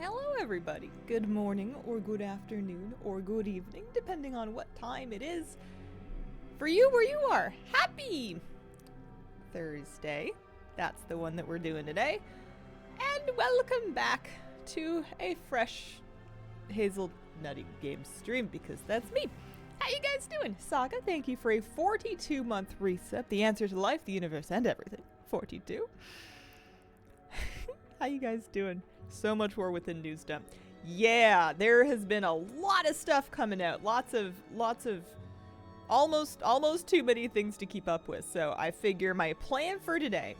Hello everybody. Good morning or good afternoon or good evening, depending on what time it is for you where you are. Happy Thursday. That's the one that we're doing today. And welcome back to a fresh Hazelnutty Games stream, because that's me. How you guys doing? Saga, thank you for a 42-month reset. The answer to life, the universe, and everything. 42. How you guys doing? So much more within news dump. Yeah, there has been a lot of stuff coming out. Lots of almost too many things to keep up with. So I figure my plan for today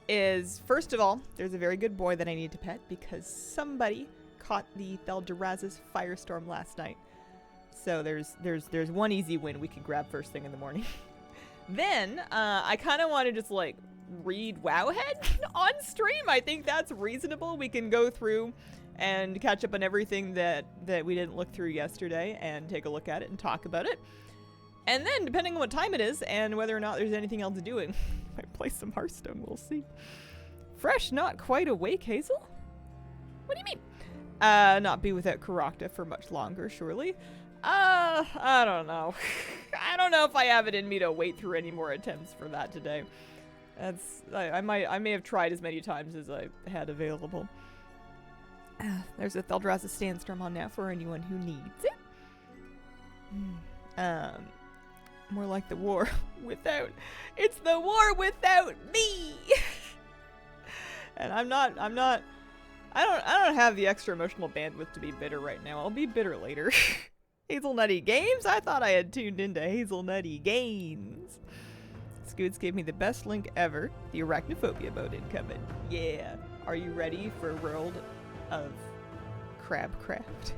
is, first of all, there's a very good boy that I need to pet because somebody caught the Thel'Daraz's firestorm last night. So there's one easy win we can grab first thing in the morning. Then I kind of want to just like read Wowhead on stream. I think that's reasonable. We can go through and catch up on everything that we didn't look through yesterday and take a look at it and talk about it. And then, depending on what time it is and whether or not there's anything else doing, I might play some Hearthstone. We'll see. Fresh, not quite awake, Hazel? What do you mean? Not be without Karakta for much longer, surely. I don't know. I don't know if I have it in me to wait through any more attempts for that today. I may have tried as many times as I had available. There's a Thel'Daraz's Sandstorm on now for anyone who needs it. More like the war without. It's the war without me. And I don't have the extra emotional bandwidth to be bitter right now. I'll be bitter later. Hazelnutty Games? I thought I had tuned into Hazelnutty Games. Scoots gave me the best link ever. The arachnophobia mode incoming. Yeah. Are you ready for a world of crabcraft?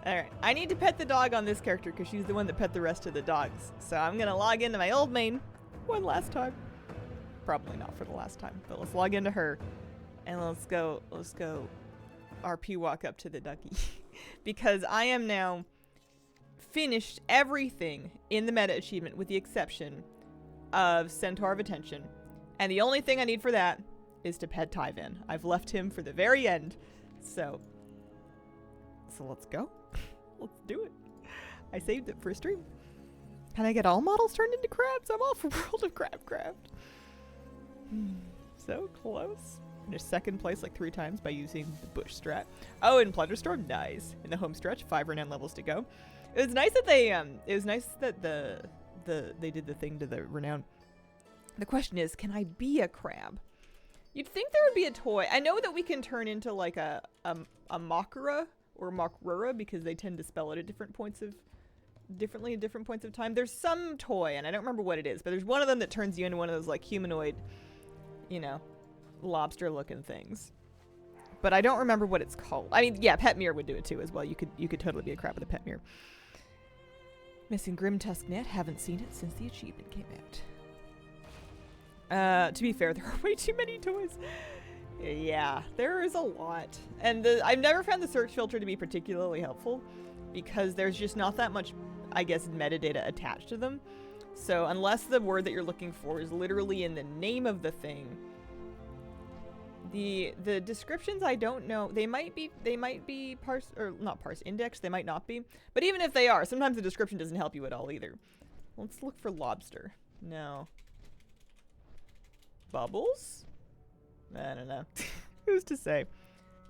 Alright. I need to pet the dog on this character because she's the one that pet the rest of the dogs. So I'm going to log into my old main one last time. Probably not for the last time, but let's log into her. And let's go RP walk up to the ducky. Because I am now finished everything in the meta achievement with the exception of Centaur of Attention. And the only thing I need for that is to pet Tyvan. I've left him for the very end. So let's go. Let's do it. I saved it for a stream. Can I get all models turned into crabs? I'm all for World of Crabcraft. So close. Finished second place like 3 times by using the bush strat. Oh, and Plunderstorm, nice. In the home stretch, 5 renown levels to go. It was nice that they they did the thing to the renown. The question is, can I be a crab? You'd think there would be a toy. I know that we can turn into like a Makura or Makrura because they tend to spell it at differently at different points of time. There's some toy, and I don't remember what it is, but there's one of them that turns you into one of those like humanoid, you know, lobster looking things. But I don't remember what it's called. I mean, yeah, Pet Mirror would do it too as well. You could totally be a crab with a Pet Mirror. Missing Grim Tusknet. Haven't seen it since the achievement came out. To be fair, there are way too many toys. Yeah, there is a lot. And I've never found the search filter to be particularly helpful because there's just not that much, I guess, metadata attached to them. So unless the word that you're looking for is literally in the name of the thing, the descriptions, I don't know. They might be parse, or not parse index, they might not be. But even if they are, sometimes the description doesn't help you at all either. Let's look for lobster. No. Bubbles? I don't know. Who's to say?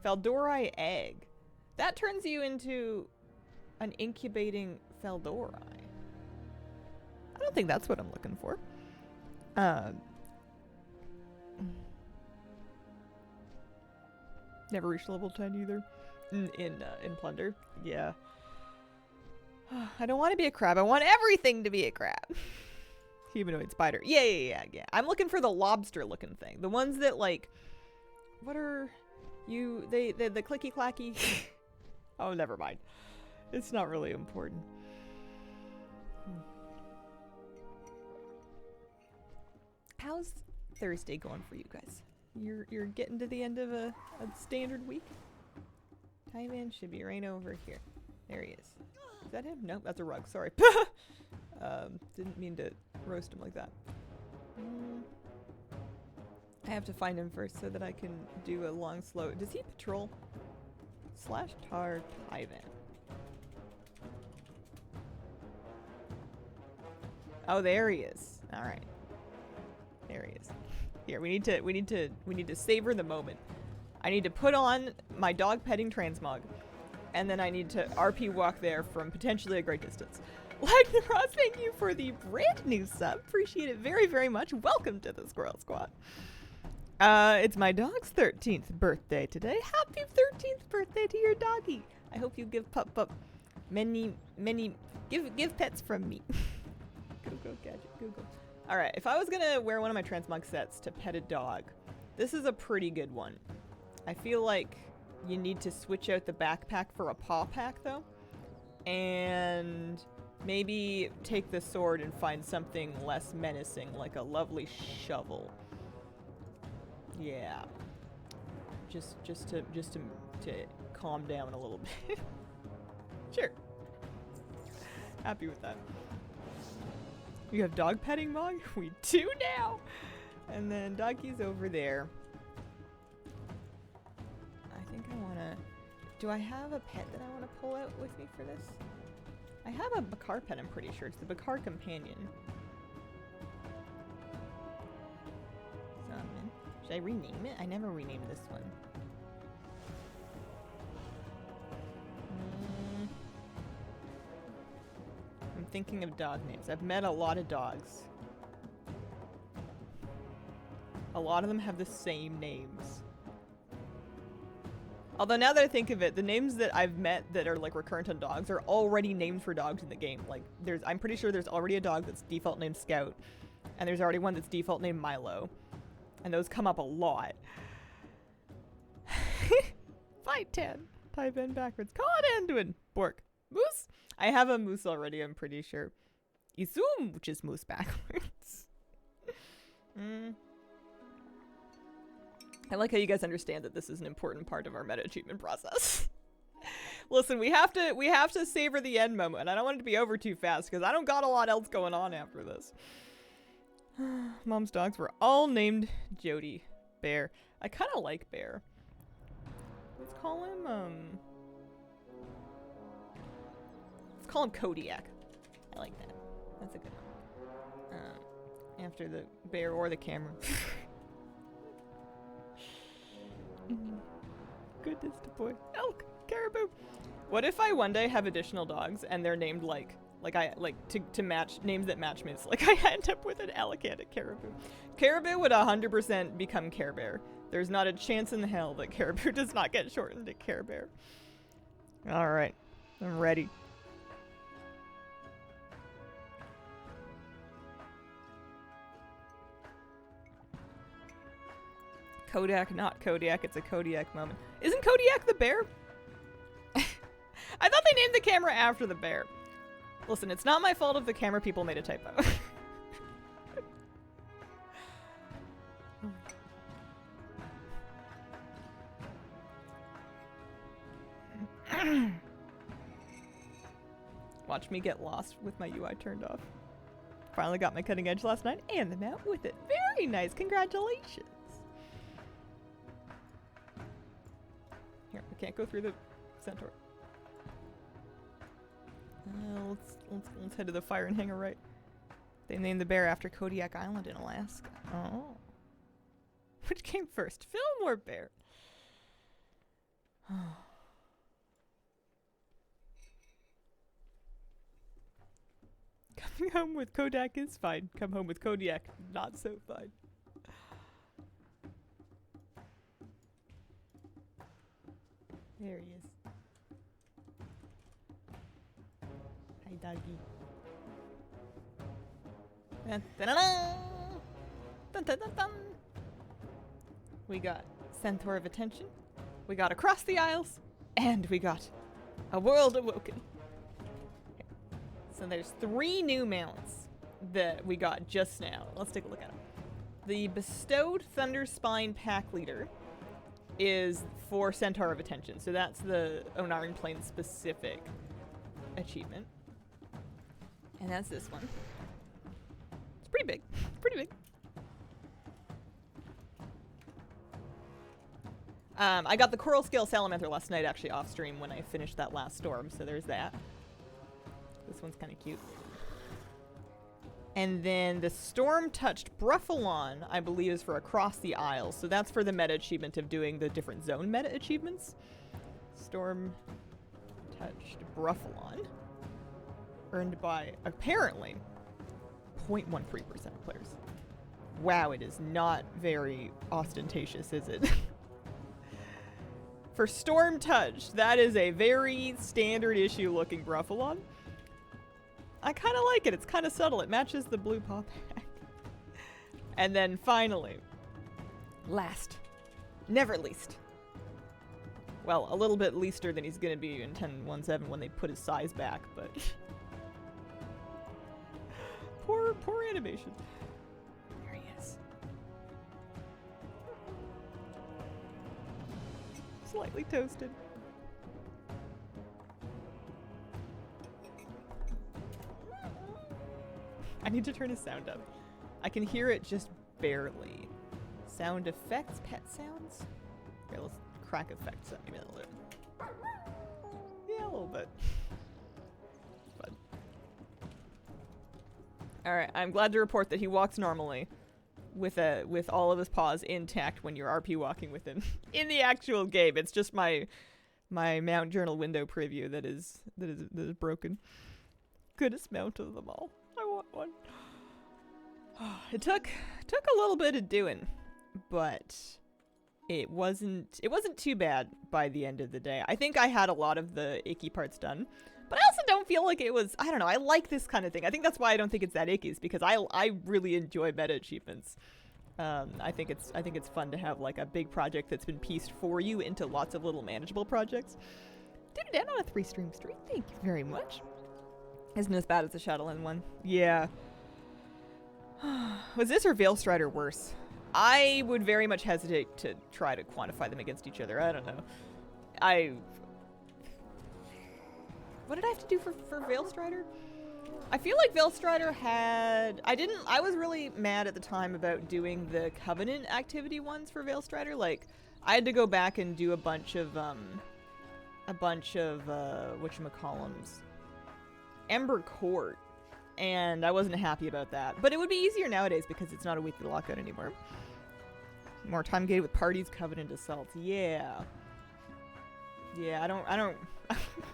Feldori egg. That turns you into an incubating Feldori. I don't think that's what I'm looking for. Never reached level 10 either. In Plunder. Yeah. I don't want to be a crab. I want everything to be a crab. Humanoid spider. Yeah. I'm looking for the lobster looking thing. The ones that like, what are you, the clicky clacky. Oh, never mind. It's not really important. How's Thursday going for you guys? You're getting to the end of a standard week? Tyvan should be right over here. There he is. Is that him? Nope, that's a rug. Sorry. Didn't mean to roast him like that. I have to find him first so that I can do a long slow. Does he patrol? Slash tar Tyvan. Oh, there he is. All right. There he is. Here, we need to savor the moment. I need to put on my dog petting transmog, and then I need to RP walk there from potentially a great distance. Like the Ross, thank you for the brand new sub. Appreciate it very, very much. Welcome to the Squirrel Squad. It's my dog's 13th birthday today. Happy 13th birthday to your doggy. I hope you give Pup many, give pets from me. Go, gadget, go. All right, if I was gonna wear one of my transmog sets to pet a dog, this is a pretty good one. I feel like you need to switch out the backpack for a paw pack though, and maybe take the sword and find something less menacing, like a lovely shovel. Yeah, just to calm down a little bit. Sure. Happy with that. You have dog petting mog? We do now. And then doggy's over there. I think I wanna. Do I have a pet that I wanna pull out with me for this? I have a Bakar pet. I'm pretty sure it's the Bakar companion. Should I rename it? I never renamed this one. I'm thinking of dog names. I've met a lot of dogs. A lot of them have the same names. Although now that I think of it, the names that I've met that are like recurrent on dogs are already named for dogs in the game. Like I'm pretty sure there's already a dog that's default named Scout, and there's already one that's default named Milo. And those come up a lot. Fight 10. Type in backwards. Call it Anduin. Bork. Moose? I have a moose already, I'm pretty sure. Izum, which is moose backwards. I like how you guys understand that this is an important part of our meta achievement process. Listen, we have to savor the end moment. I don't want it to be over too fast because I don't got a lot else going on after this. Mom's dogs were all named Jody. Bear. I kind of like Bear. Let's call him, let's call him Kodiak. I like that. That's a good one. After the bear or the camera. Goodness to boy. Elk! Caribou! What if I one day have additional dogs and they're named to match names that match me? It's like I end up with an Allocated Caribou. Caribou would 100% become Care Bear. There's not a chance in hell that Caribou does not get shortened to Care Bear. Alright. I'm ready. Kodak, not Kodiak. It's a Kodiak moment. Isn't Kodiak the bear? I thought they named the camera after the bear. Listen, it's not my fault if the camera people made a typo. Watch me get lost with my UI turned off. Finally got my cutting edge last night and the mount with it. Very nice. Congratulations. Here, we can't go through the centaur. Let's head to the fire and hangar right. They named the bear after Kodiak Island in Alaska. Oh. Which came first, film or bear? Coming home with Kodak is fine. Come home with Kodiak, not so fine. There he is. Hi, doggy. Dun, dun, dun, dun. Dun, dun, dun, dun. We got Centaur of Attention. We got Across the Isles. And we got A World Awoken. Okay. So there's 3 new mounts that we got just now. Let's take a look at them. The Bestowed Thunderspine Pack Leader is for Centaur of Attention. So that's the Onarin Plain specific achievement. And that's this one. It's pretty big. Pretty big. I got the Coral Scale Salamander last night, actually, off stream when I finished that last storm, so there's that. This one's kind of cute. And then the Storm-Touched Bruffalon, I believe, is for Across the Isles. So that's for the meta achievement of doing the different zone meta achievements. Storm-Touched Bruffalon. Earned by, apparently, 0.13% of players. Wow, it is not very ostentatious, is it? For Storm-Touched, that is a very standard issue looking Bruffalon. I kind of like it. It's kind of subtle. It matches the blue pop pack. And then finally, last, never least. Well, a little bit leaster than he's going to be in 10.17 when they put his size back, but poor animation. There he is. Slightly toasted. I need to turn his sound up. I can hear it just barely. Sound effects, pet sounds? Okay, let's crack effects up maybe a little bit. Yeah, a little bit. Fun. Alright, I'm glad to report that he walks normally with all of his paws intact when you're RP walking with him in the actual game. It's just my mount journal window preview that is broken. Goodest mount of them all. I want one. It took a little bit of doing, but it wasn't too bad by the end of the day. I think I had a lot of the icky parts done, but I also don't feel like it was, I don't know, I like this kind of thing. I think that's why I don't think it's that icky, is because I really enjoy meta achievements. I think it's fun to have like a big project that's been pieced for you into lots of little manageable projects. Did it end on a 3-stream stream. Thank you very much. Isn't as bad as the Shadowland one. Yeah. Was this or Veilstrider worse? I would very much hesitate to try to quantify them against each other. I don't know. What did I have to do for Veilstrider? I feel like Veilstrider had... I was really mad at the time about doing the Covenant activity ones for Veilstrider. Like, I had to go back and do a bunch of whatchamacallums. Ember Court, and I wasn't happy about that. But it would be easier nowadays because it's not a weekly lockout anymore. More time gated with parties, Covenant assaults. Yeah. Yeah, I don't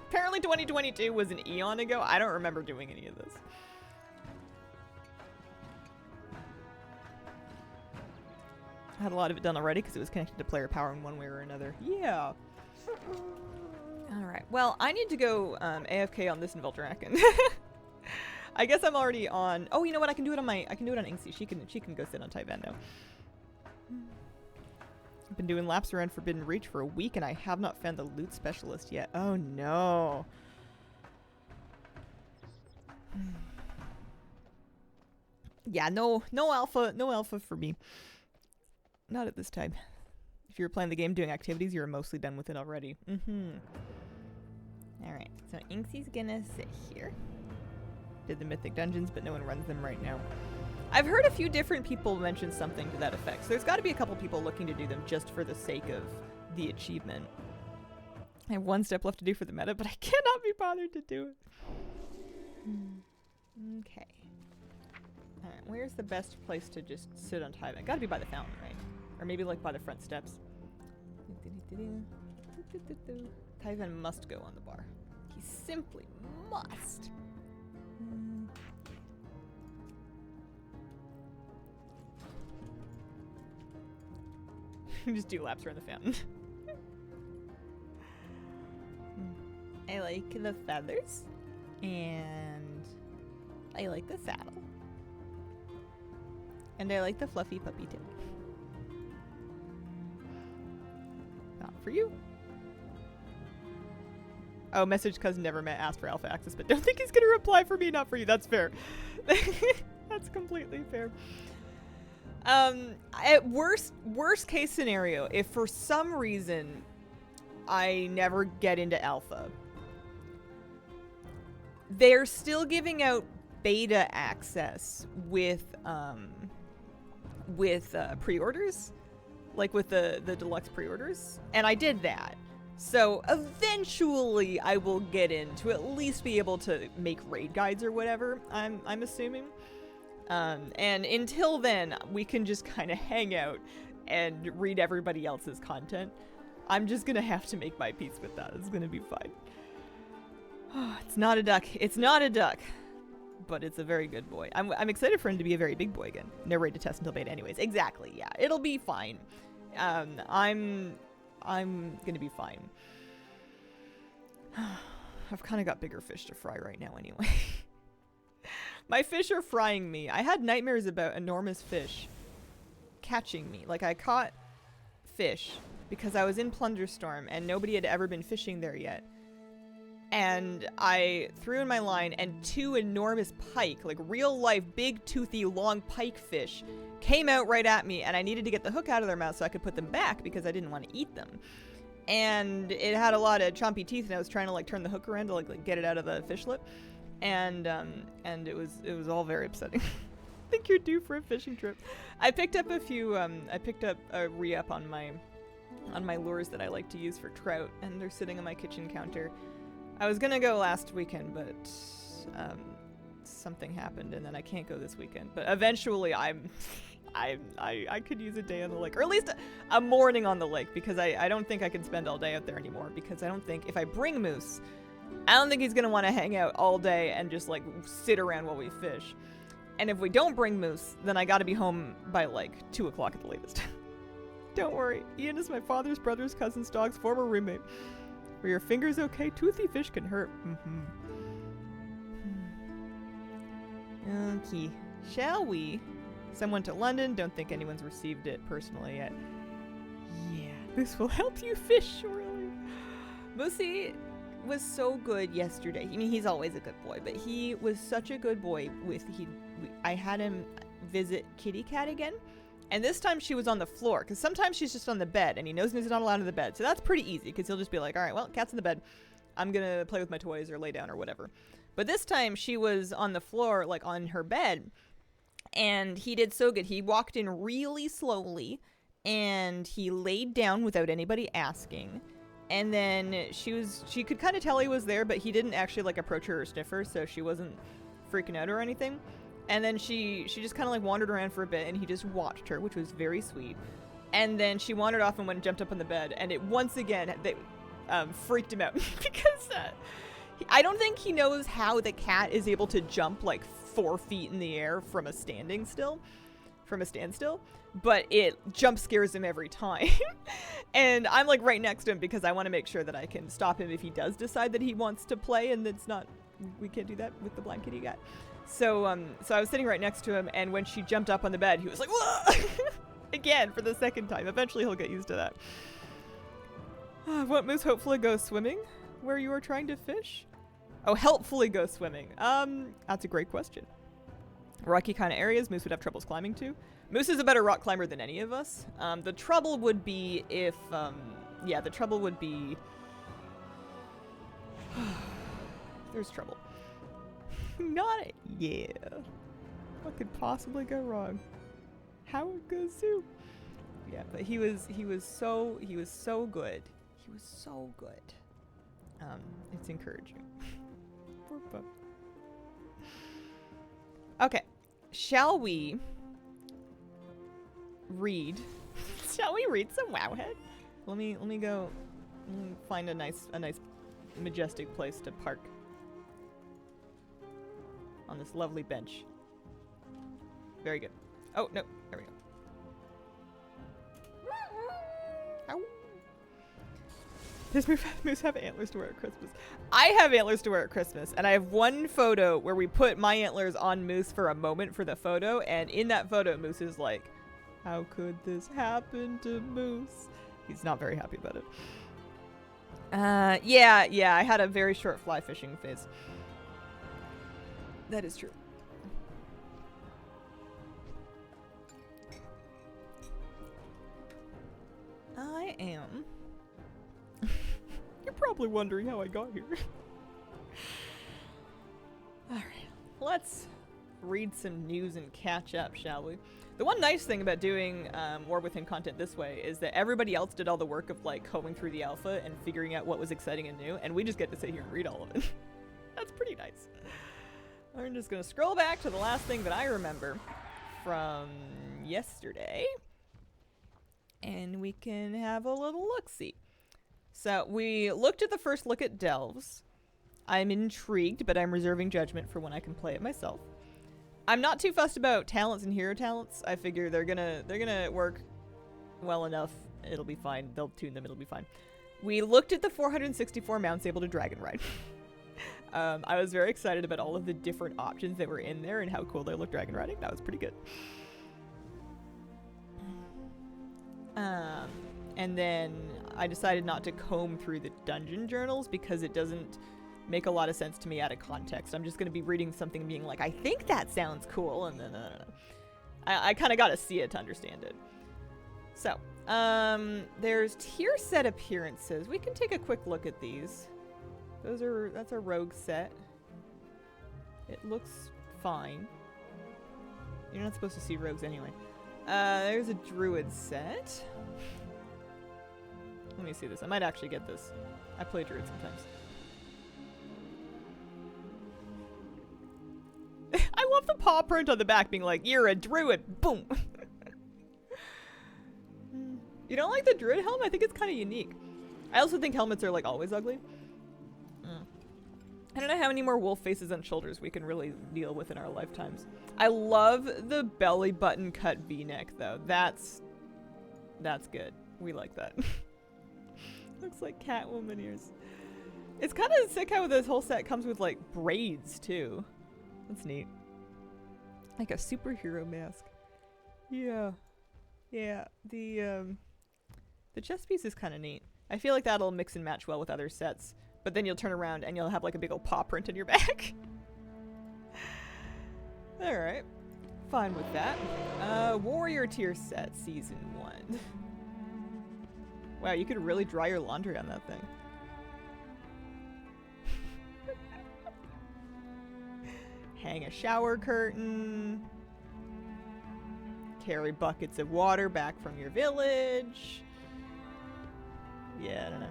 apparently 2022 was an eon ago. I don't remember doing any of this. I had a lot of it done already because it was connected to player power in one way or another. Yeah. Alright, well, I need to go AFK on this in Veldraken. I guess I'm already on... Oh, you know what? I can do it on Inksy. She can go sit on Tyvan now. I've been doing laps around Forbidden Reach for a week, and I have not found the loot specialist yet. Oh, no. Yeah, no alpha for me. Not at this time. If you're playing the game doing activities, you're mostly done with it already. Alright, so Inksy's gonna sit here. Did the Mythic Dungeons, but no one runs them right now. I've heard a few different people mention something to that effect, so there's gotta be a couple people looking to do them just for the sake of the achievement. I have one step left to do for the meta, but I cannot be bothered to do it. Okay. Alright, where's the best place to just sit on Tyvan? Gotta be by the fountain, right? Or maybe like by the front steps. Tyvan must go on the bar. He simply must. Just do laps around the fountain. I like the feathers. And I like the saddle. And I like the fluffy puppy tail. Not for you. Oh, message cousin never met, asked for alpha access, but don't think he's gonna reply for me, not for you. That's fair. That's completely fair. At worst case scenario, if for some reason I never get into alpha, they're still giving out beta access with pre-orders. like with the deluxe pre-orders, and I did that. So eventually I will get in to at least be able to make raid guides or whatever, I'm assuming. And until then, we can just kind of hang out and read everybody else's content. I'm just gonna have to make my peace with that. It's gonna be fine. It's not a duck. It's not a duck. But it's a very good boy. I'm excited for him to be a very big boy again. No raid to test until beta anyways. Exactly, yeah. It'll be fine. I'm gonna be fine. I've kind of got bigger fish to fry right now anyway. My fish are frying me. I had nightmares about enormous fish catching me. Like, I caught fish because I was in Plunderstorm and nobody had ever been fishing there yet. And I threw in my line and 2 enormous pike, like real life, big, toothy, long pike fish came out right at me, and I needed to get the hook out of their mouth so I could put them back because I didn't want to eat them. And it had a lot of chompy teeth, and I was trying to like turn the hook around to like get it out of the fish lip. And it was all very upsetting. I think you're due for a fishing trip. I picked up a few, I picked up a re-up on my lures that I like to use for trout, and they're sitting on my kitchen counter. I was gonna go last weekend, but something happened, and then I can't go this weekend. But eventually, I could use a day on the lake, or at least a morning on the lake, because I don't think I can spend all day out there anymore. Because I don't think if I bring Moose, I don't think he's gonna want to hang out all day and just like sit around while we fish. And if we don't bring Moose, then I gotta be home by like 2 o'clock at the latest. Don't worry, Ian is my father's brother's cousin's dog's former roommate. Were your fingers okay? Toothy fish can hurt. Okay. Shall we? Someone to London. Don't think anyone's received it personally yet. Yeah. This will help you fish, surely. Moosey was so good yesterday. I mean, he's always a good boy, but he was such a good boy I had him visit Kitty Cat again. And this time she was on the floor, because sometimes she's just on the bed, and he knows he's not allowed in the bed. So that's pretty easy, because he'll just be like, all right, well, cat's in the bed. I'm going to play with my toys or lay down or whatever. But this time she was on the floor, like on her bed, and he did so good. He walked in really slowly, and he laid down without anybody asking. And then she could kind of tell he was there, but he didn't actually like approach her or sniff her, so she wasn't freaking out or anything. And then she just kind of like wandered around for a bit, and he just watched her, which was very sweet. And then she wandered off and went and jumped up on the bed, and it once again freaked him out because I don't think he knows how the cat is able to jump like 4 feet in the air from a standstill, but it jump scares him every time. And I'm like right next to him because I want to make sure that I can stop him if he does decide that he wants to play, and we can't do that with the blind kitty cat. So I was sitting right next to him, and when she jumped up on the bed, he was like, whoa! Again, for the second time. Eventually he'll get used to that. What Moose hopefully go swimming where you are trying to fish? Oh, helpfully go swimming. That's a great question. Rocky kind of areas Moose would have troubles climbing to. Moose is a better rock climber than any of us. The trouble would be if, the trouble would be... There's trouble. Yeah. What could possibly go wrong? How would go soup? Yeah, but he was so good. He was so good. It's encouraging. Poor pup. Okay. Shall we read some Wowhead? Let me go find a nice majestic place to park on this lovely bench. Very good. Oh, no. There we go. Ow. Does Moose have antlers to wear at Christmas? I have antlers to wear at Christmas, and I have one photo where we put my antlers on Moose for a moment for the photo, and in that photo, Moose is like, how could this happen to Moose? He's not very happy about it. Yeah, I had a very short fly fishing phase. That is true. I am. You're probably wondering how I got here. Alright, let's read some news and catch up, shall we? The one nice thing about doing War Within content this way is that everybody else did all the work of like combing through the alpha and figuring out what was exciting and new, and we just get to sit here and read all of it. That's pretty nice. I'm just gonna scroll back to the last thing that I remember from yesterday, and we can have a little look-see. So we looked at the first look at Delves. I'm intrigued, but I'm reserving judgment for when I can play it myself. I'm not too fussed about talents and hero talents. I figure they're gonna work well enough. It'll be fine. They'll tune them. It'll be fine. We looked at the 464 mounts able to dragon ride. I was very excited about all of the different options that were in there and how cool they look dragon riding. That was pretty good. And then I decided not to comb through the dungeon journals because it doesn't make a lot of sense to me out of context. I'm just going to be reading something and being like, I think that sounds cool, and then I kind of got to see it to understand it. So, there's tier set appearances. We can take a quick look at these. That's a rogue set. It looks fine. You're not supposed to see rogues anyway. There's a druid set. Let me see this. I might actually get this. I play druid sometimes. I love the paw print on the back being like, you're a druid. Boom. You don't like the druid helmet? I think it's kind of unique. I also think helmets are like always ugly. I don't know how many more wolf faces and shoulders we can really deal with in our lifetimes. I love the belly button cut V-neck though. That's good. We like that. Looks like Catwoman ears. It's kind of sick how this whole set comes with like braids too. That's neat. Like a superhero mask. Yeah. Yeah. The chest piece is kind of neat. I feel like that'll mix and match well with other sets. But then you'll turn around and you'll have like a big old paw print in your back. Alright. Fine with that. Warrior tier set, season 1. Wow, you could really dry your laundry on that thing. Hang a shower curtain. Carry buckets of water back from your village. Yeah, I don't know.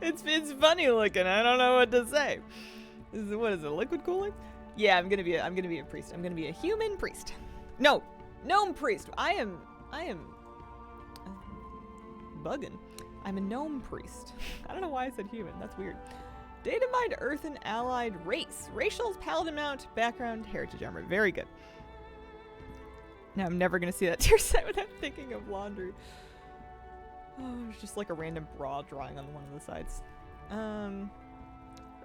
It's funny looking. I don't know what to say. What is it? Liquid cooling? Yeah, I'm gonna be a priest. I'm gonna be a human priest. No, gnome priest. I am bugging. I'm a gnome priest. I don't know why I said human. That's weird. Datamined Earthen allied race. Racials, paladin mount, background, heritage armor. Very good. Now I'm never gonna see that tier set without thinking of laundry. Oh, it's just like a random bra drawing on one of the sides.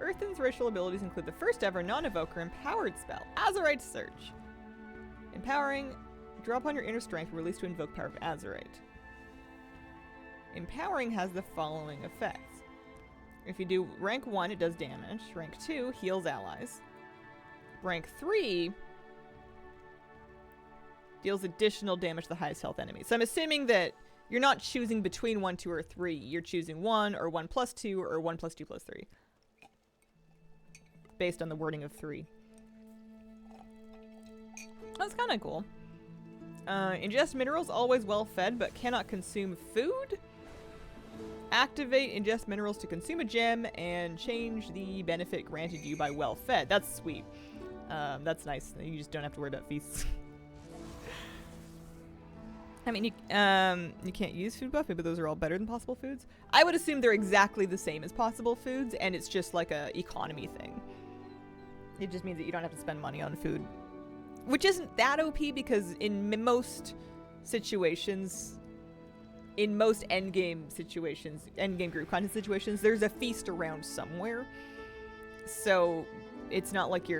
Earthen's racial abilities include the first ever non-evoker empowered spell, Azerite Search. Empowering, draw upon your inner strength, release to invoke power of Azerite. Empowering has the following effects. If you do rank 1, it does damage. Rank 2, heals allies. Rank 3, deals additional damage to the highest health enemy. So I'm assuming that you're not choosing between 1, 2, or 3. You're choosing 1 or 1 plus 2 or 1 plus 2 plus 3. Based on the wording of 3. That's kind of cool. Ingest minerals, always well fed, but cannot consume food. Activate ingest minerals to consume a gem and change the benefit granted you by well fed. That's sweet. That's nice. You just don't have to worry about feasts. I mean, you can't use food buffet, but those are all better than possible foods. I would assume they're exactly the same as possible foods, and it's just like a economy thing. It just means that you don't have to spend money on food. Which isn't that OP, because in most situations, in most endgame situations, endgame group content situations, there's a feast around somewhere. So it's not like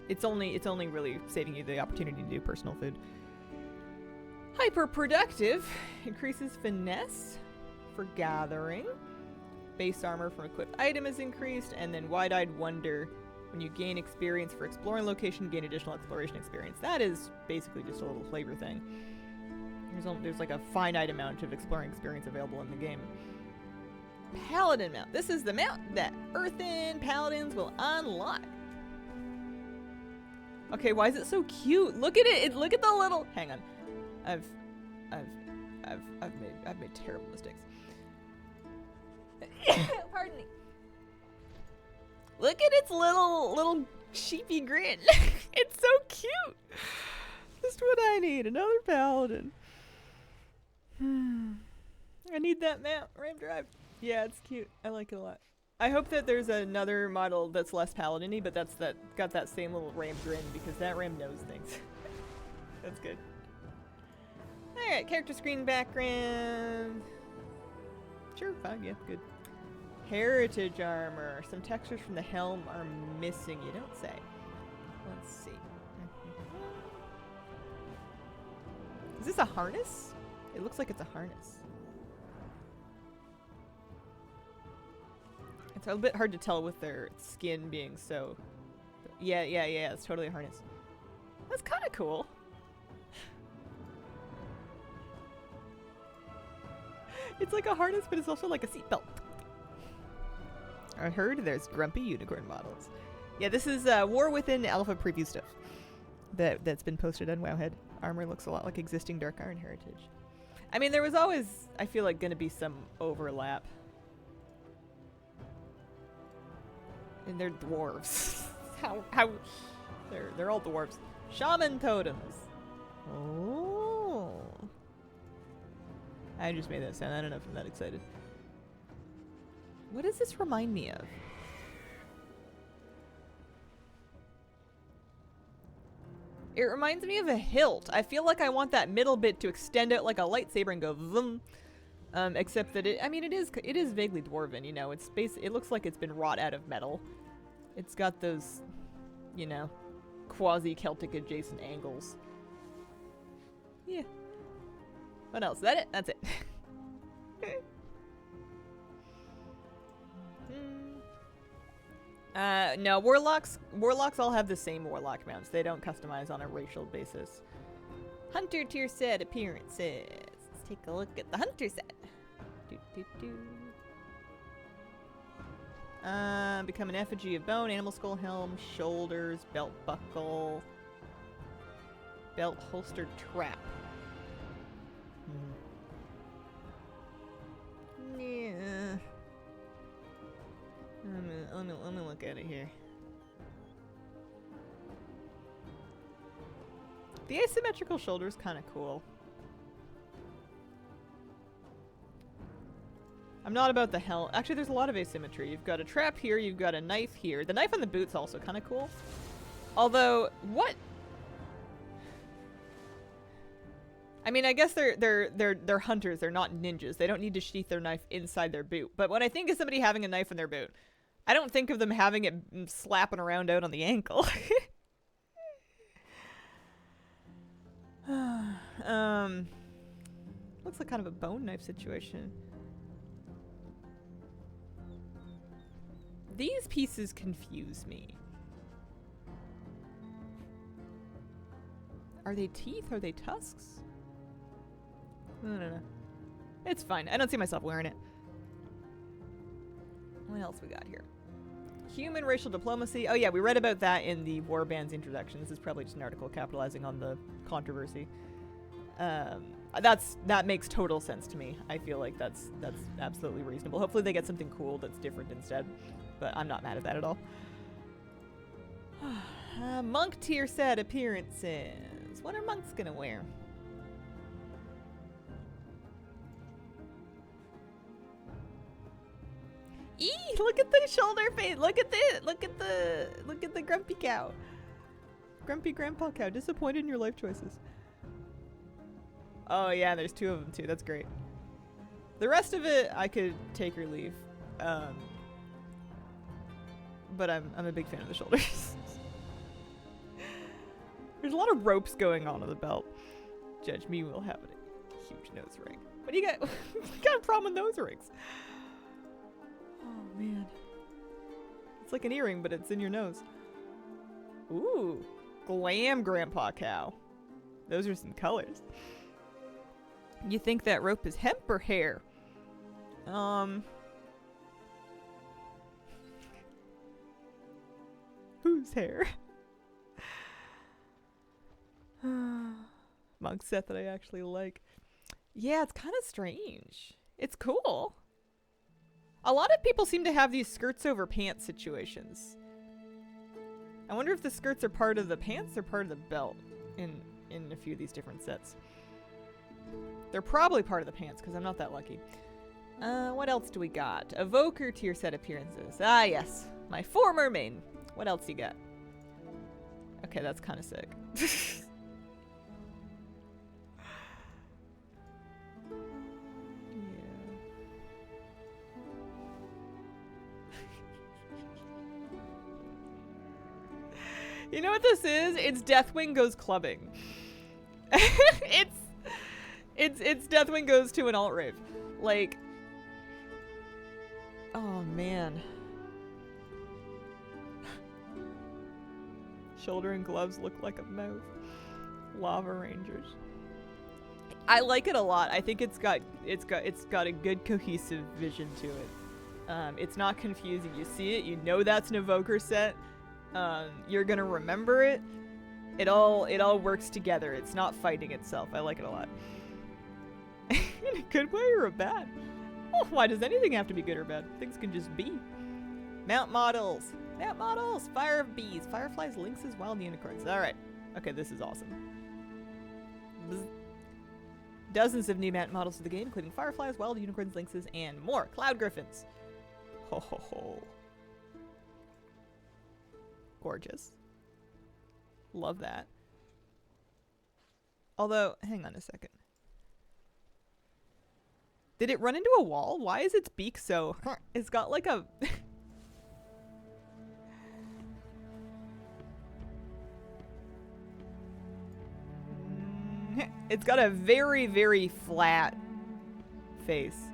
it's only really saving you the opportunity to do personal food. Hyper-productive increases finesse for gathering. Base armor from equipped item is increased, and then wide-eyed wonder. When you gain experience for exploring location, gain additional exploration experience. That is basically just a little flavor thing. There's like a finite amount of exploring experience available in the game. Paladin mount. This is the mount that Earthen paladins will unlock. Okay, why is it so cute? Look at it. Look at the little. Hang on, I've made terrible mistakes. Pardon me. Look at its little sheepy grin. It's so cute. Just what I need. Another paladin. I need that map. Ram Drive. Yeah, it's cute. I like it a lot. I hope that there's another model that's less paladin-y, but got that same little ram grin, because that ram knows things. That's good. Alright, character screen background. Sure, fine, yeah, good. Heritage armor. Some textures from the helm are missing, you don't say. Let's see. Is this a harness? It looks like it's a harness. It's a bit hard to tell with their skin being so... Yeah, it's totally a harness. That's kind of cool. It's like a harness, but it's also like a seatbelt. I heard there's grumpy unicorn models. Yeah, this is War Within alpha preview stuff that's been posted on Wowhead. Armor looks a lot like existing Dark Iron Heritage. I mean, there was always, I feel like, going to be some overlap. And they're dwarves. how they're all dwarves. Shaman totems. Oh. I just made that sound. I don't know if I'm that excited. What does this remind me of? It reminds me of a hilt. I feel like I want that middle bit to extend out like a lightsaber and go vroom. Except that it is vaguely dwarven, you know. It looks like it's been wrought out of metal. It's got those, you know, quasi-Celtic adjacent angles. Yeah. What else? Is that it? That's it. No, warlocks all have the same warlock mounts. They don't customize on a racial basis. Hunter tier set appearances. Let's take a look at the hunter set. Become an effigy of bone, animal skull helm, shoulders, belt buckle, belt holster trap. Yeah. Let me look at it here. The asymmetrical shoulder's kind of cool. I'm not about the helm. Actually, there's a lot of asymmetry. You've got a trap here, you've got a knife here. The knife on the boot's also kind of cool. Although, what? I mean, I guess they're hunters. They're not ninjas. They don't need to sheath their knife inside their boot. But when I think of somebody having a knife in their boot, I don't think of them having it slapping around out on the ankle. Looks like kind of a bone knife situation. These pieces confuse me. Are they teeth? Are they tusks? I don't know. It's fine. I don't see myself wearing it. What else we got here? Human racial diplomacy. Oh yeah, we read about that in the Warband's introduction. This is probably just an article capitalizing on the controversy. That makes total sense to me. I feel like that's absolutely reasonable. Hopefully they get something cool that's different instead. But I'm not mad at that at all. Monk tier set appearances. What are monks gonna wear? Eee! Look at the shoulder face. Look at the grumpy cow. Grumpy grandpa cow. Disappointed in your life choices. Oh yeah, there's two of them too. That's great. The rest of it I could take or leave. But I'm a big fan of the shoulders. There's a lot of ropes going on the belt. Judge me, we'll have a huge nose ring. What do you got? You got a problem with nose rings? Oh man. It's like an earring, but it's in your nose. Ooh. Glam grandpa cow. Those are some colors. You think that rope is hemp or hair? Whose hair? monk set that I actually like. Yeah, it's kind of strange. It's cool. A lot of people seem to have these skirts over pants situations. I wonder if the skirts are part of the pants or part of the belt in a few of these different sets. They're probably part of the pants because I'm not that lucky. What else do we got? Evoker tier set appearances. Ah, yes. My former main. What else you got? Okay, that's kind of sick. You know what this is? It's Deathwing Goes Clubbing. It's Deathwing Goes to an alt rave. Like, oh man. Shoulder and gloves look like a mouth. Lava Rangers. I like it a lot. I think it's got a good cohesive vision to it. It's not confusing. You see it, you know that's an Evoker set. You're gonna remember it. It all works together. It's not fighting itself. I like it a lot. In a good way or a bad? Oh, why does anything have to be good or bad? Things can just be. Mount models. Mount models. Fire of bees. Fireflies, lynxes, wild unicorns. Alright. Okay, this is awesome. Bzz. Dozens of new mount models to the game, including fireflies, wild unicorns, lynxes, and more. Cloud griffins. Ho ho ho. Gorgeous. Love that. Although, hang on a second. Did it run into a wall? Why is its beak so... It's got like a... It's got a very, very flat face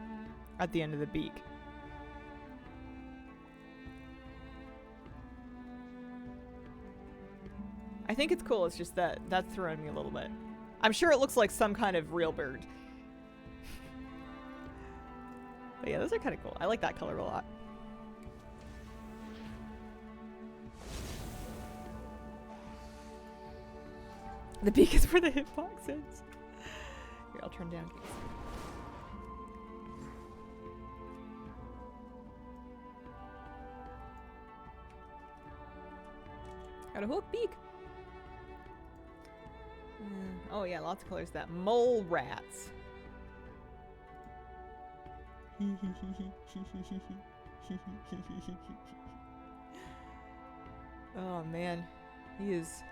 at the end of the beak. I think it's cool, it's just that that's throwing me a little bit. I'm sure it looks like some kind of real bird. But yeah, those are kind of cool. I like that color a lot. The beak is where the hitbox is. Here, I'll turn down. Got a hook beak. Oh yeah, lots of colors. That mole rats. Oh man, he is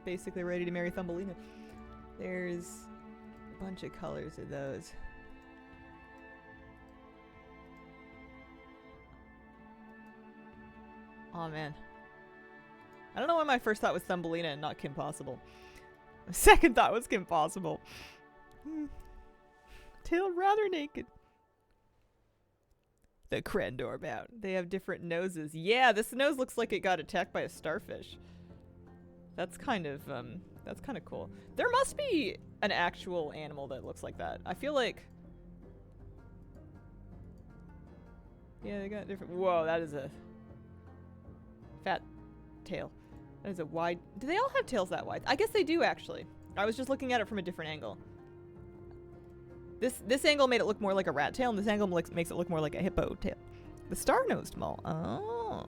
basically ready to marry Thumbelina. There's a bunch of colors of those. Oh man, I don't know why my first thought was Thumbelina and not Kim Possible. My second thought was Kim Possible. Tail rather naked. The Krendor bout. They have different noses. Yeah, this nose looks like it got attacked by a starfish. That's kind of cool. There must be an actual animal that looks like that. I feel like... Yeah, they got different... Whoa, that is a... fat tail. That is a wide... Do they all have tails that wide? I guess they do, actually. I was just looking at it from a different angle. This angle made it look more like a rat tail, and this angle makes it look more like a hippo tail. The star-nosed mole. Oh.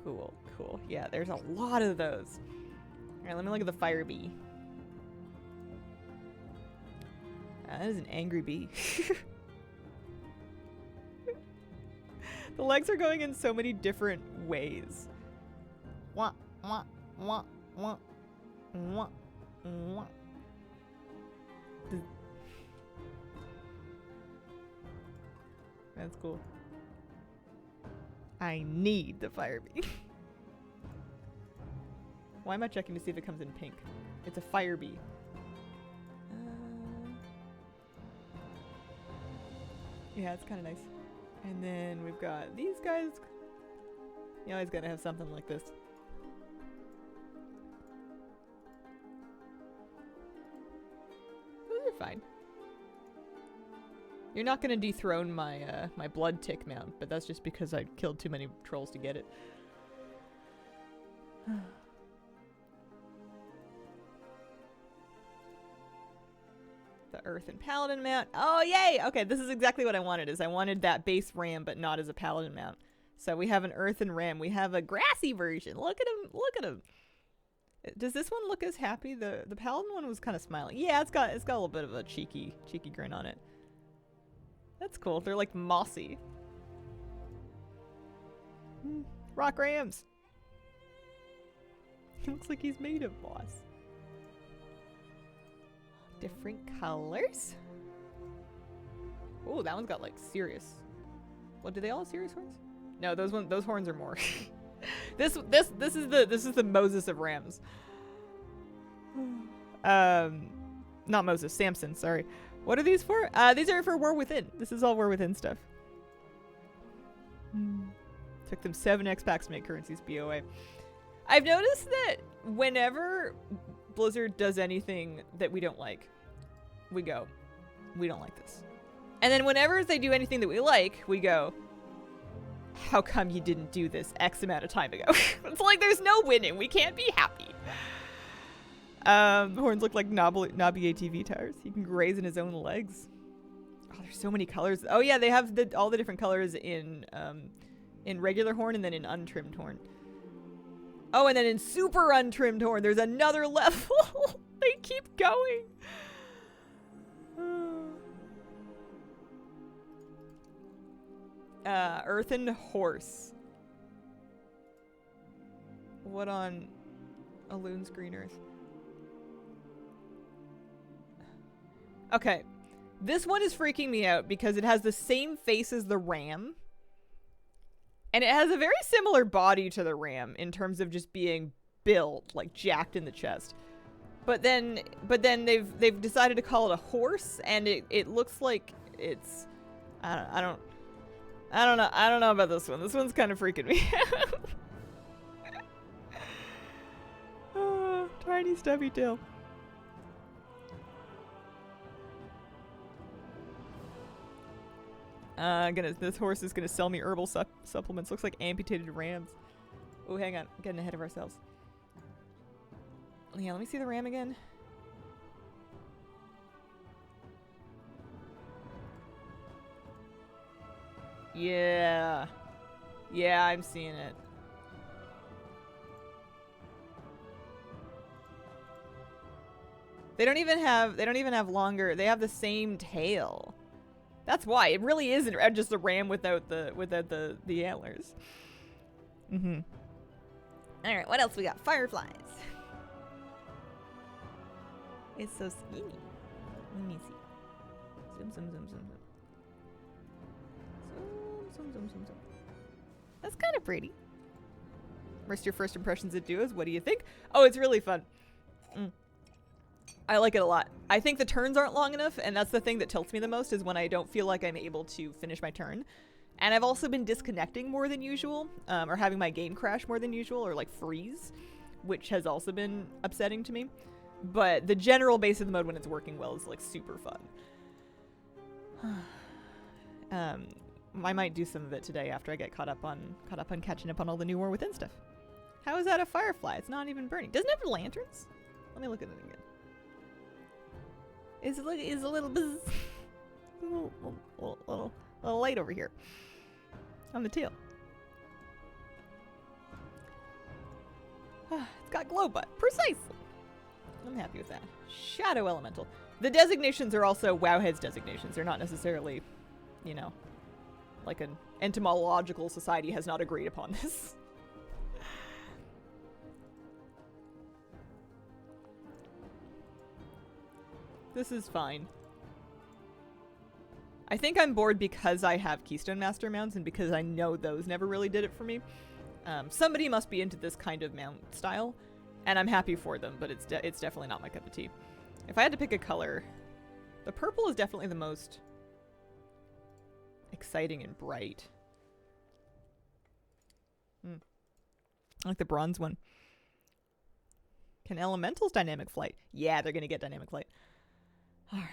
Cool, cool. Yeah, there's a lot of those. Alright, let me look at the fire bee. That is an angry bee. The legs are going in so many different ways. Wah, wah, wah, wah, wah, wah. That's cool. I need the fire bee. Why am I checking to see if it comes in pink? It's a fire bee. Yeah, it's kind of nice. And then we've got these guys. You always gotta have something like this. Those are fine. You're not gonna dethrone my my blood tick mount, but that's just because I killed too many trolls to get it. Earthen Paladin mount. Oh, yay! Okay, this is exactly what I wanted, is I wanted that base ram, but not as a Paladin mount. So we have an Earthen ram. We have a grassy version. Look at him. Look at him. Does this one look as happy? The Paladin one was kind of smiling. Yeah, it's got a little bit of a cheeky grin on it. That's cool. They're like mossy. Rock rams. He looks like he's made of moss. Different colors. Oh, that one's got like serious. What, do they all have serious horns? No, those horns are more. This is the Moses of rams. Not Moses, Samson, sorry. What are these for? These are for War Within. This is all War Within stuff. Took them 7x packs to make currencies BOA. I've noticed that whenever Blizzard does anything that we don't like, we go, we don't like this. And then whenever they do anything that we like, we go, how come you didn't do this X amount of time ago? It's like there's no winning. We can't be happy. The horns look like knobby ATV tires. He can graze in his own legs. Oh, there's so many colors. Oh yeah, they have all the different colors in regular horn and then in untrimmed horn. Oh, and then in super untrimmed horn, there's another level. They keep going. Earthen horse. What on Aloon's Green Earth? Okay. This one is freaking me out because it has the same face as the ram. And it has a very similar body to the ram in terms of just being built, like jacked in the chest. But then they've decided to call it a horse, and it looks like it's I don't know about this one. This one's kind of freaking me out. Tiny stubby tail. This horse is gonna sell me herbal supplements. Looks like amputated rams. Oh, hang on, getting ahead of ourselves. Yeah, let me see the ram again. Yeah, I'm seeing it. They don't even have longer. They have the same tail. That's why it really isn't just a ram without the antlers. All right, what else we got? Fireflies. It's so skinny. Let me see. Zoom. Zoom. That's kind of pretty. Your first impressions of duos. What do you think? Oh, it's really fun. I like it a lot. I think the turns aren't long enough, and that's the thing that tilts me the most, is when I don't feel like I'm able to finish my turn. And I've also been disconnecting more than usual, or having my game crash more than usual, or like freeze, which has also been upsetting to me. But the general base of the mode when it's working well is like super fun. I might do some of it today after I get caught up on catching up on all the new War Within stuff. How is that a firefly? It's not even burning. Doesn't it have lanterns? Let me look at it again. Is a little buzz, little light over here on the tail. It's got glow butt, precisely. I'm happy with that. Shadow Elemental. The designations are also Wowhead's designations. They're not necessarily, you know, like an entomological society has not agreed upon this. This is fine. I think I'm bored because I have Keystone Master mounts and because I know those never really did it for me. Somebody must be into this kind of mount style, and I'm happy for them, but it's definitely not my cup of tea. If I had to pick a color, the purple is definitely the most exciting and bright. I like the bronze one. Can elementals dynamic flight? Yeah, they're gonna get dynamic flight. Alright.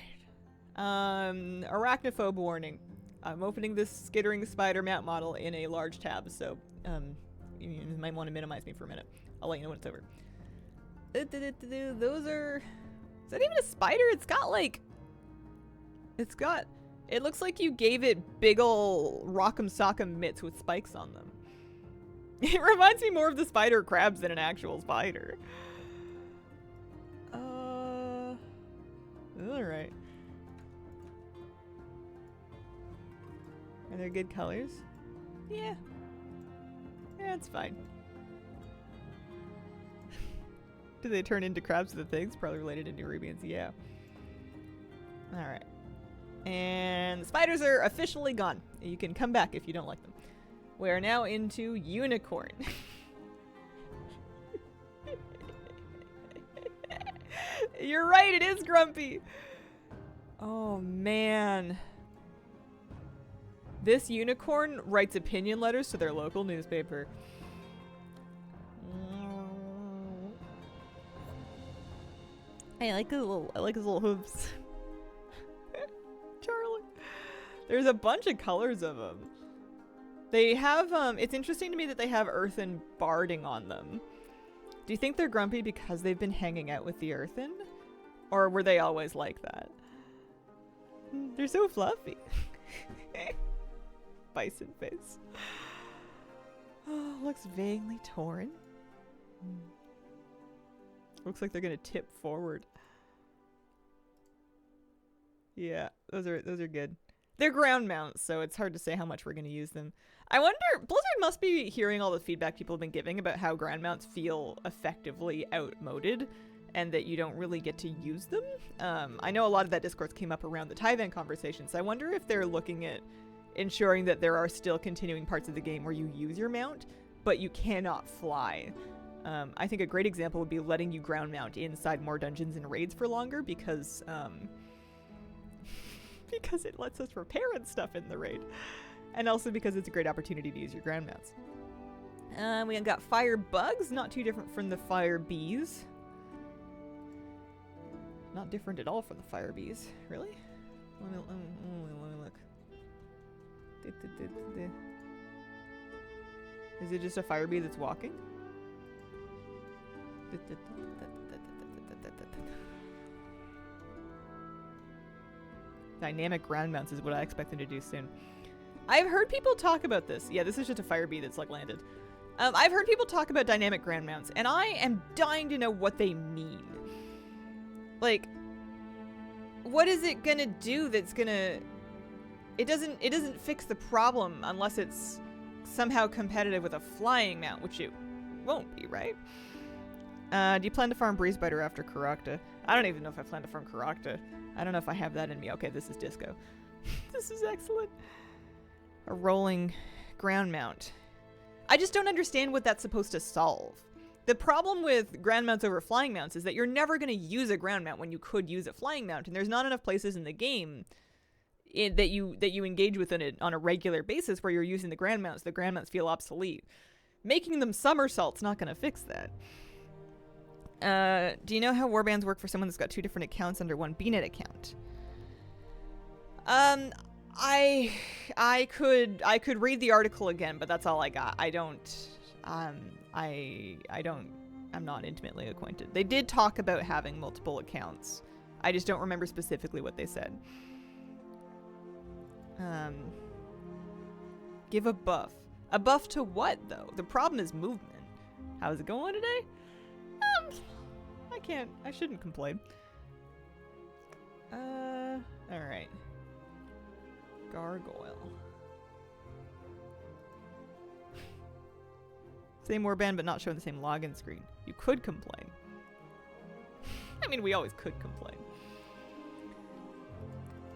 Arachnophobe warning. I'm opening this skittering spider mount model in a large tab, so you might want to minimize me for a minute. I'll let you know when it's over. Those are... Is that even a spider? It's got like It's got... It looks like you gave it big ol' rock'em sock'em mitts with spikes on them. It reminds me more of the spider crabs than an actual spider. Alright. Are there good colors? Yeah. Yeah, it's fine. Do they turn into crabs with the things? Probably related to Nerubians, yeah. Alright. And the spiders are officially gone. You can come back if you don't like them. We are now into unicorn. You're right, it is grumpy. Oh, man. This unicorn writes opinion letters to their local newspaper. I like his little hooves. Charlie. There's a bunch of colors of them. They have, it's interesting to me that they have Earthen barding on them. Do you think they're grumpy because they've been hanging out with the Earthen? Or were they always like that? They're so fluffy. Bison face. Oh, looks vaguely torn. Looks like they're gonna tip forward. Yeah, those are good. They're ground mounts, so it's hard to say how much we're gonna use them. I wonder, Blizzard must be hearing all the feedback people have been giving about how ground mounts feel effectively outmoded and that you don't really get to use them. I know a lot of that discourse came up around the Tyvan conversation, so I wonder if they're looking at ensuring that there are still continuing parts of the game where you use your mount, but you cannot fly. I think a great example would be letting you ground mount inside more dungeons and raids for longer because because it lets us repair and stuff in the raid. And also because it's a great opportunity to use your ground mounts. We got fire bugs, not too different from the fire bees. Not different at all from the fire bees. Really? Let me look. Is it just a fire bee that's walking? Dynamic ground mounts is what I expect them to do soon. I've heard people talk about this. Yeah, this is just a fire bee that's like landed. I've heard people talk about dynamic ground mounts, and I am dying to know what they mean. Like, what is it gonna do that's gonna... It doesn't fix the problem unless it's somehow competitive with a flying mount, which it won't be, right? Do you plan to farm Breezebiter after Karakta? I don't even know if I plan to farm Karakta. I don't know if I have that in me. Okay, this is Disco. This is excellent. A rolling ground mount. I just don't understand what that's supposed to solve. The problem with ground mounts over flying mounts is that you're never going to use a ground mount when you could use a flying mount, and there's not enough places in the game that you engage with it on a regular basis where you're using the ground mounts. The ground mounts feel obsolete. Making them somersault's not going to fix that. Do you know how warbands work for someone that's got two different accounts under one BNet account? I could read the article again, but that's all I got. I'm not intimately acquainted. They did talk about having multiple accounts. I just don't remember specifically what they said. Give a buff. A buff to what, though? The problem is movement. How's it going today? I shouldn't complain. Alright. Gargoyle. Same warband, but not showing the same login screen. You could complain. I mean, we always could complain.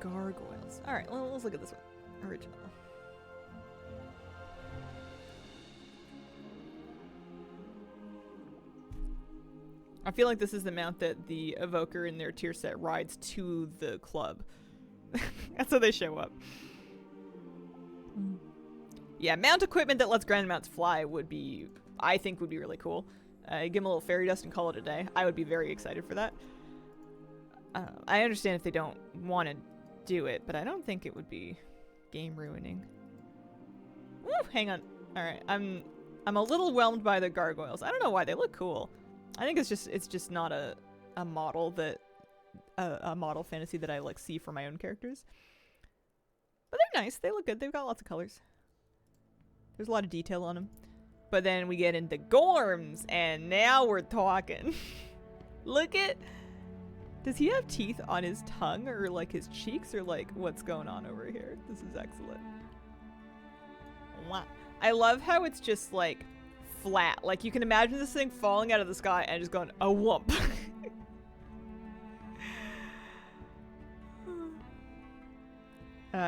Gargoyles. Alright, let's look at this one. Original. I feel like this is the mount that the evoker in their tier set rides to the club. That's how they show up. Yeah, mount equipment that lets ground mounts fly I think would be really cool. Give them a little fairy dust and call it a day. I would be very excited for that. I understand if they don't want to do it, but I don't think it would be game ruining. Woo, hang on. All right, I'm a little whelmed by the gargoyles. I don't know why they look cool. I think it's just not a model that a model fantasy that I like see for my own characters. But they're nice. They look good. They've got lots of colors. There's a lot of detail on them. But then we get into Gorms, and now we're talking. Look at... Does he have teeth on his tongue or like his cheeks or like what's going on over here? This is excellent. Wow. I love how it's just like flat. Like you can imagine this thing falling out of the sky and just going, a whoomp.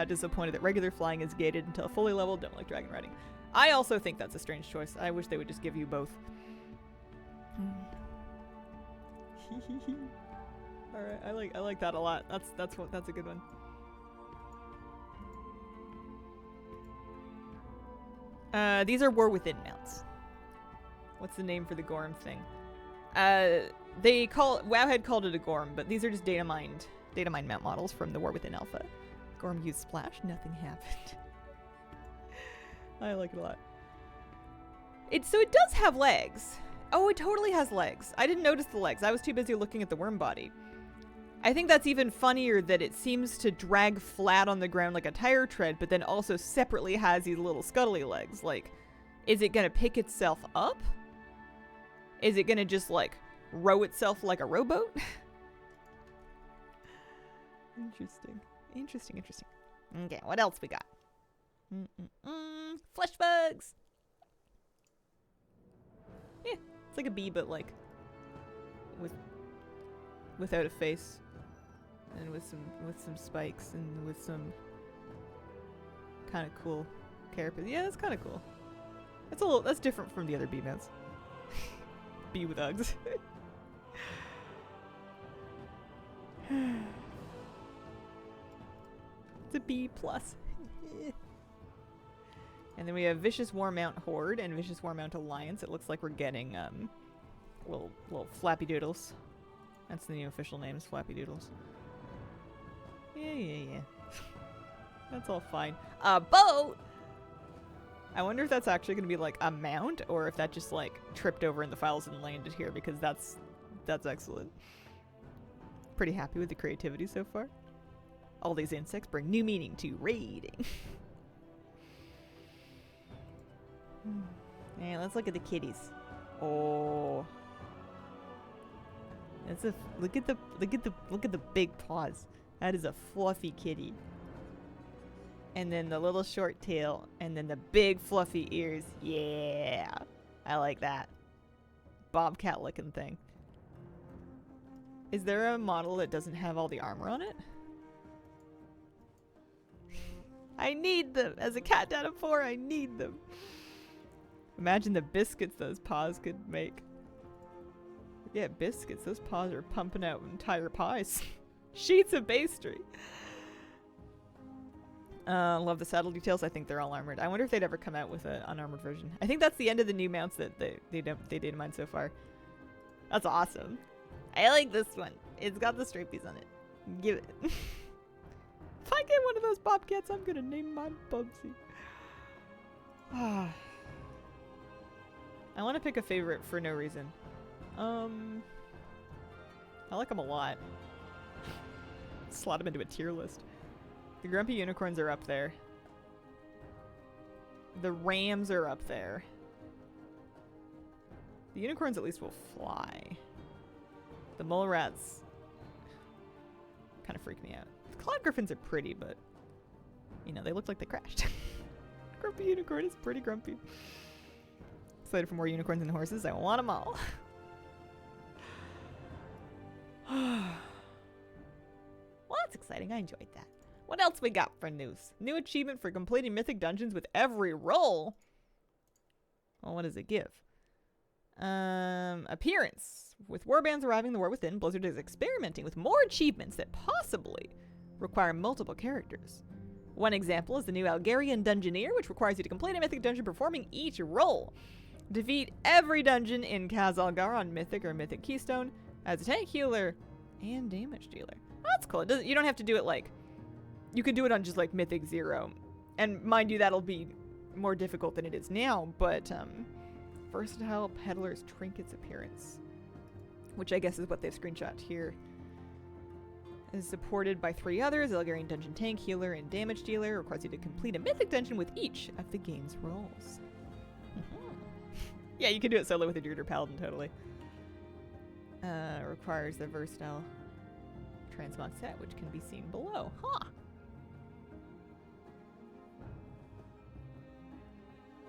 Disappointed that regular flying is gated until fully leveled. Don't like dragon riding. I also think that's a strange choice. I wish they would just give you both. All right, I like that a lot. That's a good one. These are War Within mounts. What's the name for the Gorm thing? Wowhead called it a Gorm, but these are just Datamined mount models from the War Within alpha. Gorm used splash, nothing happened. I like it a lot. So it does have legs. Oh, it totally has legs. I didn't notice the legs. I was too busy looking at the worm body. I think that's even funnier that it seems to drag flat on the ground like a tire tread, but then also separately has these little scuttly legs. Like, is it gonna pick itself up? Is it gonna just like row itself like a rowboat? Interesting. Interesting. Okay, what else we got? Flesh bugs! Yeah, it's like a bee, but like without a face. And with some spikes and with some kind of cool carapace. Yeah, that's kind of cool. That's different from the other bee mounts. Bee with Uggs. It's a B+. And then we have Vicious War Mount Horde and Vicious War Mount Alliance. It looks like we're getting little Flappy Doodles. That's the new official names, Flappy Doodles. Yeah. That's all fine. A boat! I wonder if that's actually going to be like a mount or if that just like tripped over in the files and landed here, because that's excellent. Pretty happy with the creativity so far. All these insects bring new meaning to raiding. Yeah, let's look at the kitties. Oh. Look at the big paws. That is a fluffy kitty. And then the little short tail, and then the big fluffy ears. Yeah. I like that. Bobcat looking thing. Is there a model that doesn't have all the armor on it? I need them. As a cat down of 4, I need them. Imagine the biscuits those paws could make. Yeah, biscuits. Those paws are pumping out entire pies. Sheets of pastry. Love the saddle details. I think they're all armored. I wonder if they'd ever come out with an unarmored version. I think that's the end of the new mounts that they Datamined so far. That's awesome. I like this one. It's got the stripies on it. Give it. If I get one of those bobcats, I'm gonna name mine Bubsy. I want to pick a favorite for no reason. I like them a lot. Slot them into a tier list. The grumpy unicorns are up there. The rams are up there. The unicorns at least will fly. The mole rats kind of freak me out. The cloud griffins are pretty, but you know, they look like they crashed. Grumpy unicorn is pretty grumpy. Excited for more unicorns and horses. I want them all. Well, that's exciting. I enjoyed that. What else we got for news? New achievement for completing mythic dungeons with every roll. Well, what does it give? Appearance. With warbands arriving in the War Within, Blizzard is experimenting with more achievements that possibly require multiple characters. One example is the new Algarian Dungeoneer, which requires you to complete a mythic dungeon performing each roll. Defeat every dungeon in Kaz-Algar on Mythic or Mythic Keystone as a tank healer and damage dealer. Oh, that's cool. You don't have to do it like... You could do it on just like Mythic 0. And mind you, that'll be more difficult than it is now, but versatile peddler's trinkets appearance. Which I guess is what they've screenshot here. Is supported by 3 others: Elgarian Dungeon Tank, Healer, and Damage Dealer. Requires you to complete a Mythic Dungeon with each of the game's roles. Yeah, you can do it solo with a Druid or Paladin, totally. Requires the versatile transmog set, which can be seen below. Huh.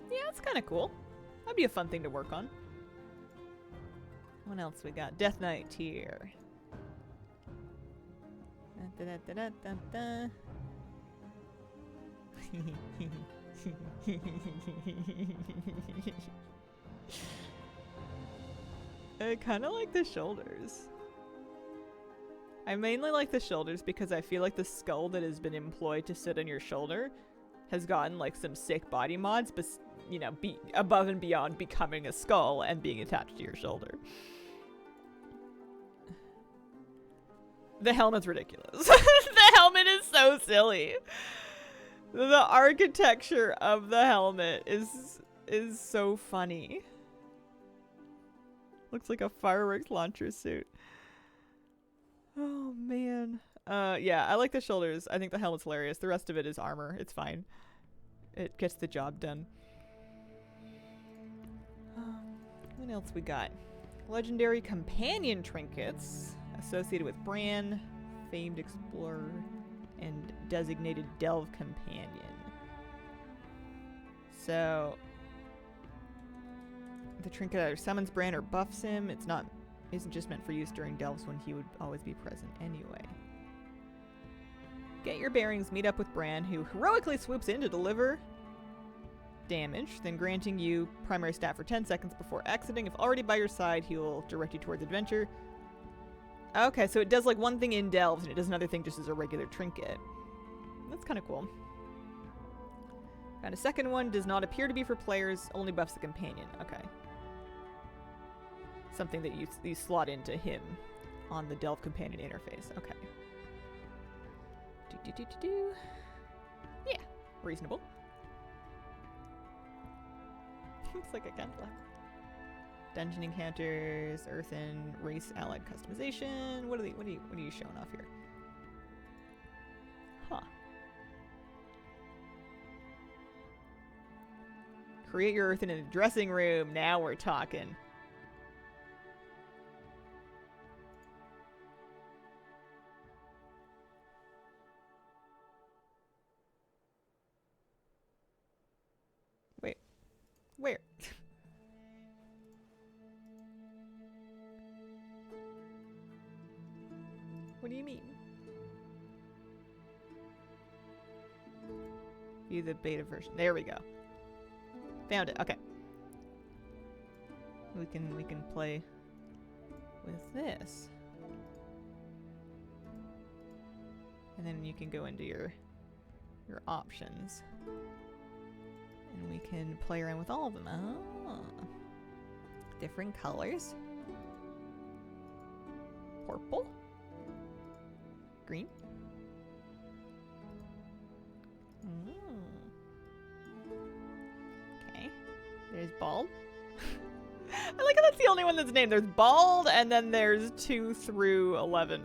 Yeah, that's kind of cool. That'd be a fun thing to work on. What else we got? Death Knight here. Da, da, da, da, da, da. I kind of like the shoulders. I mainly like the shoulders because I feel like the skull that has been employed to sit on your shoulder has gotten like some sick body mods, but you know, be above and beyond becoming a skull and being attached to your shoulder. The helmet's ridiculous. The helmet is so silly. The architecture of the helmet is so funny. Looks like a fireworks launcher suit. Oh man. Yeah, I like the shoulders. I think the helmet's hilarious. The rest of it is armor. It's fine. It gets the job done. What else we got? Legendary companion trinkets associated with Bran, famed explorer, and designated delve companion. So the trinket either summons Bran or buffs him. Isn't just meant for use during delves when he would always be present anyway. Get your bearings, meet up with Bran, who heroically swoops in to deliver damage, then granting you primary stat for 10 seconds before exiting. If already by your side, he will direct you towards adventure. Okay, so it does like one thing in delves and it does another thing just as a regular trinket. That's kind of cool. And a second one does not appear to be for players, only buffs the companion. Okay. Something that you slot into him on the delve companion interface. Okay. Yeah, reasonable. Looks like a Gunpla. Dungeon encounters, Earthen, race allied customization. What are you showing off here? Huh. Create your Earthen in a dressing room. Now we're talking. Wait. Where? What do you mean? View the beta version. There we go. Found it. Okay. We can play with this. And then you can go into your options. And we can play around with all of them. Oh. Different colors. Purple. Green. Okay. There's bald. I like how that's the only one that's named. There's bald, and then there's 2 through 11.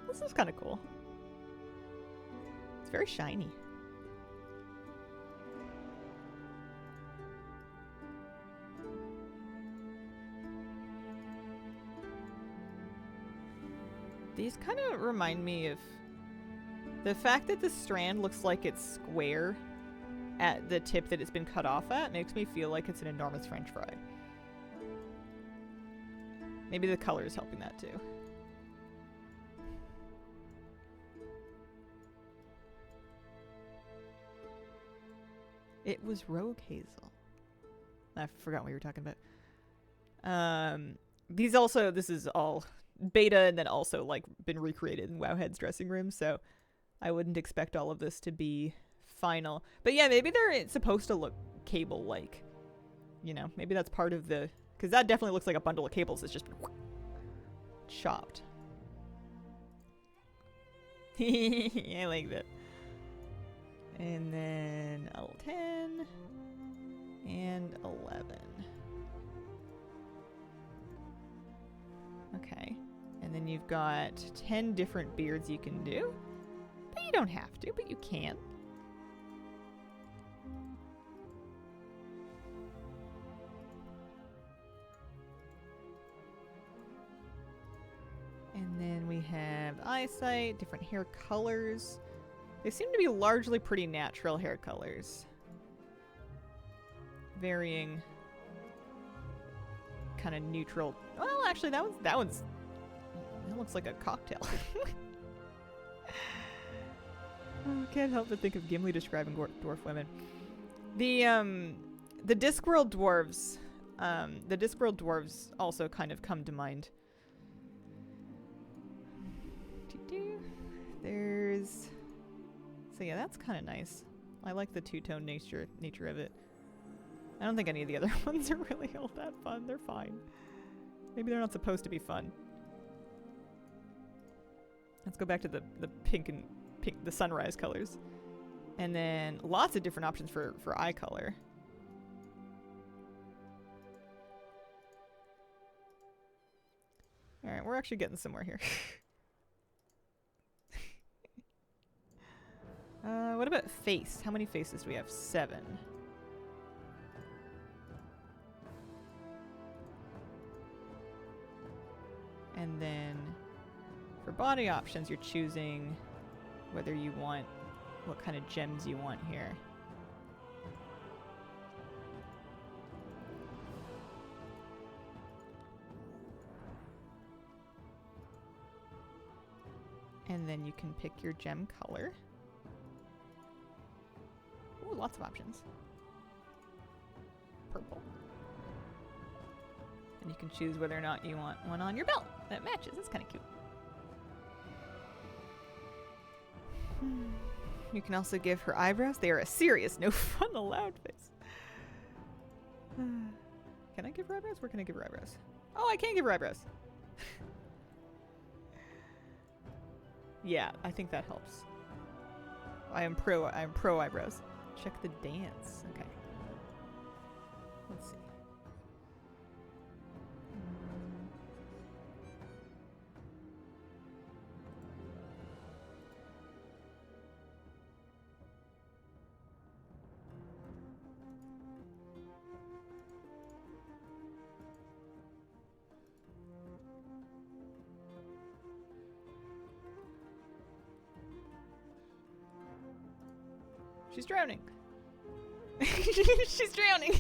This is kind of cool. It's very shiny. These kind of remind me of the fact that the strand looks like it's square at the tip that it's been cut off at. Makes me feel like it's an enormous French fry. Maybe the color is helping that too. It was Rogue Hazel. I forgot what you were talking about. This is all beta and then also like been recreated in Wowhead's dressing room, so I wouldn't expect all of this to be final. But yeah, maybe they're supposed to look cable-like. You know, maybe that's part of the... Because that definitely looks like a bundle of cables that's just been chopped. I like that. And then L10 and 11. And you've got 10 different beards you can do. But you don't have to, but you can. And then we have eyesight, different hair colors. They seem to be largely pretty natural hair colors. Varying kind of neutral. Well, actually that looks like a cocktail. Oh, can't help but think of Gimli describing dwarf women. The Discworld dwarves, also kind of come to mind. There's, so yeah, that's kind of nice. I like the two-tone nature of it. I don't think any of the other ones are really all that fun. They're fine. Maybe they're not supposed to be fun. Let's go back to the pink, the sunrise colors. And then lots of different options for eye color. Alright, we're actually getting somewhere here. What about face? How many faces do we have? 7. And then for body options, you're choosing whether you want, what kind of gems you want here. And then you can pick your gem color. Ooh, lots of options. Purple. And you can choose whether or not you want one on your belt that matches. That's kind of cute. You can also give her eyebrows. They are a serious, no fun allowed face. Can I give her eyebrows? Where can I give her eyebrows? Oh, I can give her eyebrows. Yeah, I think that helps. I am pro eyebrows. Check the dance. Okay. Let's see. She's drowning. She's drowning.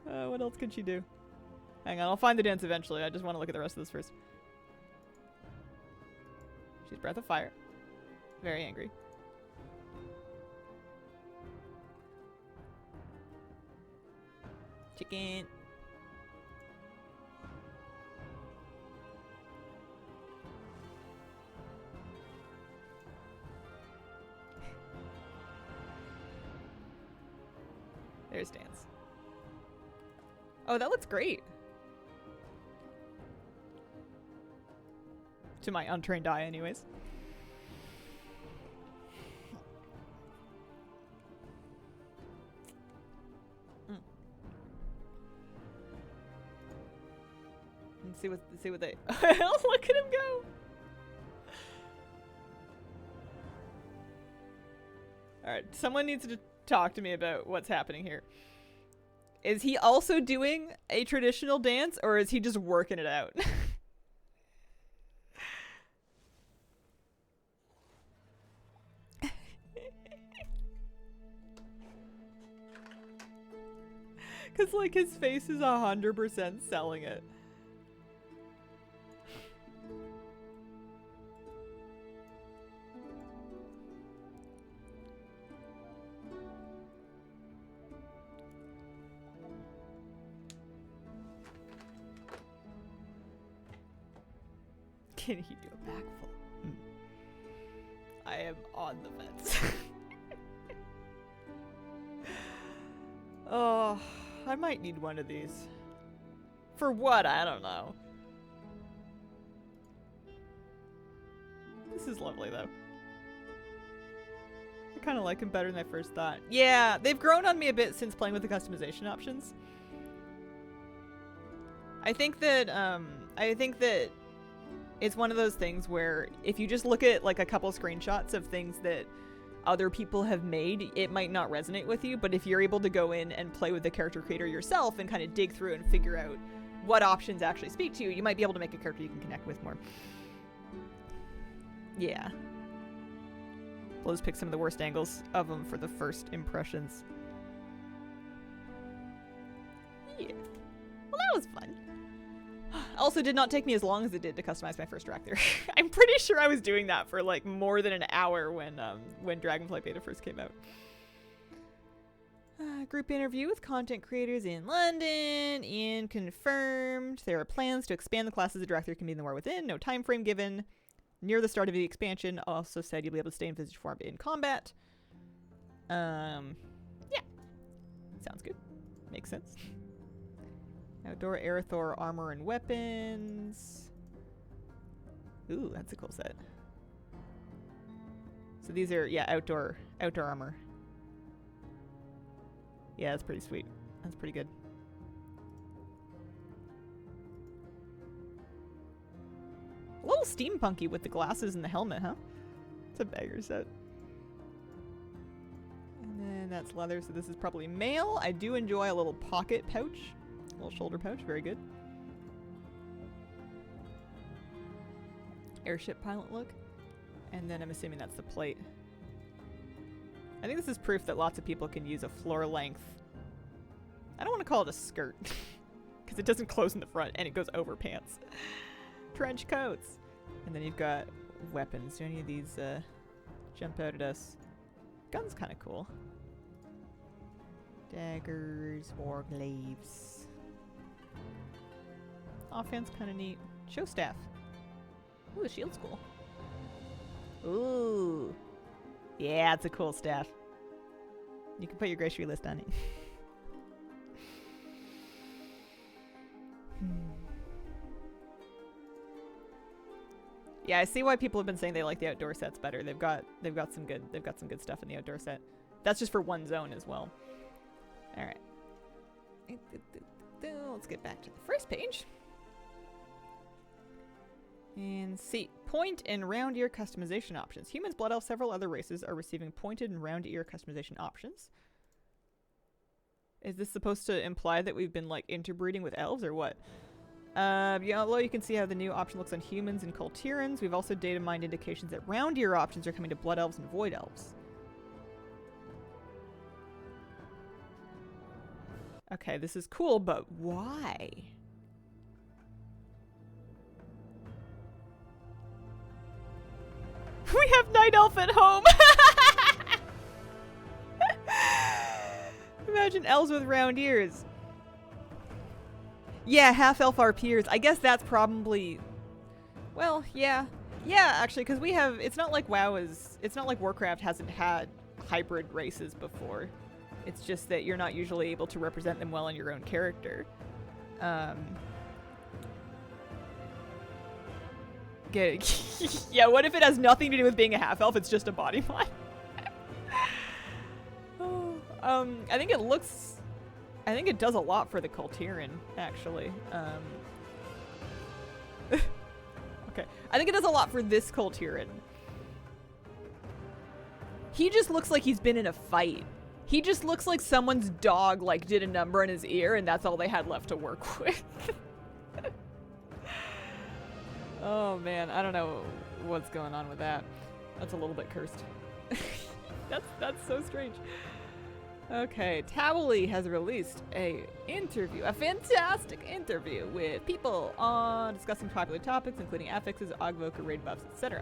What else could she do? Hang on, I'll find the dance eventually. I just want to look at the rest of this first. She's Breath of Fire. Very angry. Chicken. There's dance. Oh, that looks great. To my untrained eye, anyways. And see what they. Look at him go. All right, someone needs to talk to me about what's happening here. Is he also doing a traditional dance, or is he just working it out? Because, like, his face is 100% selling it. Can he do a backflip? I am on the fence. Oh, I might need one of these. For what? I don't know. This is lovely, though. I kind of like him better than I first thought. Yeah, they've grown on me a bit since playing with the customization options. I think that it's one of those things where if you just look at like a couple screenshots of things that other people have made, it might not resonate with you, but if you're able to go in and play with the character creator yourself and kind of dig through and figure out what options actually speak to you, you might be able to make a character you can connect with more. Yeah. We'll just pick some of the worst angles of them for the first impressions. Yeah. Well, that was fun. Also, did not take me as long as it did to customize my first Dracthyr. I'm pretty sure I was doing that for like more than an hour when Dragonflight Beta first came out. Group interview with content creators in London. Ian confirmed there are plans to expand the classes of Dracthyr can be in the War Within. No time frame given. Near the start of the expansion, also said you'll be able to stay in Visage form in combat. Yeah. Sounds good. Makes sense. Outdoor Aerithor armor and weapons. Ooh, that's a cool set. So these are, yeah, outdoor armor. Yeah, that's pretty sweet. That's pretty good. A little steampunky with the glasses and the helmet, huh? It's a bagger set. And then that's leather, so this is probably mail. I do enjoy a little pocket pouch. A little shoulder pouch, very good. Airship pilot look. And then I'm assuming that's the plate. I think this is proof that lots of people can use a floor length. I don't want to call it a skirt. Because it doesn't close in the front and it goes over pants. Trench coats. And then you've got weapons. Do any of these jump out at us? Gun's kind of cool. Daggers, war glaives. Offense kind of neat. Show staff. Ooh, the shield's cool. Ooh. Yeah, it's a cool staff. You can put your grocery list on it. Yeah, I see why people have been saying they like the outdoor sets better. They've got some good stuff in the outdoor set. That's just for one zone as well. All right. Let's get back to the first page. And see, point and round ear customization options. Humans, blood elves, several other races are receiving pointed and round ear customization options. Is this supposed to imply that we've been like interbreeding with elves or what? Yeah, although you can see how the new option looks on humans and Kultirans, we've also data mined indications that round ear options are coming to blood elves and void elves. Okay, this is cool, but why? We have Night Elf at home! Imagine elves with round ears. Yeah, half-elf our peers. I guess that's probably... Well, yeah. Yeah, actually, because we have... It's not like WoW is... It's not like Warcraft hasn't had hybrid races before. It's just that you're not usually able to represent them well in your own character. Yeah, what if it has nothing to do with being a half-elf, it's just a body mod? I think it looks... I think it does a lot for the Kultiran, actually. Okay. I think it does a lot for this Kultiran. He just looks like he's been in a fight. He just looks like someone's dog, like, did a number in his ear, and that's all they had left to work with. Oh, man. I don't know what's going on with that. That's a little bit cursed. That's so strange. Okay, Towley has released a fantastic interview with people on discussing popular topics, including affixes, Ogvoker, raid buffs, etc.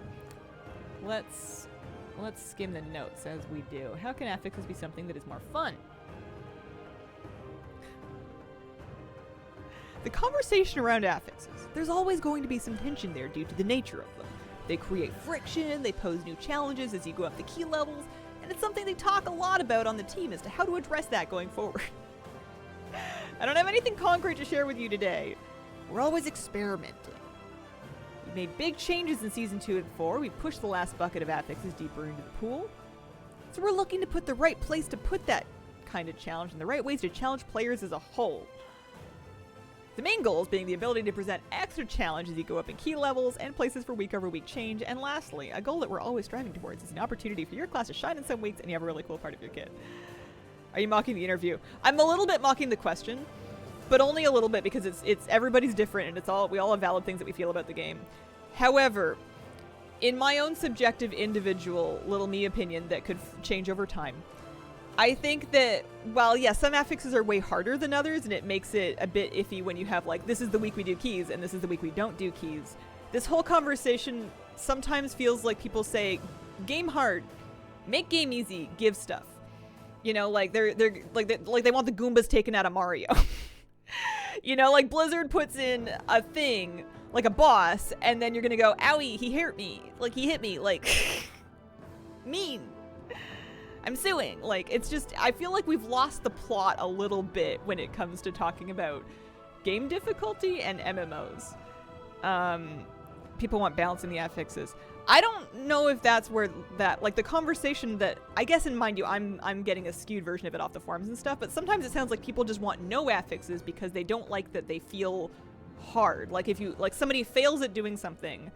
Let's skim the notes as we do. How can affixes be something that is more fun? The conversation around affixes. There's always going to be some tension there due to the nature of them. They create friction, they pose new challenges as you go up the key levels, and it's something they talk a lot about on the team as to how to address that going forward. I don't have anything concrete to share with you today. We're always experimenting. We made big changes in Season 2 and 4. We pushed the last bucket of affixes deeper into the pool. So we're looking to put the right place to put that kind of challenge and the right ways to challenge players as a whole. The main goals being the ability to present extra challenge as you go up in key levels and places for week over week change. And lastly, a goal that we're always striving towards is an opportunity for your class to shine in some weeks and you have a really cool part of your kit. Are you mocking the interview? I'm a little bit mocking the question, but only a little bit because it's everybody's different and we all have valid things that we feel about the game. However, in my own subjective individual little me opinion that could change over time, I think that while yes, some affixes are way harder than others and it makes it a bit iffy when you have like, this is the week we do keys and this is the week we don't do keys. This whole conversation sometimes feels like people say, game hard, make game easy, give stuff. You know, like they're like they want the Goombas taken out of Mario. You know, like Blizzard puts in a thing like a boss and then you're gonna go, owie, he hurt me, like he hit me, like mean. I'm suing. Like, it's just, I feel like we've lost the plot a little bit when it comes to talking about game difficulty and MMOs. People want balance in the affixes. I don't know if that's where that, like the conversation that, I guess, and mind you, I'm getting a skewed version of it off the forums and stuff, but sometimes it sounds like people just want no affixes because they don't like that they feel hard. Like if you, like somebody fails at doing something,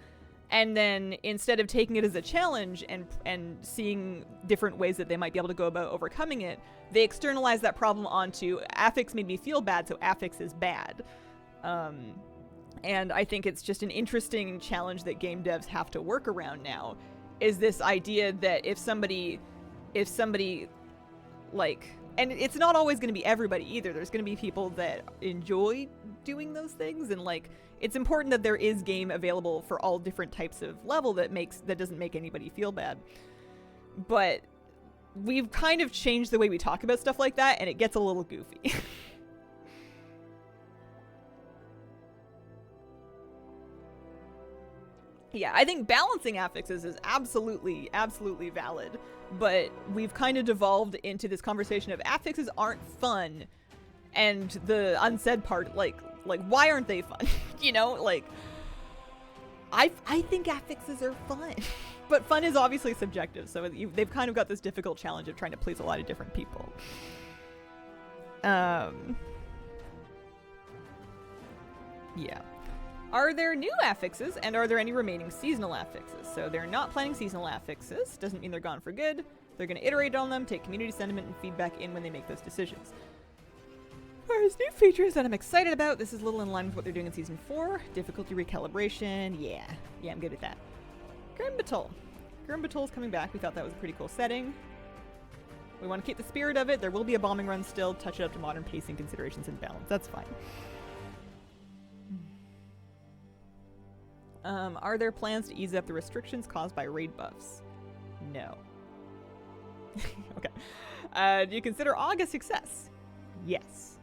and then instead of taking it as a challenge and seeing different ways that they might be able to go about overcoming it, they externalize that problem onto affix made me feel bad, so affix is bad. And I think it's just an interesting challenge that game devs have to work around now, is this idea that if somebody like, and it's not always going to be everybody either. There's going to be people that enjoy doing those things, and like, it's important that there is game available for all different types of level that doesn't make anybody feel bad. But we've kind of changed the way we talk about stuff like that, and it gets a little goofy. Yeah, I think balancing affixes is absolutely, absolutely valid, but we've kind of devolved into this conversation of affixes aren't fun, and the unsaid part, like why aren't they fun? You know, like, I think affixes are fun, but fun is obviously subjective, so they've kind of got this difficult challenge of trying to please a lot of different people. Yeah. Are there new affixes, and are there any remaining seasonal affixes? So they're not planning seasonal affixes. Doesn't mean they're gone for good. They're going to iterate on them, take community sentiment and feedback in when they make those decisions. As far as new features that I'm excited about, this is a little in line with what they're doing in Season 4. Difficulty recalibration, yeah, I'm good with that. Grimbatol. Grimbatol's coming back. We thought that was a pretty cool setting. We want to keep the spirit of it. There will be a bombing run still. Touch it up to modern pacing considerations and balance. That's fine. Are there plans to ease up the restrictions caused by raid buffs? No. Okay. Do you consider AUG a success? Yes.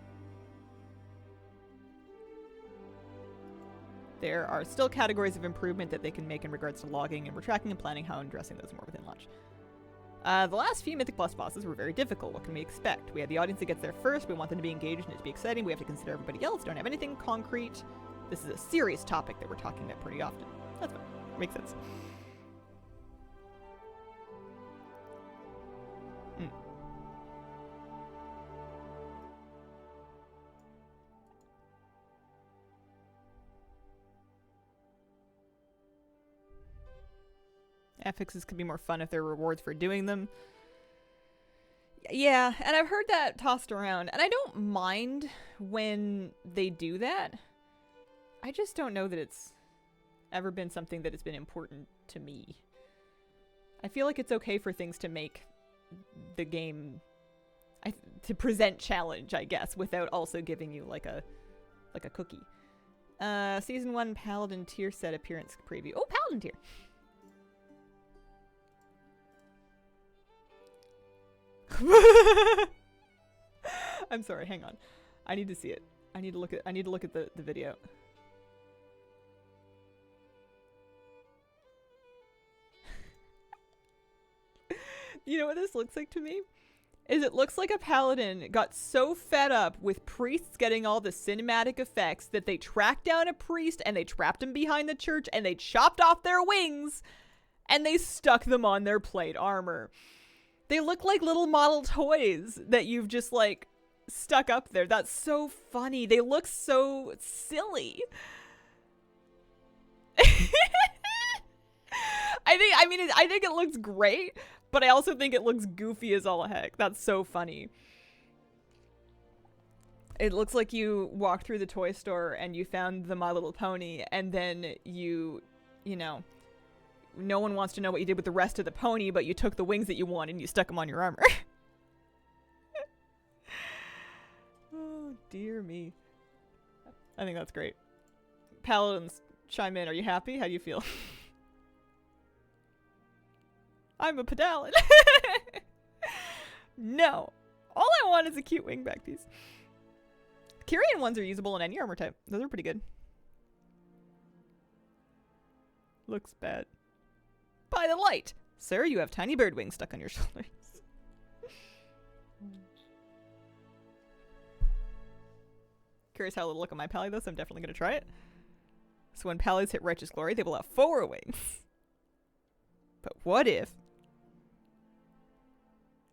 There are still categories of improvement that they can make in regards to logging, and we're tracking and planning how and addressing those more within launch. The last few Mythic Plus bosses were very difficult. What can we expect? We have the audience that gets there first. We want them to be engaged and it to be exciting. We have to consider everybody else. Don't have anything concrete. This is a serious topic that we're talking about pretty often. That's fine. Makes sense. Affixes could be more fun if there are rewards for doing them. Yeah, and I've heard that tossed around, and I don't mind when they do that. I just don't know that it's ever been something that has been important to me. I feel like it's okay for things to make the game to present challenge, I guess, without also giving you like a cookie. Season 1 Paladin tier set appearance preview. Oh, Paladin tier. I'm sorry, hang on. I need to see it. I need to look at the video. You know what this looks like to me? It looks like a paladin got so fed up with priests getting all the cinematic effects that they tracked down a priest and they trapped him behind the church and they chopped off their wings and they stuck them on their plate armor. They look like little model toys that you've just like stuck up there. That's so funny. They look so silly. I think it looks great, but I also think it looks goofy as all heck. That's so funny. It looks like you walked through the toy store and you found the My Little Pony, and then you know, no one wants to know what you did with the rest of the pony, but you took the wings that you wanted and you stuck them on your armor. Oh, dear me. I think that's great. Paladins, chime in. Are you happy? How do you feel? I'm a Pedalin. No. All I want is a cute wingback piece. Kyrian ones are usable in any armor type. Those are pretty good. Looks bad. By the light! Sir, you have tiny bird wings stuck on your shoulders. Curious how it'll look on my pally though, so I'm definitely going to try it. So when pallies hit Righteous Glory, they will have 4 wings. But what if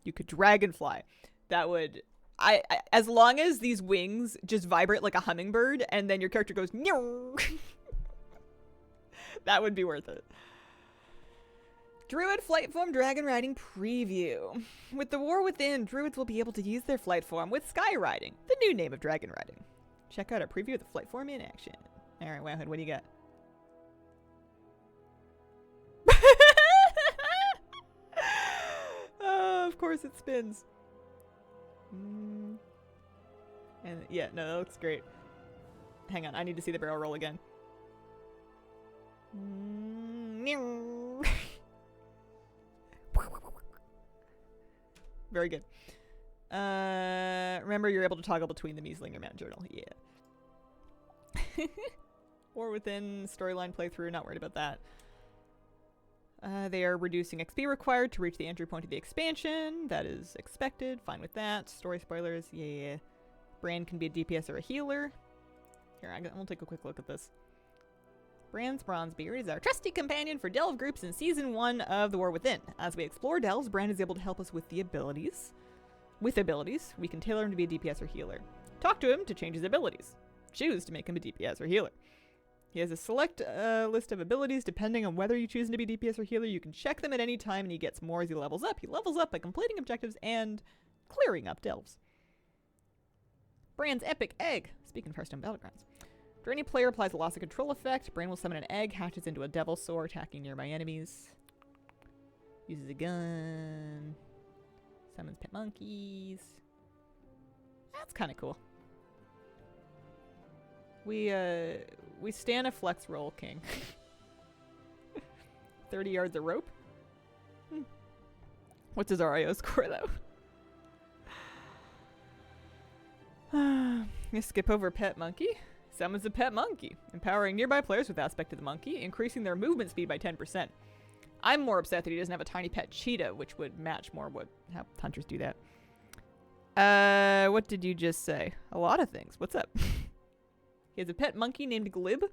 you could dragonfly? That would... I as long as these wings just vibrate like a hummingbird and then your character goes that would be worth it. Druid flight form dragon riding preview. With the War Within, druids will be able to use their flight form with sky riding, the new name of dragon riding. Check out a preview of the flight form in action. All right, Wowhead, what do you got? Oh, of course it spins. And yeah, no, that looks great. Hang on, I need to see the barrel roll again. Very good. Remember, you're able to toggle between the measling and Mountain Journal. Yeah. War Within storyline playthrough, not worried about that. They are reducing XP required to reach the entry point of the expansion. That is expected. Fine with that. Story spoilers. Yeah. Brand can be a DPS or a healer. Here, I'll take a quick look at this. Brand's Bronzebeard is our trusty companion for Delve groups in Season 1 of The War Within. As we explore Delves, Brand is able to help us with the abilities. With abilities, we can tailor him to be a DPS or healer. Talk to him to change his abilities. Choose to make him a DPS or healer. He has a select list of abilities depending on whether you choose him to be DPS or healer. You can check them at any time and he gets more as he levels up. He levels up by completing objectives and clearing up delves. Brand's Epic Egg. Speaking of Hearthstone Battlegrounds. After any player applies a loss of control effect, Brand will summon an egg, hatches into a devil soar, attacking nearby enemies. Uses a gun. Summons pet monkeys. That's kind of cool. We stand a flex roll king. 30 yards of rope? What's his RIO score, though? You skip over pet monkey. Summons a pet monkey, empowering nearby players with aspect of the monkey, increasing their movement speed by 10%. I'm more upset that he doesn't have a tiny pet cheetah, which would match more how hunters do that. What did you just say? A lot of things. What's up? He has a pet monkey named Glib.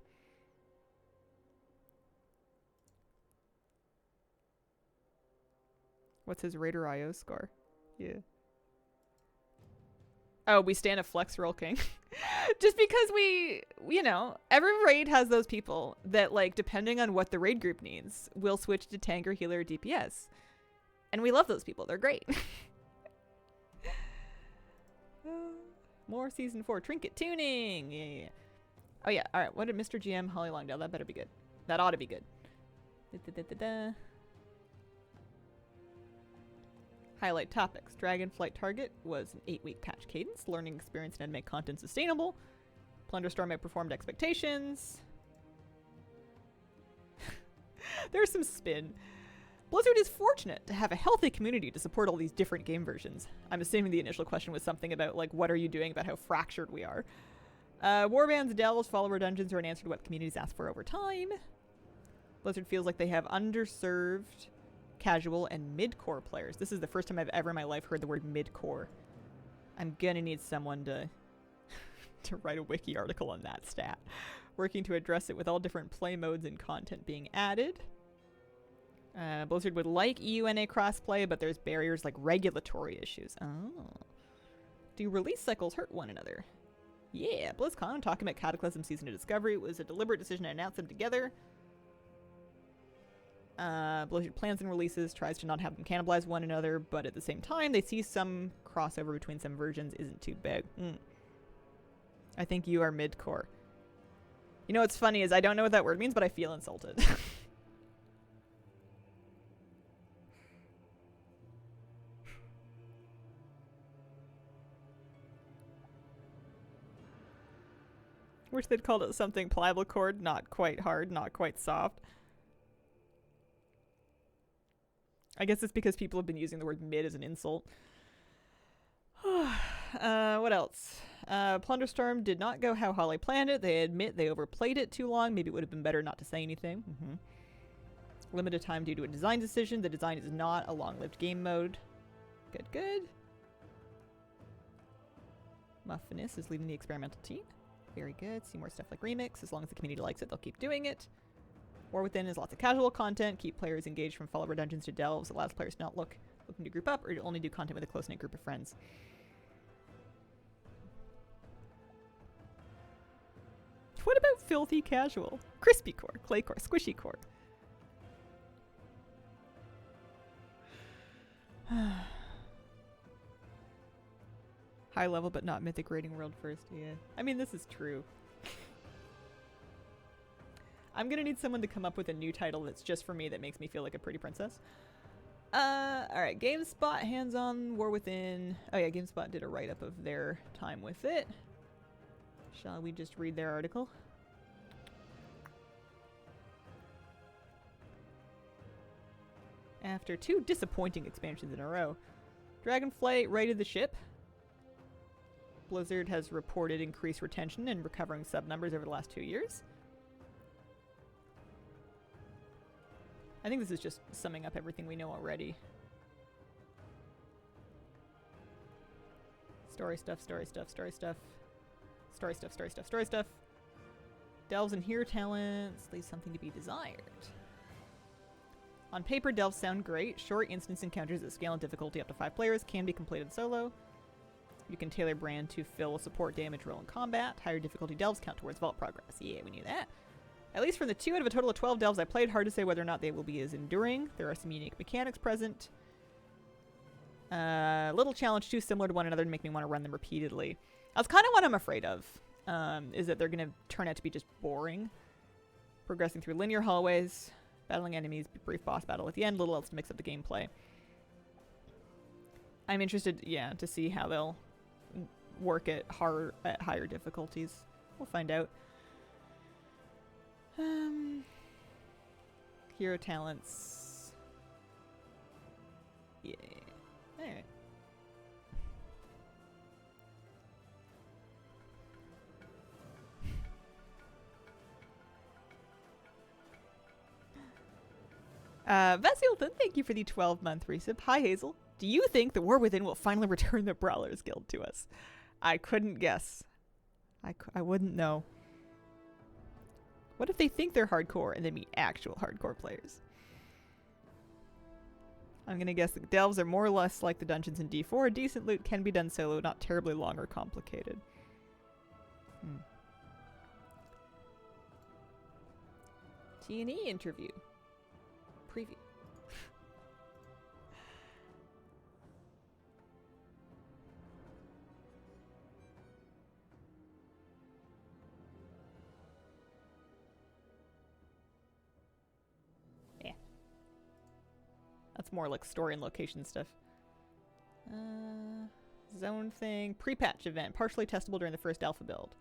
What's his Raider IO score? Yeah. Oh, we stand a flex roll king. Just because you know, every raid has those people that, like, depending on what the raid group needs, will switch to tank or healer or DPS. And we love those people. They're great. More Season 4 trinket tuning. Yeah. Oh, yeah. All right. What did Mr. GM Holly Longdale? That better be good. That ought to be good. Highlight topics. Dragonflight target was an 8-week patch cadence. Learning experience and make content sustainable. Plunderstorm outperformed expectations. There's some spin. Blizzard is fortunate to have a healthy community to support all these different game versions. I'm assuming the initial question was something about, like, what are you doing about how fractured we are. Warbands, delves, follower dungeons are an answer to what communities ask for over time. Blizzard feels like they have underserved casual and mid-core players. This is the first time I've ever in my life heard the word mid-core. I'm gonna need someone to to write a wiki article on that stat. Working to address it with all different play modes and content being added. Blizzard would like EUNA crossplay, but there's barriers like regulatory issues. Oh. Do release cycles hurt one another? Yeah, BlizzCon talking about Cataclysm Season of Discovery. It was a deliberate decision to announce them together. Blizzard plans and releases, tries to not have them cannibalize one another, but at the same time, they see some crossover between some versions isn't too big. I think you are mid-core. You know what's funny is I don't know what that word means, but I feel insulted. Wish they'd called it something pliable core, not quite hard, not quite soft. I guess it's because people have been using the word mid as an insult. What else? Plunderstorm did not go how Holly planned it. They admit they overplayed it too long. Maybe it would have been better not to say anything. Limited time due to a design decision. The design is not a long-lived game mode. Good, good. Muffinus is leading the experimental team. Very good. See more stuff like Remix. As long as the community likes it, they'll keep doing it. War Within is lots of casual content. Keep players engaged from follower dungeons to delves. Allows players to not looking to group up or to only do content with a close-knit group of friends. What about filthy casual? Crispy core, clay core, squishy core. High level but not mythic rating world first, yeah. I mean, this is true. I'm gonna need someone to come up with a new title that's just for me that makes me feel like a pretty princess. Alright, GameSpot, hands-on, War Within. Oh yeah, GameSpot did a write-up of their time with it. Shall we just read their article? After 2 disappointing expansions in a row, Dragonflight righted the ship. Blizzard has reported increased retention and recovering sub numbers over the last 2 years. I think this is just summing up everything we know already. Story stuff, story stuff, story stuff. Story stuff, story stuff, story stuff. Delves and hero talents leave something to be desired. On paper, delves sound great. Short instance encounters that scale in difficulty up to 5 players can be completed solo. You can tailor brand to fill a support damage roll in combat. Higher difficulty delves count towards vault progress. Yeah, we knew that. At least from the 2 out of a total of 12 delves I played, hard to say whether or not they will be as enduring. There are some unique mechanics present. Little challenge too similar to one another to make me want to run them repeatedly. That's kind of what I'm afraid of, is that they're going to turn out to be just boring. Progressing through linear hallways, battling enemies, brief boss battle at the end, little else to mix up the gameplay. I'm interested, yeah, to see how they'll work at higher difficulties. We'll find out. Hero talents. Yeah. Alright. Vesilton, thank you for the 12-month resub. Hi, Hazel. Do you think the War Within will finally return the Brawlers Guild to us? I couldn't guess. I wouldn't know. What if they think they're hardcore and they meet actual hardcore players? I'm gonna guess the delves are more or less like the dungeons in D4. Decent loot can be done solo, not terribly long or complicated. T&E interview. Preview. Yeah. That's more like story and location stuff. Zone thing. Pre-patch event. Partially testable during the first alpha build.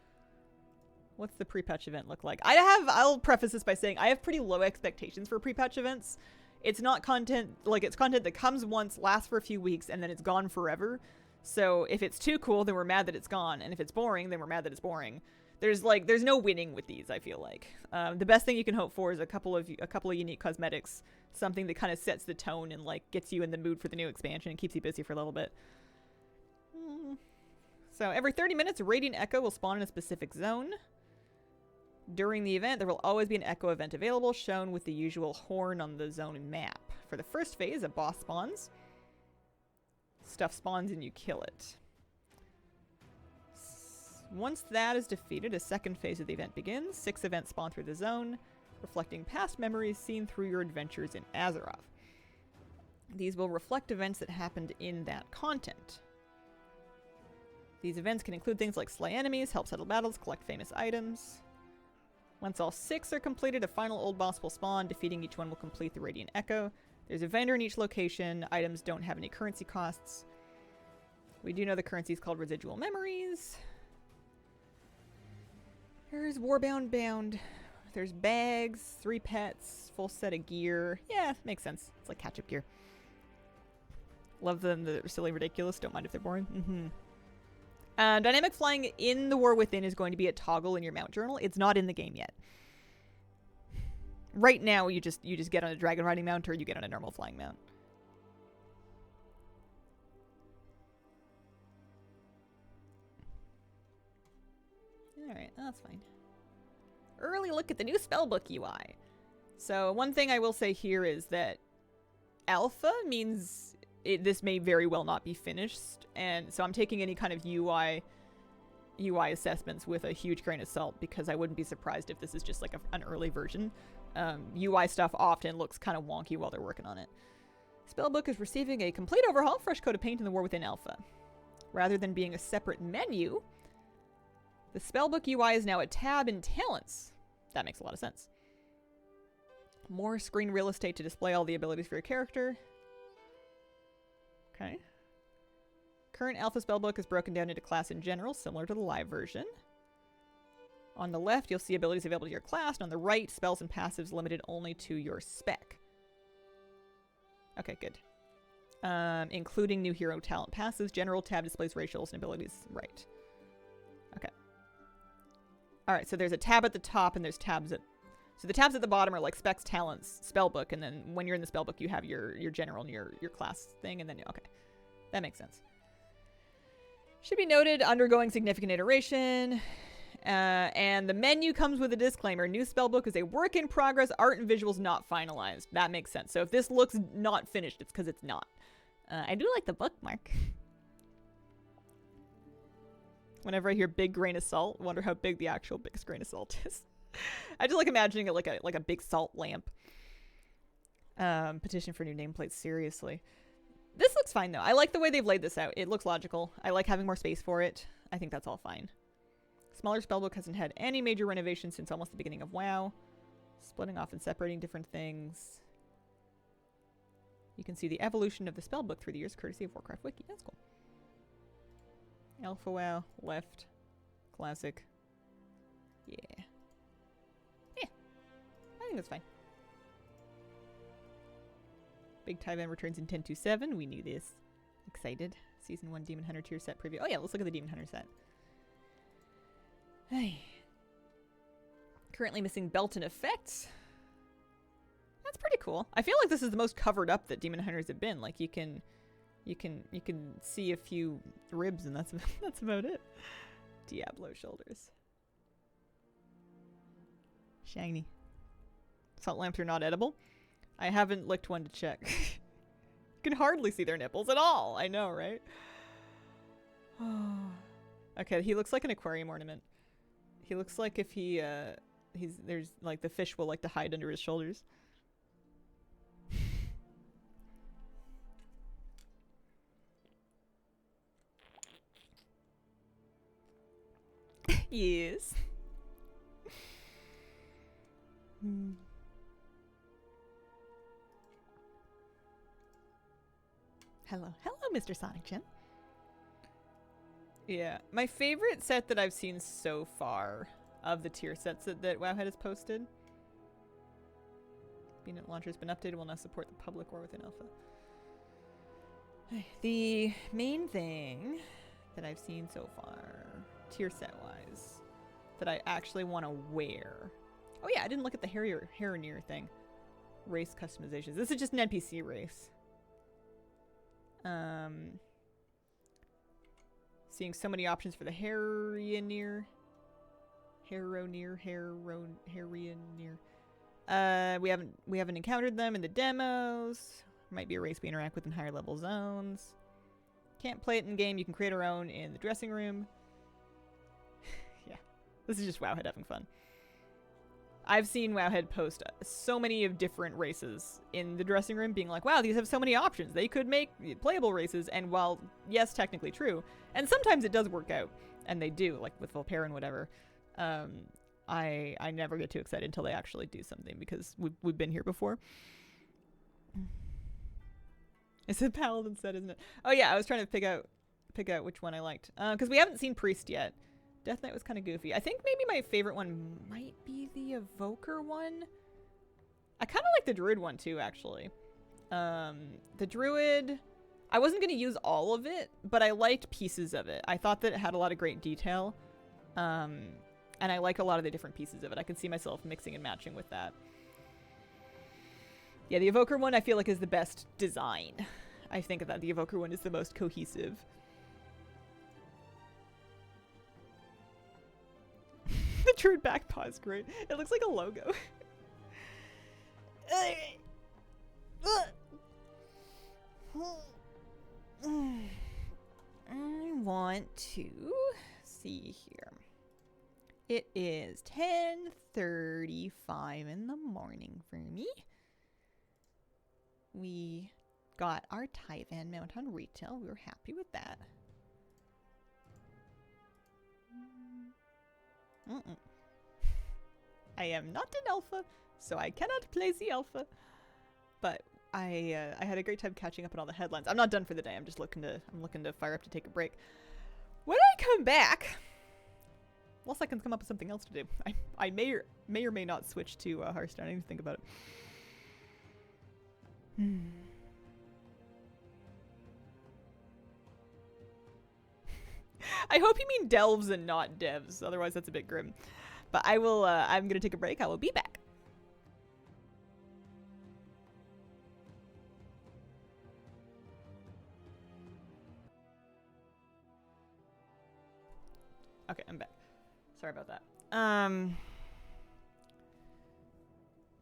What's the pre-patch event look like? I'll preface this by saying I have pretty low expectations for pre-patch events. It's not content, like it's content that comes once, lasts for a few weeks, and then it's gone forever. So if it's too cool, then we're mad that it's gone. And if it's boring, then we're mad that it's boring. There's no winning with these, I feel like. The best thing you can hope for is a couple of unique cosmetics. Something that kind of sets the tone and like gets you in the mood for the new expansion and keeps you busy for a little bit. So every 30 minutes, a Radiant Echo will spawn in a specific zone. During the event, there will always be an Echo event available, shown with the usual horn on the zone map. For the first phase, a boss spawns. Stuff spawns and you kill it. Once that is defeated, a second phase of the event begins. 6 events spawn through the zone, reflecting past memories seen through your adventures in Azeroth. These will reflect events that happened in that content. These events can include things like slay enemies, help settle battles, collect famous items. Once all 6 are completed, a final old boss will spawn. Defeating each one will complete the Radiant Echo. There's a vendor in each location. Items don't have any currency costs. We do know the currency is called residual memories. There's Warbound Bound. There's bags, 3 pets, full set of gear. Yeah, makes sense. It's like catch-up gear. Love them. They're silly, ridiculous. Don't mind if they're boring. Dynamic flying in the War Within is going to be a toggle in your mount journal. It's not in the game yet. Right now, you just get on a dragon riding mount or you get on a normal flying mount. Alright, that's fine. Early look at the new spellbook UI. So one thing I will say here is that alpha means this may very well not be finished, and so I'm taking any kind of UI assessments with a huge grain of salt, because I wouldn't be surprised if this is just like an early version. UI stuff often looks kind of wonky while they're working on it. Spellbook is receiving a complete overhaul, fresh coat of paint in the War Within alpha. Rather than being a separate menu, the spellbook UI is now a tab in Talents. That makes a lot of sense. More screen real estate to display all the abilities for your character. Okay. Current alpha spellbook is broken down into class in general, similar to the live version. On the left, you'll see abilities available to your class, and on the right, spells and passives limited only to your spec. Okay, good. Including new hero talent passives. General tab displays racials and abilities. Right. Okay. Alright, so there's a tab at the top, and there's tabs at... So the tabs at the bottom are like specs, talents, spellbook, and then when you're in the spellbook, you have your general and your class thing, and then... Okay. That makes sense. Should be noted, undergoing significant iteration. And the menu comes with a disclaimer. New spellbook is a work in progress, art and visuals not finalized. That makes sense. So if this looks not finished, it's because it's not. I do like the bookmark. Whenever I hear big grain of salt, I wonder how big the actual biggest grain of salt is. I just like imagining it like a big salt lamp. Petition for new nameplates, seriously. This looks fine though. I like the way they've laid this out. It looks logical. I like having more space for it. I think that's all fine. Smaller spellbook hasn't had any major renovations since almost the beginning of WoW. Splitting off and separating different things. You can see the evolution of the spellbook through the years, courtesy of Warcraft Wiki. That's cool. Alpha WoW, left, classic. Yeah. Yeah. I think that's fine. Big tie event returns in 10.27. We knew this. Excited. Season 1 Demon Hunter tier set preview. Oh yeah, let's look at the Demon Hunter set. Hey. Currently missing belt and effects. That's pretty cool. I feel like this is the most covered up that Demon Hunters have been. Like you can see a few ribs and that's about it. Diablo shoulders. Shiny. Salt lamps are not edible. I haven't licked one to check. You can hardly see their nipples at all. I know, right? Okay, he looks like an aquarium ornament. He looks like if there's like the fish will like to hide under his shoulders. Yes. Hello, Mr. Sonic Chin. Yeah, my favorite set that I've seen so far of the tier sets that Wowhead has posted. BNet launcher has been updated, will now support the public War Within alpha. The main thing that I've seen so far, tier set wise, that I actually want to wear. Oh yeah, I didn't look at the Harrier thing. Race customizations. This is just an NPC race. Seeing so many options for the Harrier. We haven't encountered them in the demos. Might be a race we interact with in higher level zones. Can't play it in game. You can create our own in the dressing room. This is just Wowhead having fun. I've seen Wowhead post so many of different races in the dressing room being like, wow, these have so many options. They could make playable races. And while, yes, technically true, and sometimes it does work out, and they do, like with Volpera and whatever, I never get too excited until they actually do something because we've been here before. It's a Paladin set, isn't it? Oh yeah, I was trying to pick out which one I liked. Because we haven't seen Priest yet. Death Knight was kind of goofy. I think maybe my favorite one might be the Evoker one. I kind of like the Druid one too, actually. The Druid, I wasn't going to use all of it, but I liked pieces of it. I thought that it had a lot of great detail. And I like a lot of the different pieces of it. I could see myself mixing and matching with that. Yeah, the Evoker one I feel like is the best design. I think that the Evoker one is the most cohesive. The Druid back paw is great. It looks like a logo. I want to see here. It is 10:35 in the morning for me. We got our Tyvan mount on retail. We were happy with that. I am not an alpha, so I cannot play the alpha. But I had a great time catching up on all the headlines. I'm not done for the day. I'm looking to fire up to take a break. When I come back, unless I can come up with something else to do, I may or may not switch to Hearthstone. I need to think about it. I hope you mean delves and not devs. Otherwise, that's a bit grim. But I will. I'm gonna take a break. I will be back. Okay, I'm back. Sorry about that.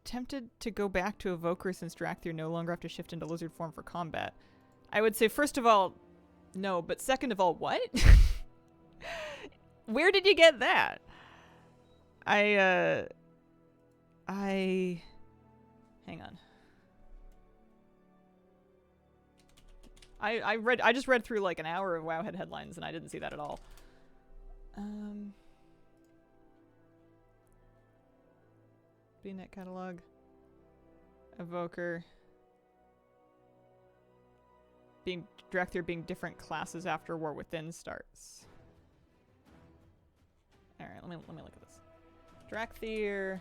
Tempted to go back to Evoker since Drakthir no longer have to shift into lizard form for combat. I would say, first of all, no, but second of all, what? Where did you get that? Hang on. I just read through like an hour of Wowhead headlines and I didn't see that at all. BNet catalog. Evoker. Drakthir being different classes after War Within starts. Alright, let me look at this. Drakthir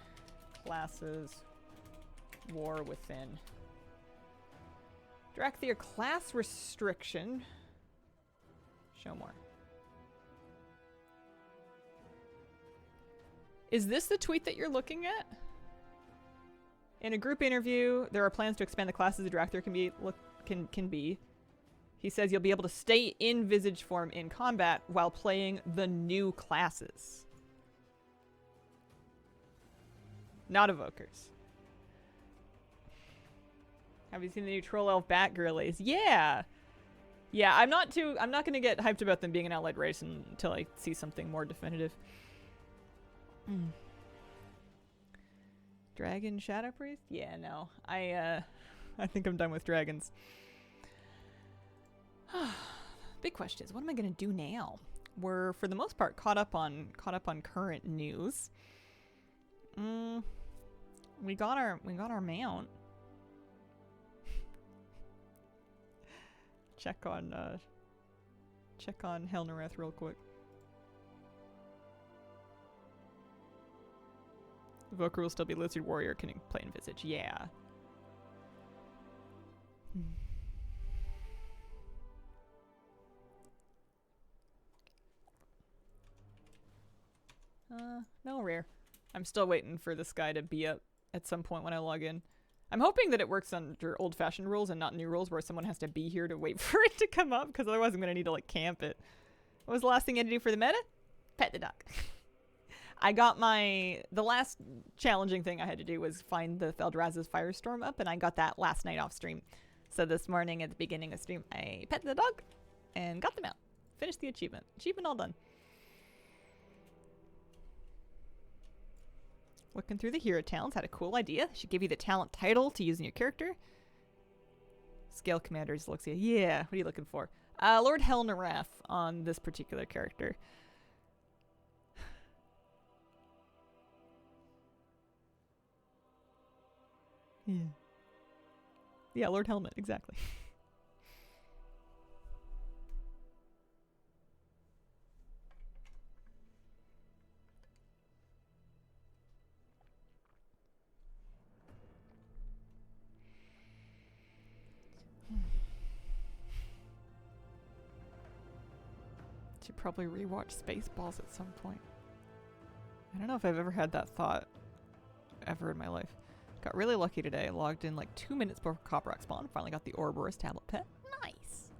classes War Within. Drakthir class restriction. Show more. Is this the tweet that you're looking at? In a group interview, there are plans to expand the classes of Drakthir can be. He says you'll be able to stay in Visage form in combat while playing the new classes. Not Evokers. Have you seen the new Troll Elf Bat Gorillas? Yeah! Yeah, I'm not gonna get hyped about them being an outright race until I see something more definitive. Dragon Shadow Priest? Yeah, no. I think I'm done with dragons. Big question is, what am I gonna do now? We're for the most part caught up on current news. We got our mount. Check on Helnereth real quick. Evoker will still be Lizard Warrior, can play in Visage. Yeah. No rare. I'm still waiting for this guy to be up at some point when I log in. I'm hoping that it works under old-fashioned rules and not new rules where someone has to be here to wait for it to come up, because otherwise I'm going to need to, like, camp it. What was the last thing I had to do for the meta? Pet the duck. I got the last challenging thing I had to do was find the Feldraz's Firestorm up, and I got that last night off stream. So this morning at the beginning of stream, I pet the dog and got them out. Finished the achievement. Achievement all done. Looking through the hero talents, had a cool idea. Should give you the talent title to use in your character. Scale commanders, Luxia. Yeah, what are you looking for? Lord Helnarath on this particular character. Yeah. Yeah, Lord Helmet, exactly. Should probably rewatch Spaceballs at some point. I don't know if I've ever had that thought ever in my life. Got really lucky today. Logged in like 2 minutes before Coprock spawn. Finally got the Ouroboros tablet pet. Nice.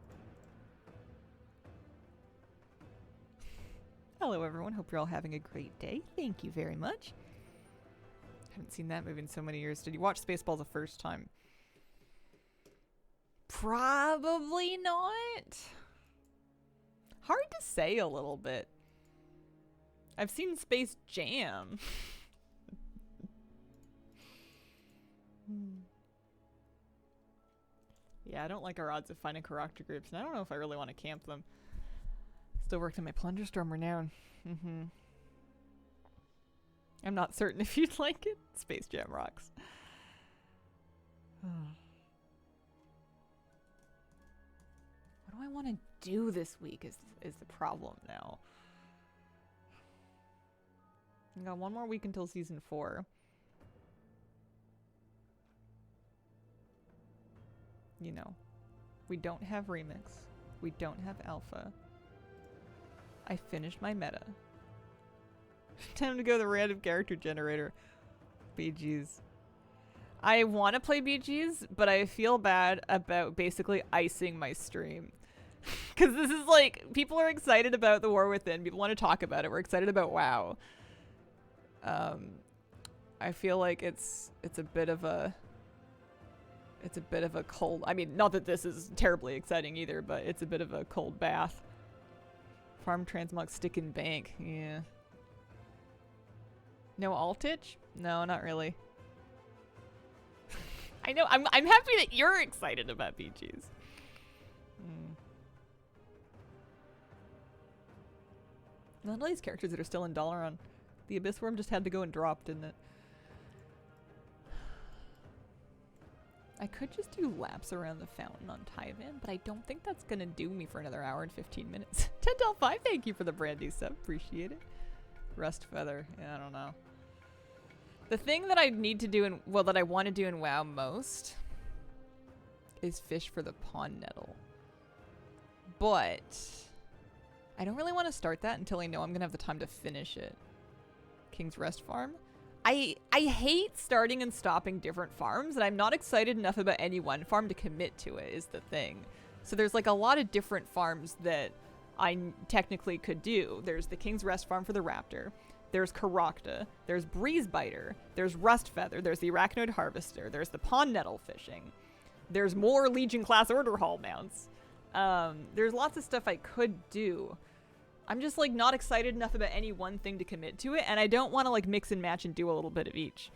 Hello everyone. Hope you're all having a great day. Thank you very much. Haven't seen that movie in so many years. Did you watch Spaceballs the first time? Probably not. Hard to say a little bit. I've seen Space Jam. Yeah, I don't like our odds of finding character groups, and I don't know if I really want to camp them. Still working my Plunder Storm renown. I'm not certain if you'd like it. Space Jam rocks. What do I want to do this week is the problem now. I got one more week until season 4. You know, we don't have Remix. We don't have Alpha. I finished my meta. Time to go to the random character generator. BGs. I want to play BGs, but I feel bad about basically icing my stream. Because this is like, people are excited about the War Within. People want to talk about it. We're excited about WoW. I feel like it's a bit of a cold. I mean, not that this is terribly exciting either, but it's a bit of a cold bath. Farm transmog stick in bank. Yeah. No Altich? No, not really. I know. I'm happy that you're excited about BGs. None of these characters that are still in Dalaran. The Abyss Worm just had to go and drop, didn't it? I could just do laps around the fountain on Tyvan, but I don't think that's gonna do me for another hour and 15 minutes. 10-5, thank you for the brand new sub. Appreciate it. Rust Feather. Yeah, I don't know. The thing that I need to do that I want to do in WoW most is fish for the pond nettle. But I don't really want to start that until I know I'm gonna have the time to finish it. King's Rest Farm. I hate starting and stopping different farms, and I'm not excited enough about any one farm to commit to it, is the thing. So there's like a lot of different farms that I technically could do. There's the King's Rest Farm for the Raptor. There's Karakta. There's Breezebiter. There's Rust Feather. There's the Arachnoid Harvester. There's the Pond Nettle fishing. There's more Legion class Order Hall mounts. There's lots of stuff I could do. I'm just like not excited enough about any one thing to commit to it, and I don't want to like mix and match and do a little bit of each.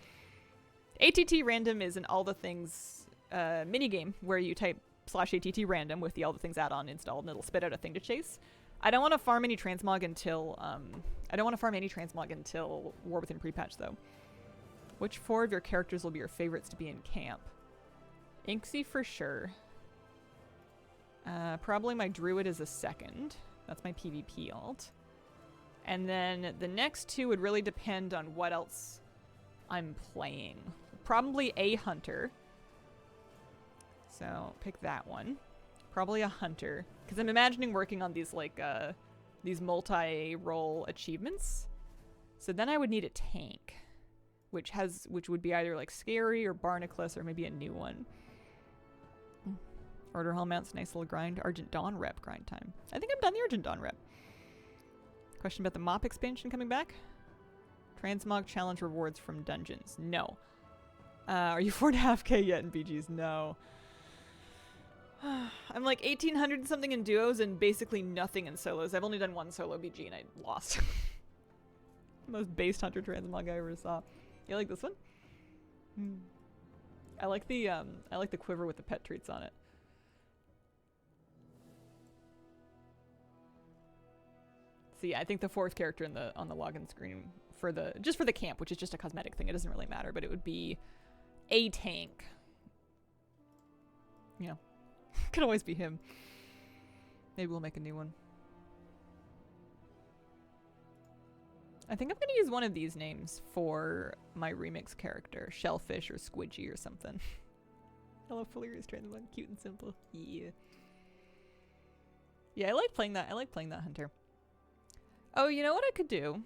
ATT random is an all the things minigame where you type /ATT random with the all the things add-on installed, and it'll spit out a thing to chase. I don't want to farm any transmog until War Within pre-patch though. Which 4 of your characters will be your favorites to be in camp? Inksy for sure. Probably my Druid is a second. That's my PvP alt. And then the next 2 would really depend on what else I'm playing. Probably a Hunter. So pick that one. Probably a Hunter. Because I'm imagining working on these like these multi-role achievements. So then I would need a tank. Which would be either like Scary or Barnacles or maybe a new one. Order Hall mounts, nice little grind. Argent Dawn rep grind time. I think I'm done the Argent Dawn rep. Question about the mop expansion coming back? Transmog challenge rewards from dungeons. No. Are you 4.5k yet in BGs? No. I'm like 1800 something in duos and basically nothing in solos. I've only done one solo BG and I lost. Most based Hunter transmog I ever saw. You like this one? I like the quiver with the pet treats on it. So yeah, I think the fourth character on the login screen for just for the camp, which is just a cosmetic thing, it doesn't really matter, but it would be a tank. You know, could always be him. Maybe we'll make a new one. I think I'm gonna use one of these names for my remix character, Shellfish or Squidgy or something. Hello, Fuller's trying them on cute and simple. Yeah. Yeah, I like playing that. I like playing that hunter. Oh, you know what I could do?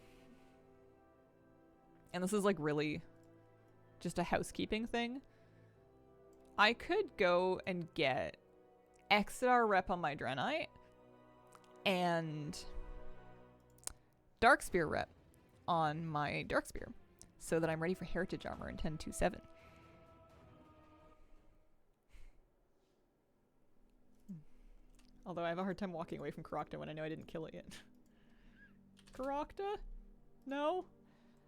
And this is like really just a housekeeping thing. I could go and get XR rep on my Draenei and Darkspear rep on my Darkspear so that I'm ready for Heritage Armor in 10.2.7. Although I have a hard time walking away from Karokta when I know I didn't kill it yet. Karokta? No?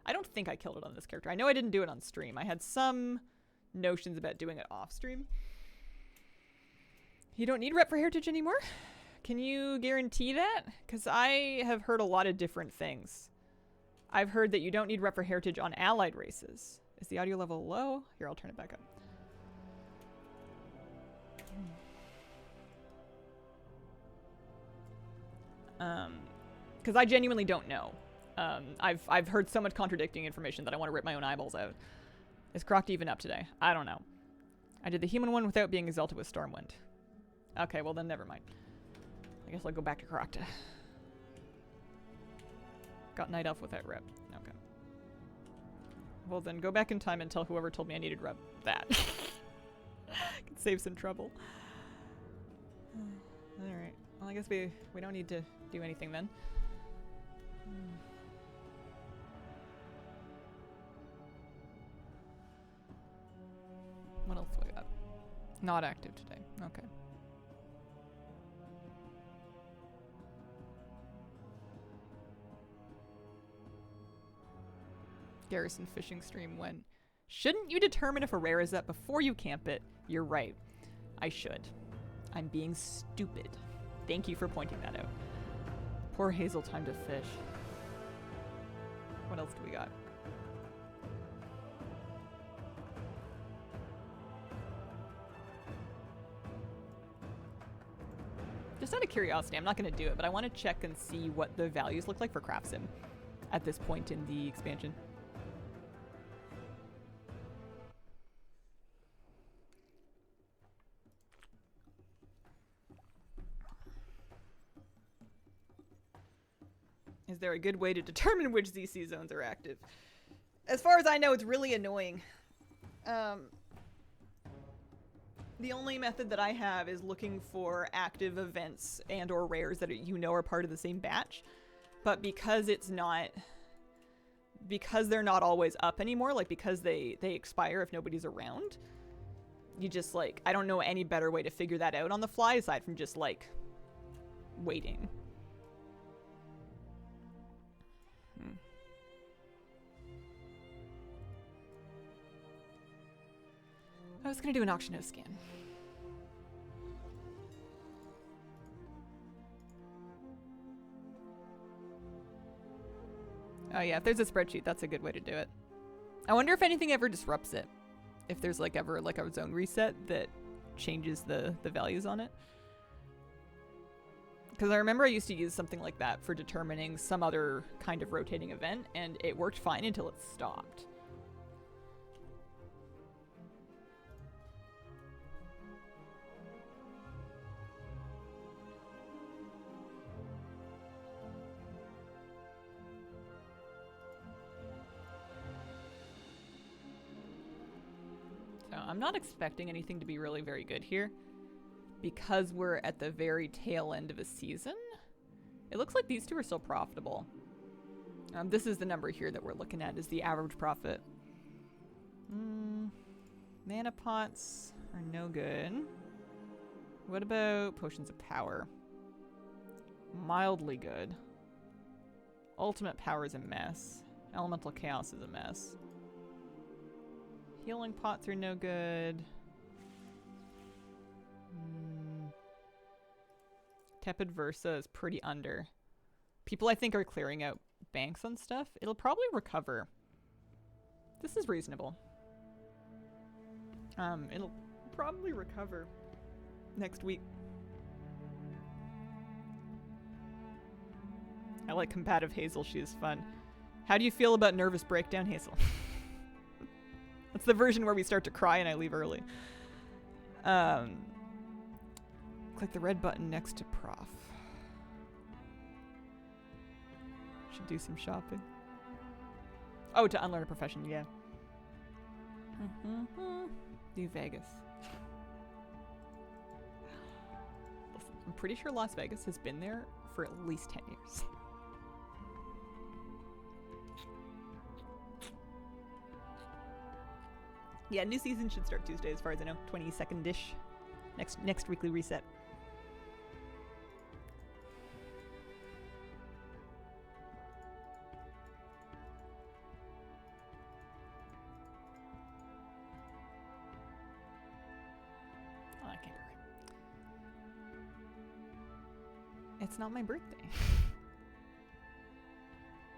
I don't think I killed it on this character. I know I didn't do it on stream. I had some notions about doing it off stream. You don't need rep for Heritage anymore? Can you guarantee that? Because I have heard a lot of different things. I've heard that you don't need rep for Heritage on allied races. Is the audio level low? Here, I'll turn it back up. Because I genuinely don't know. I've heard so much contradicting information that I want to rip my own eyeballs out. Is Croc even up today? I don't know. I did the human one without being exalted with Stormwind. Okay, well then never mind. I guess I'll go back to Karokta. Got Night Elf without rep. Okay. Well then go back in time and tell whoever told me I needed rep that. Could save some trouble. Alright. Well, I guess we don't need to do anything then. What else do I got? Not active today. Okay. Garrison fishing stream when shouldn't you determine if a rare is up before you camp it? You're right. I should. I'm being stupid. Thank you for pointing that out. Poor Hazel, time to fish. What else do we got? Just out of curiosity, I'm not going to do it, but I want to check and see what the values look like for Craft Sim at this point in the expansion. Is there a good way to determine which ZC zones are active? As far as I know, it's really annoying. The only method that I have is looking for active events and or rares that you know are part of the same batch. But because it's not... because they're not always up anymore, like because they expire if nobody's around, you just like... I don't know any better way to figure that out on the fly aside from just like... waiting. I was gonna do an auction house scan. Oh yeah, if there's a spreadsheet, that's a good way to do it. I wonder if anything ever disrupts it. If there's like ever like a zone reset that changes the values on it. Because I remember I used to use something like that for determining some other kind of rotating event, and it worked fine until it stopped. I'm not expecting anything to be really very good here because we're at the very tail end of a season. It looks like these two are still profitable. This is the number here that we're looking at, is the average profit. Mana pots are no good. What about potions of power? Mildly good. Ultimate power is a mess. Elemental chaos is a mess. Healing pots are no good. Tepid Versa is pretty under. People, I think, are clearing out banks on stuff. It'll probably recover. This is reasonable. It'll probably recover next week. I like combative Hazel. She is fun. How do you feel about nervous breakdown, Hazel? That's the version where we start to cry and I leave early. Click the red button next to Prof. Should do some shopping. Oh, to unlearn a profession, yeah. New Vegas. Listen, I'm pretty sure Las Vegas has been there for at least 10 years. Yeah, new season should start Tuesday as far as I know. 22nd-ish. Next weekly reset. Oh, that can't be right. It's not my birthday.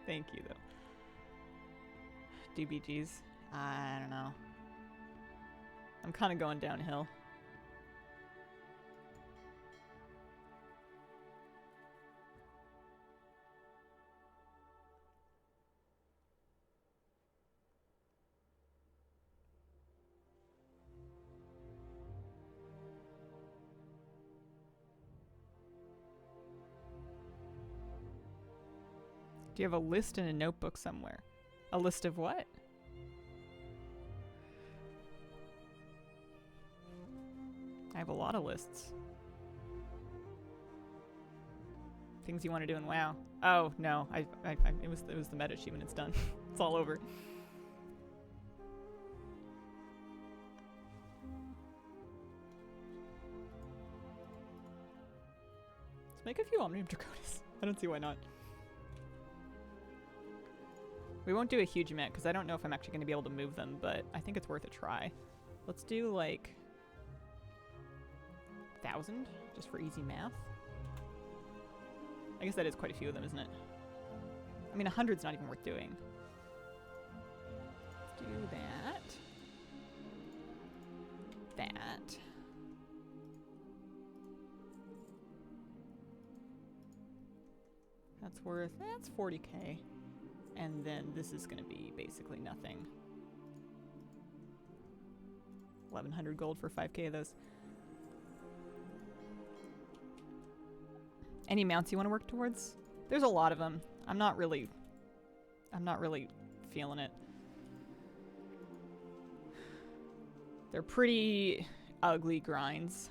Thank you, though. DBGs. I don't know. I'm kind of going downhill. Do you have a list in a notebook somewhere? A list of what? I have a lot of lists. Things you want to do in WoW. Oh no, it was the meta achievement. It's done. It's all over. Let's make a few Omnium Draconis. I don't see why not. We won't do a huge amount because I don't know if I'm actually going to be able to move them, but I think it's worth a try. Let's do like 1,000 just for easy math. I guess that is quite a few of them, isn't it? I mean, 100's not even worth doing. Let's do that. That. That's 40k. And then this is going to be basically nothing. 1,100 gold for 5k of those. Any mounts you want to work towards? There's a lot of them. I'm not really feeling it. They're pretty ugly grinds.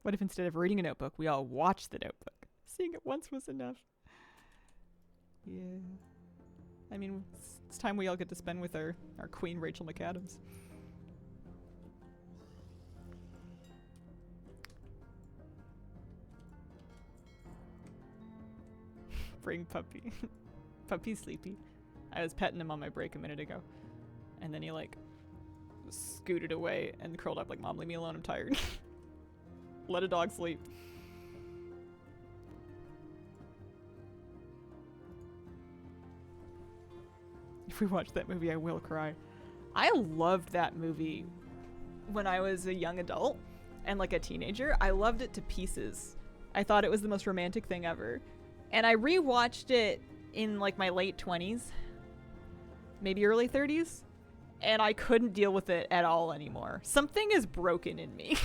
What if instead of reading a notebook, we all watch the notebook? Seeing it once was enough. Yeah. I mean, it's time we all get to spend with our queen, Rachel McAdams. Bring Puppy. Puppy's sleepy. I was petting him on my break a minute ago. And then he, like, scooted away and curled up like, Mom, leave me alone, I'm tired. Let a dog sleep. If we watch that movie, I will cry. I loved that movie when I was a young adult and like a teenager. I loved it to pieces. I thought it was the most romantic thing ever. And I rewatched it in like my late 20s, maybe early 30s, and I couldn't deal with it at all anymore. Something is broken in me.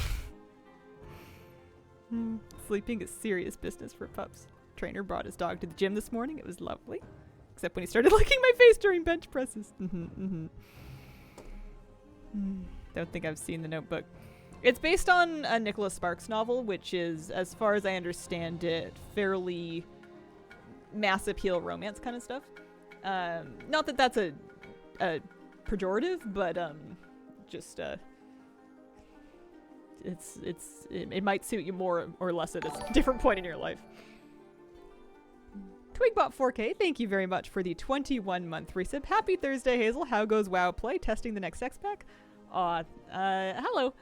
Sleeping is serious business for pups. Trainer brought his dog to the gym this morning. It was lovely. Except when he started licking my face during bench presses. Don't think I've seen The Notebook. It's based on a Nicholas Sparks novel, which is, as far as I understand it, fairly mass appeal romance kind of stuff. Not that that's a pejorative, but just it might suit you more or less at a different point in your life. Twigbot 4K, thank you very much for the 21-month resub. Happy Thursday, Hazel. How goes WoW play? Testing the next X pack? Hello.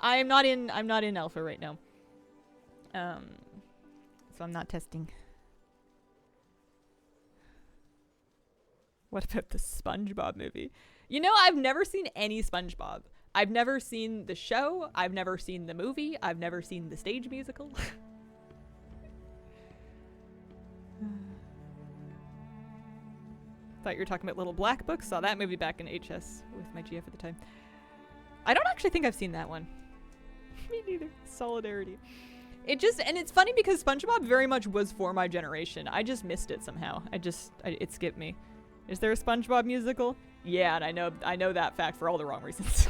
I'm not in alpha right now. So I'm not testing. What about the SpongeBob movie? You know, I've never seen any SpongeBob. I've never seen the show. I've never seen the movie. I've never seen the stage musical. Thought you were talking about Little Black Book. Saw that movie back in HS with my GF at the time. I don't actually think I've seen that one. Me neither. Solidarity. And it's funny because SpongeBob very much was for my generation. I just missed it somehow. It skipped me. Is there a SpongeBob musical? Yeah, and I know that fact for all the wrong reasons.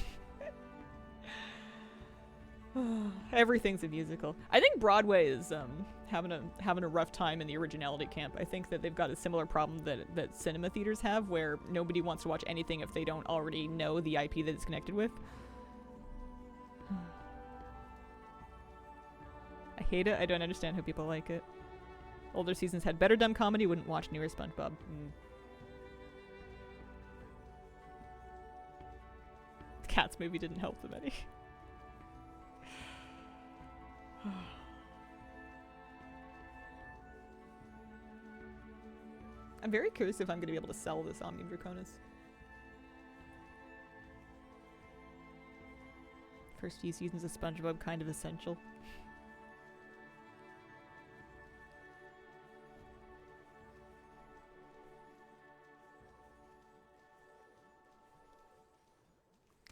Everything's a musical. I think Broadway is having a rough time in the originality camp. I think that they've got a similar problem that cinema theaters have, where nobody wants to watch anything if they don't already know the IP that it's connected with. I hate it. I don't understand how people like it. Older seasons had better dumb comedy. Wouldn't watch newer SpongeBob. The Cats movie didn't help them any. I'm very curious if I'm going to be able to sell this Omnium Draconis. First few seasons of SpongeBob kind of essential.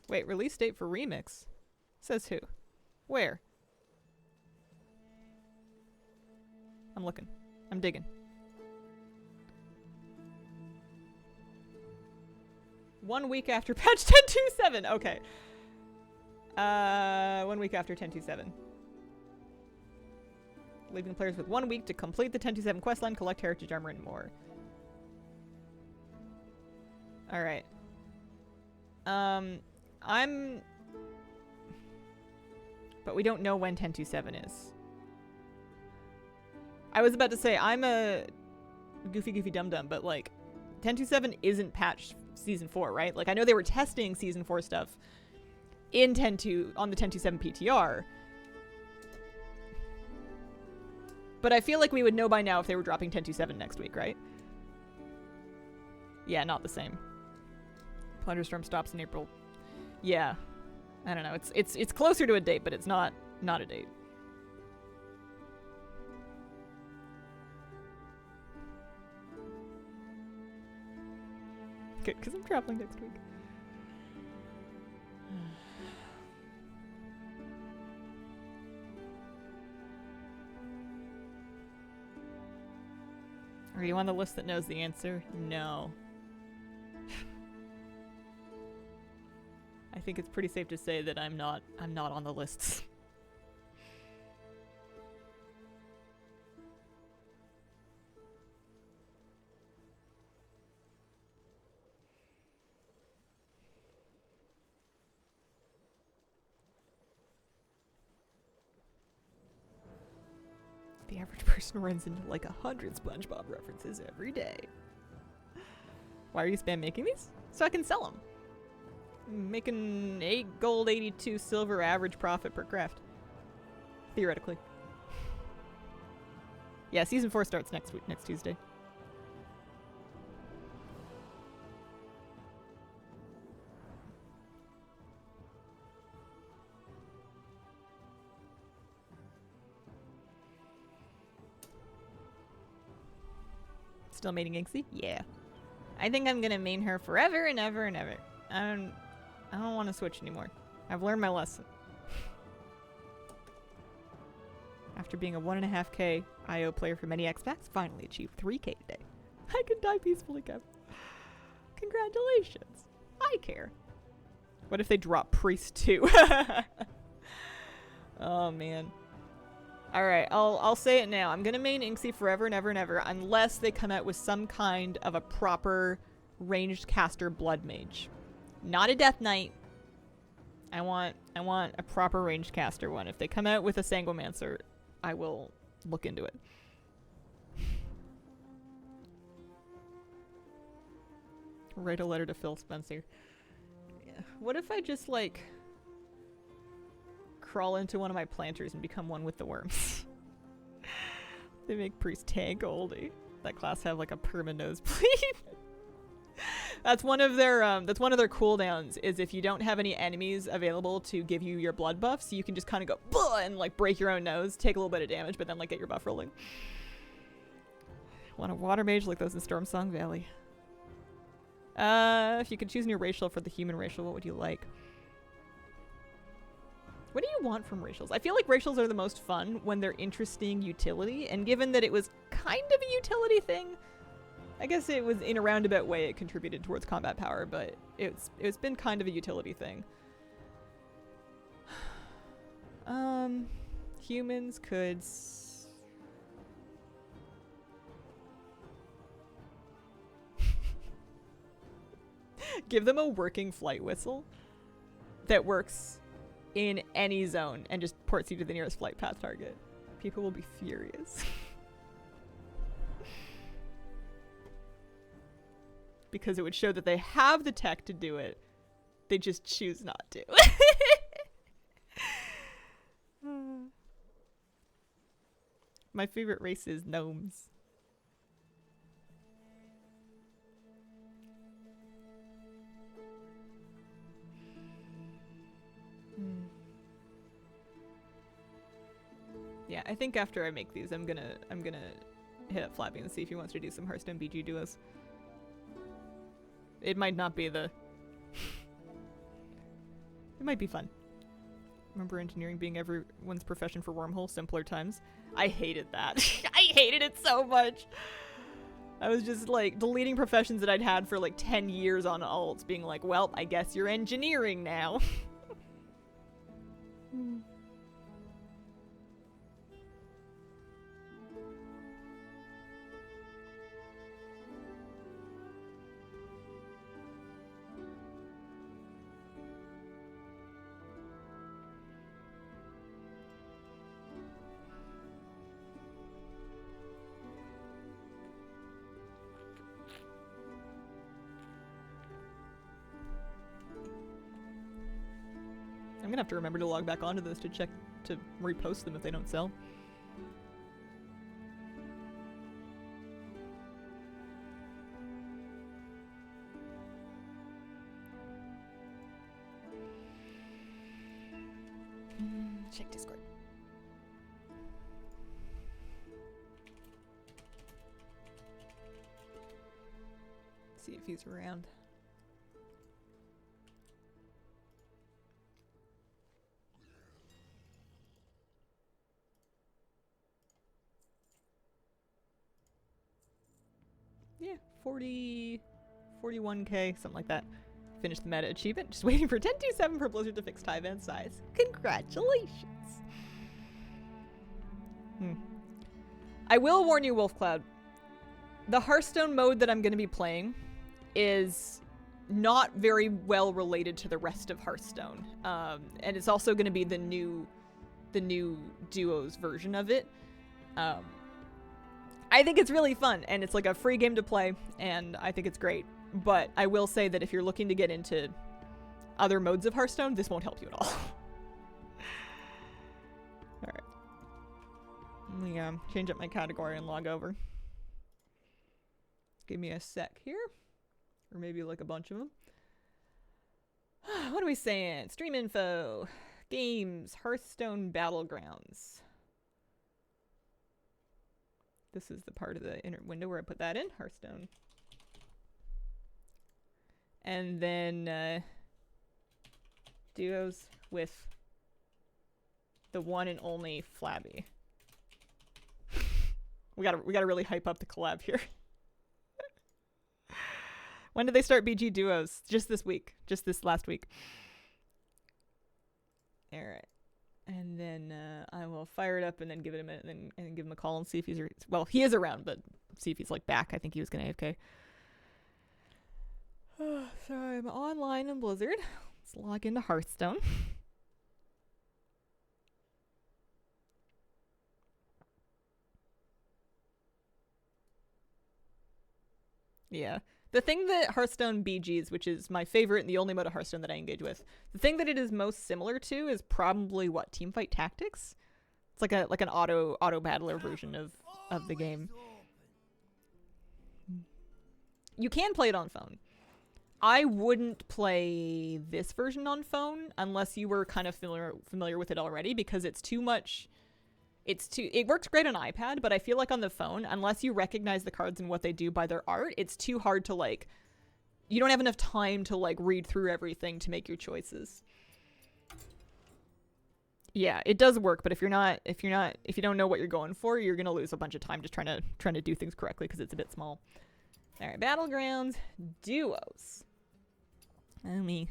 Wait, release date for remix? Says who? Where? I'm looking. I'm digging. 1 week after patch 10.2.7. Okay. 1 week after 10.2.7. Leaving players with 1 week to complete the 10.2.7 questline, collect heritage armor, and more. Alright. But we don't know when 10.2.7 is. I was about to say, I'm a goofy dum-dum, but like, 10.2.7 isn't patched Season 4, right? Like, I know they were testing Season 4 stuff in 10.2, on the 10.2.7 PTR. But I feel like we would know by now if they were dropping 10.2.7 next week, right? Yeah, not the same. Plunderstorm stops in April. Yeah. I don't know. It's closer to a date, but it's not a date. Good, because I'm traveling next week. Are you on the list that knows the answer? No. I think it's pretty safe to say that I'm not on the lists. The average person runs into like 100 SpongeBob references every day. Why are you spam making these? So I can sell them. Making 8 gold, 82 silver average profit per craft. Theoretically. Yeah, Season 4 starts next Tuesday. Still maining Inksy? Yeah. I think I'm gonna main her forever and ever and ever. I don't want to switch anymore. I've learned my lesson. After being a 1.5k IO player for many X-Packs, finally achieved 3k today. I can die peacefully, Kev. Congratulations. I care. What if they drop Priest too? Oh man. Alright, I'll say it now. I'm gonna main Inksy forever and ever and ever unless they come out with some kind of a proper ranged caster blood mage. Not a Death Knight. I want a proper ranged caster one. If they come out with a Sanguimancer, I will look into it. Write a letter to Phil Spencer. Yeah. What if I just, like, crawl into one of my planters and become one with the worms? They make priest tank oldie. That class have, like, a perma nosebleed. That's one of their cooldowns, is if you don't have any enemies available to give you your blood buffs, you can just kind of go "Buh!" and, like, break your own nose, take a little bit of damage, but then, like, get your buff rolling. Want a water mage like those in Storm Song Valley? If you could choose a new racial for the human racial, what would you like? What do you want from racials? I feel like racials are the most fun when they're interesting utility, and given that it was kind of a utility thing, I guess it was in a roundabout way it contributed towards combat power, but it's been kind of a utility thing. Humans could give them a working flight whistle that works in any zone and just ports you to the nearest flight path target. People will be furious. Because it would show that they have the tech to do it. They just choose not to. My favorite race is gnomes. Yeah, I think after I make these, I'm gonna hit up Flappy and see if he wants to do some Hearthstone BG duos. It might not be the... It might be fun. Remember engineering being everyone's profession for Wormhole, simpler times? I hated that. I hated it so much. I was just like deleting professions that I'd had for like 10 years on alts, being like, well, I guess you're engineering now. I'm gonna have to remember to log back onto this to check to repost them if they don't sell. Check Discord. See if he's around. Yeah, 41k, something like that. Finished the meta achievement. Just waiting for 10.27 for Blizzard to fix tie event size. Congratulations! I will warn you, Wolfcloud. The Hearthstone mode that I'm going to be playing is not very well related to the rest of Hearthstone. And it's also going to be the new Duos version of it. I think it's really fun, and it's like a free game to play, and I think it's great. But I will say that if you're looking to get into other modes of Hearthstone, this won't help you at all. Alright. Let me change up my category and log over. Give me a sec here. Or maybe like a bunch of them. What are we saying? Stream info. Games. Hearthstone Battlegrounds. This is the part of the inner window where I put that in. Hearthstone. And then duos with the one and only Flabby. we gotta really hype up the collab here. When did they start BG duos? Just this week. Just this last week. Alright. And then I will fire it up and then give it a minute and then give him a call and see if he's... Well, he is around, but see if he's like back. I think he was going to AFK. So I'm online in Blizzard. Let's log into Hearthstone. Yeah. The thing that Hearthstone BGs, which is my favorite and the only mode of Hearthstone that I engage with, the thing that it is most similar to is probably what, Teamfight Tactics? It's like an auto battler version of the game. You can play it on phone. I wouldn't play this version on phone unless you were kind of familiar with it already, because it's too much. It works great on iPad, but I feel like on the phone, unless you recognize the cards and what they do by their art, it's too hard to like. You don't have enough time to like read through everything to make your choices. Yeah, it does work, but if you don't know what you're going for, you're gonna lose a bunch of time just trying to do things correctly because it's a bit small. All right, Battlegrounds duos. Let me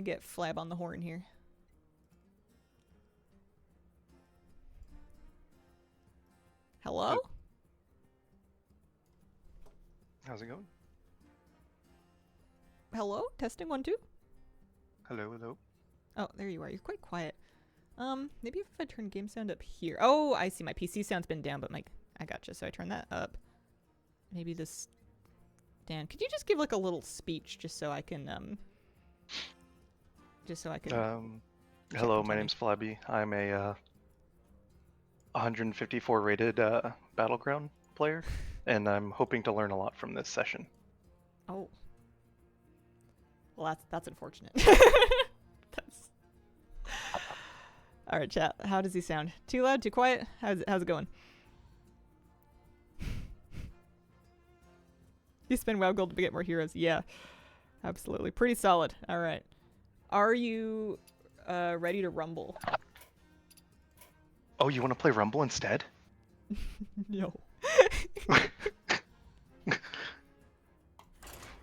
get Flab on the horn here. Hello? How's it going? Hello? Testing 1 2. Hello, hello. Oh, there you are. You're quite quiet. Maybe if I turn game sound up here. Oh, I see. My PC sound's been down, but I gotcha. So I turn that up. Maybe this. Dan, could you just give like a little speech just so I can Hello, my name's Flabby. I'm a 154 rated Battleground player, and I'm hoping to learn a lot from this session. Oh. Well, that's unfortunate. All right, chat. How does he sound? Too loud? Too quiet? How's it going? You spend WoW Gold to get more heroes. Yeah, absolutely. Pretty solid. All right. Are you ready to rumble? Oh, you want to play Rumble instead? No.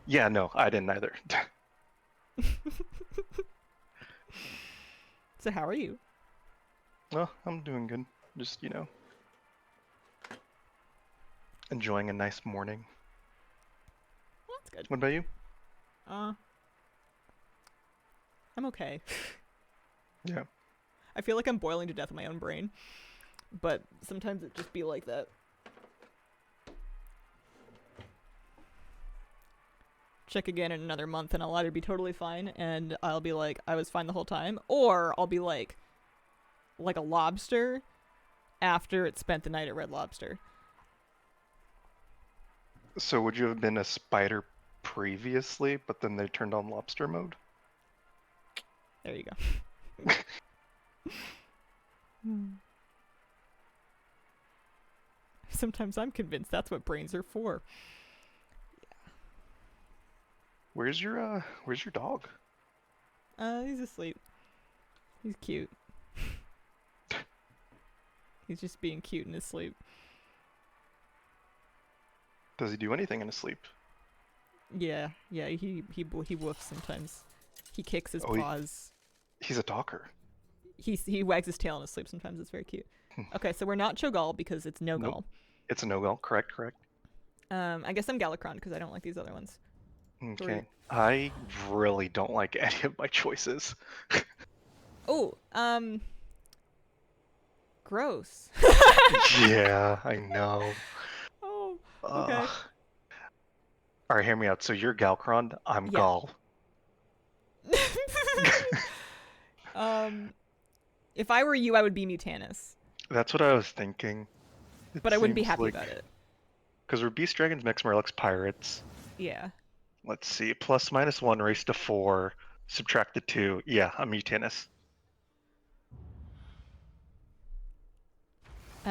Yeah, no, I didn't either. So how are you? Well, I'm doing good. Just, enjoying a nice morning. Well, that's good. What about you? I'm okay. Yeah. I feel like I'm boiling to death in my own brain, but sometimes it just be like that. Check again in another month and I'll either be totally fine and I'll be like, I was fine the whole time, or I'll be like a lobster after it spent the night at Red Lobster. So would you have been a spider previously, but then they turned on lobster mode? There you go. Sometimes I'm convinced that's what brains are for. Where's your dog? He's asleep. He's cute. He's just being cute in his sleep. Does he do anything in his sleep? Yeah, he woofs sometimes. He kicks his paws. He's a talker. He wags his tail in his sleep sometimes. It's very cute. Okay, so we're not Cho'Gall because it's no Gall. Nope. It's a no-Gall. Correct. I guess I'm Galakron because I don't like these other ones. Okay. I really don't like any of my choices. Oh, gross. Yeah, I know. Oh, okay. Alright, hear me out. So you're Galkron, I'm Gall. If I were you, I would be Mutanus. That's what I was thinking. But I wouldn't be happy about it. Because we're Beast Dragons, Mixed Murlocs, Pirates. Yeah. Let's see. +/-1 raised to 4. Subtract the 2. Yeah, I'm Mutanus.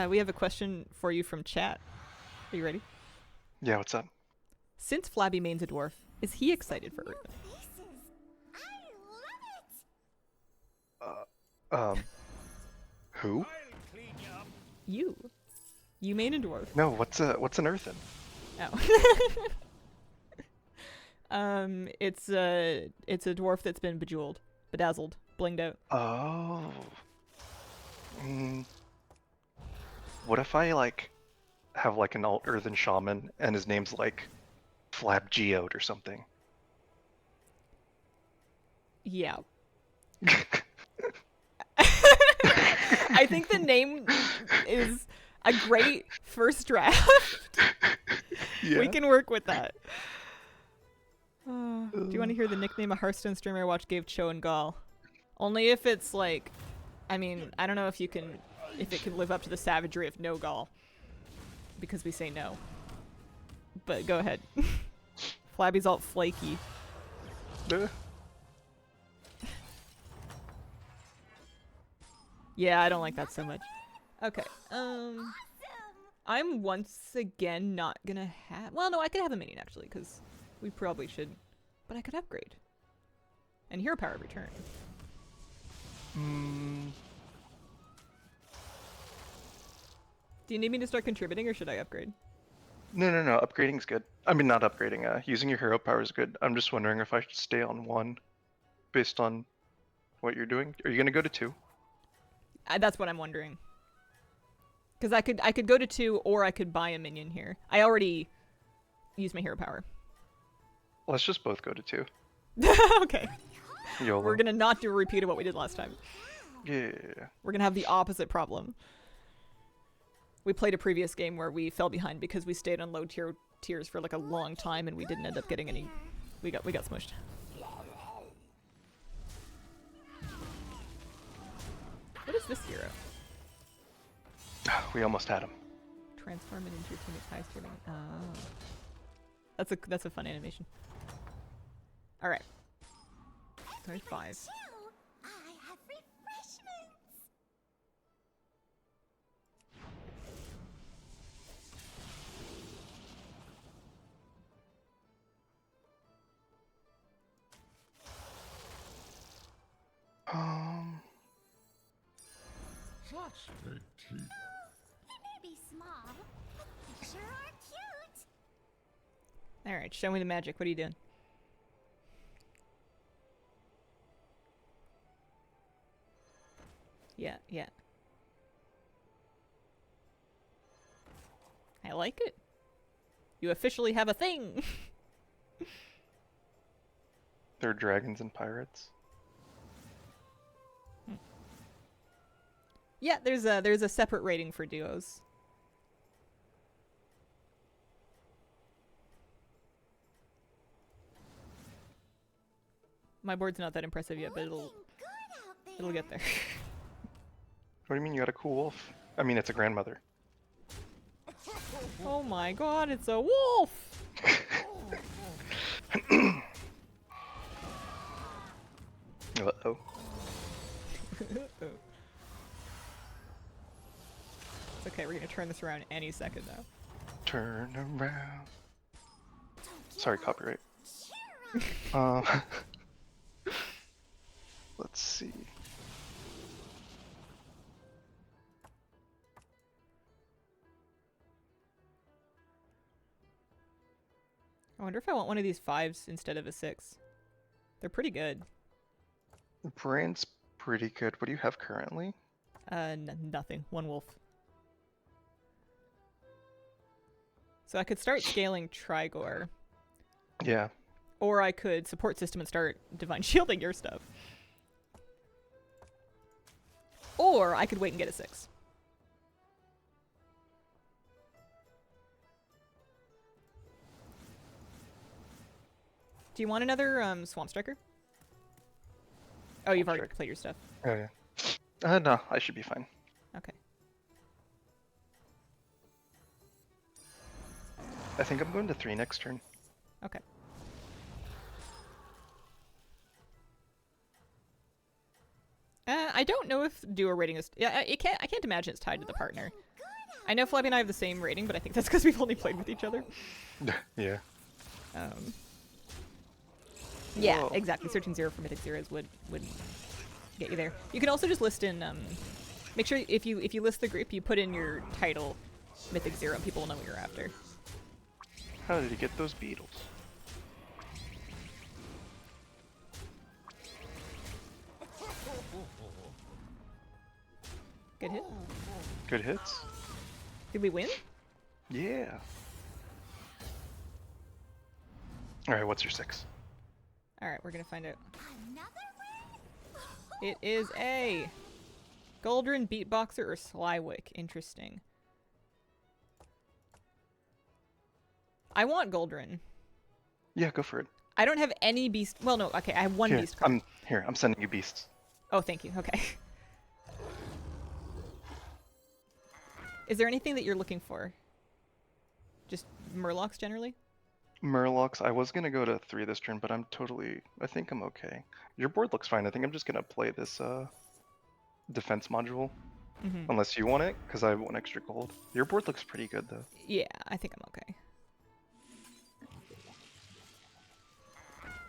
We have a question for you from chat. Are you ready? Yeah, what's up? Since Flabby mains a dwarf, is he excited for Earthen? Who? You. You main a dwarf. No, what's an Earthen? Oh. It's a dwarf that's been bejeweled, bedazzled, blinged out. Oh. What if I have an alt Earthen shaman and his name's Flab Geode or something? Yeah. I think the name is. A great first draft. Yeah. We can work with that. Do you want to hear the nickname a Hearthstone streamer I watched gave Cho and Gall? Only if it's like, I mean, I don't know if it can live up to the savagery of no Gall. Because we say no. But go ahead. Flabby's all flaky. Yeah, I don't like that so much. Okay, I'm once again not gonna have... Well, no, I could have a minion, actually, because we probably should... But I could upgrade. And hero power return. Do you need me to start contributing, or should I upgrade? No. Upgrading's good. I mean, not upgrading. Using your hero power is good. I'm just wondering if I should stay on 1 based on what you're doing. Are you gonna go to 2? That's what I'm wondering. Because I could go to 2, or I could buy a minion here. I already used my hero power. Let's just both go to 2. Okay. YOLO. We're gonna not do a repeat of what we did last time. Yeah. We're gonna have the opposite problem. We played a previous game where we fell behind because we stayed on low tiers for like a long time, and we didn't end up getting any. We got smushed. What is this hero? We almost had him. Transform it into your teammate's highest tier minion. Oh. That's a fun animation. All right. There's 5. I have refreshments. Such big teeth. They may be small, but they sure are cute. All right, show me the magic. What are you doing? Yeah. I like it. You officially have a thing. They're dragons and pirates. Yeah, there's a separate rating for duos. My board's not that impressive yet, but it'll get there. What do you mean you got a cool wolf? I mean, it's a grandmother. Oh my god, it's a wolf! Uh-oh. It's okay, we're gonna turn this around any second now. Turn around. Sorry, copyright. Let's see. I wonder if I want one of these 5s instead of a 6. They're pretty good. Brand's pretty good. What do you have currently? Nothing. 1 wolf. So I could start scaling Trigor. Yeah. Or I could support system and start divine shielding your stuff. Or I could wait and get a 6. Do you want another Swamp Striker? Oh, you've already played your stuff. Oh, yeah. No, I should be fine. Okay. I think I'm going to 3 next turn. Okay. I don't know if duo rating is... Yeah, I can't imagine it's tied to the partner. I know Flabby and I have the same rating, but I think that's because we've only played with each other. Yeah. Yeah, Whoa. exactly. Searching 0 for mythic zeros would get you there. You can also just list in... make sure if you list the group, you put in your title mythic 0 and people will know what you're after. How did he get those beetles? Good hit. Good hits. Did we win? Yeah. Alright, what's your 6? Alright, we're gonna find out. Another win? It is a Goldrin, Beatboxer, or Slywick. Interesting. I want Goldrin. Yeah, go for it. I don't have any beast. Well, no. Okay, I have one Here, beast card. I'm sending you beasts. Oh, thank you. Okay. Is there anything that you're looking for? Just Murlocs generally? Murlocs, I was gonna go to 3 this turn, but I think I'm okay. Your board looks fine. I think I'm just gonna play this defense module. Mm-hmm. Unless you want it, because I have 1 extra gold. Your board looks pretty good though. Yeah, I think I'm okay.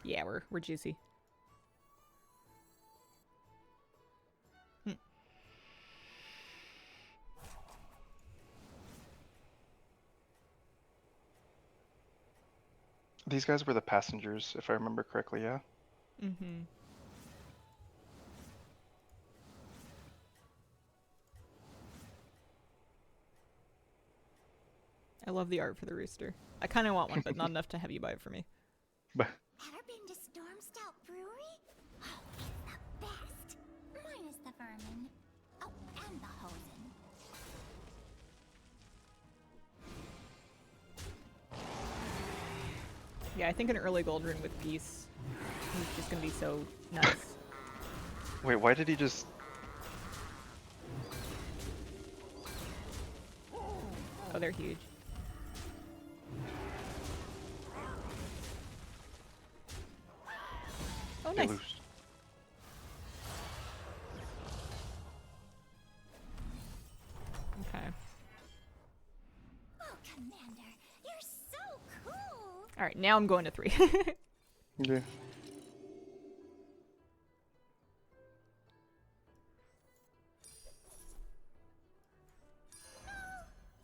Yeah, we're juicy. These guys were the passengers, if I remember correctly, yeah? Mm-hmm. I love the art for the rooster. I kind of want one, but not enough to have you buy it for me. But Ever been to Storm Stout Brewery? Oh, it's the best. Minus the vermin. Oh, and the hosen. Yeah, I think an early Goldrin with Peace is just gonna be so nice. wait, why did he just... Oh, they're huge. Oh, They nice. loosed. Okay. Oh, Commander, you're so cool. All right, now I'm going to 3. Yeah.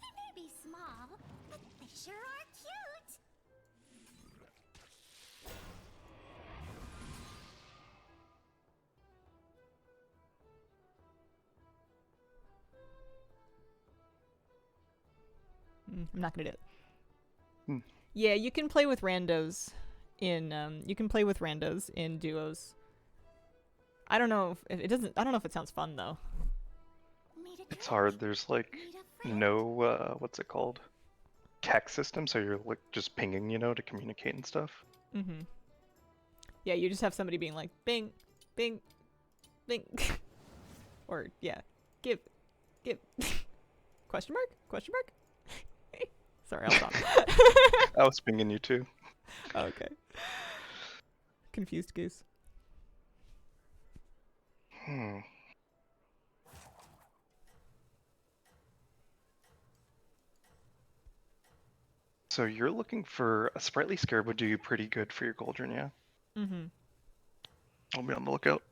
They may be small, but they sure are cute. I'm not gonna do it. Hmm. Yeah, you can play with randos in duos. I don't know if it doesn't. I don't know if it sounds fun though. Meet a It's coach, hard. There's like meet a friend. no, what's it called? CAC system, so you're like just pinging, to communicate and stuff. Mm-hmm. Yeah, you just have somebody being like, bing, bing, bing, or yeah, give, question mark, question mark. Sorry, I'll stop. I was pinging you too. Oh, okay. Confused goose. Hmm. So you're looking for a sprightly scarab would do you pretty good for your Goldrin, yeah? Mm-hmm. I'll be on the lookout.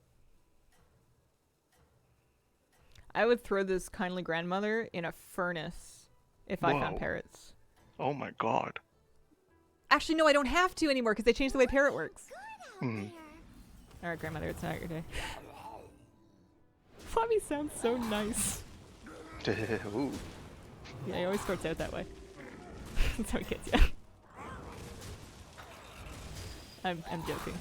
I would throw this kindly grandmother in a furnace if I found Whoa. parrots. Oh my god. Actually, no, I don't have to anymore because they changed the way parrot works. Good out Hmm. there. All right, grandmother, it's not your day. Flappy sounds so nice. Ooh. Yeah, he always starts out that way. That's how he gets you. I'm joking.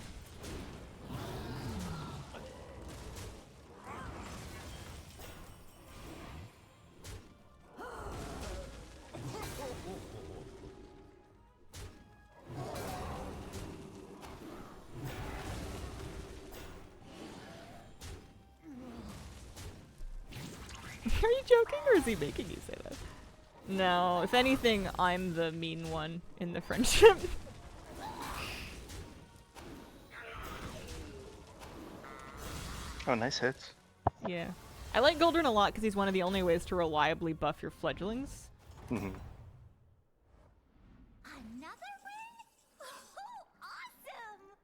Are you joking, or is he making you say that? No, if anything, I'm the mean one in the friendship. Oh, nice hits. Yeah. I like Goldrin a lot because he's one of the only ways to reliably buff your fledglings. Hmm. Another win? Oh, awesome!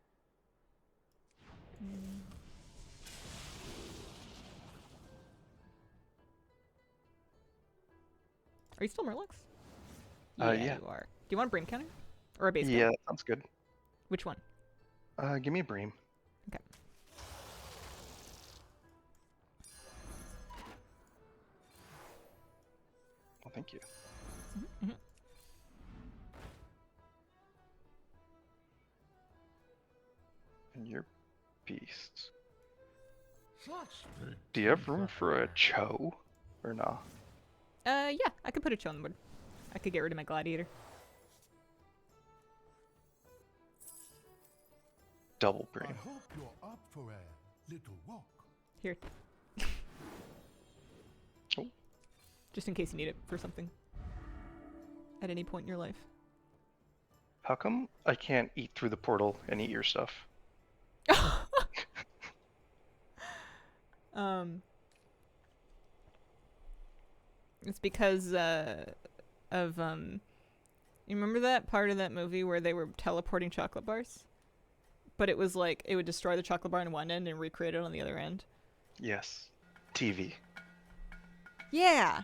Are you still Murlocs? Yeah. You are. Do you want a Bream counter? Or a base Yeah, counter? that sounds good. Which one? Give me a Bream. Okay. Well, thank you. Mm-hmm. And your beasts. Do you have room for a Cho? Or nah? Yeah, I could put a Cho on the board. I could get rid of my Gladiator. double brain. I hope you're up for a little walk. Here. Oh. Just in case you need it for something. At any point in your life. How come I can't eat through the portal and eat your stuff? It's because of you remember that part of that movie where they were teleporting chocolate bars? But it was like it would destroy the chocolate bar on one end and recreate it on the other end. Yes. TV. Yeah.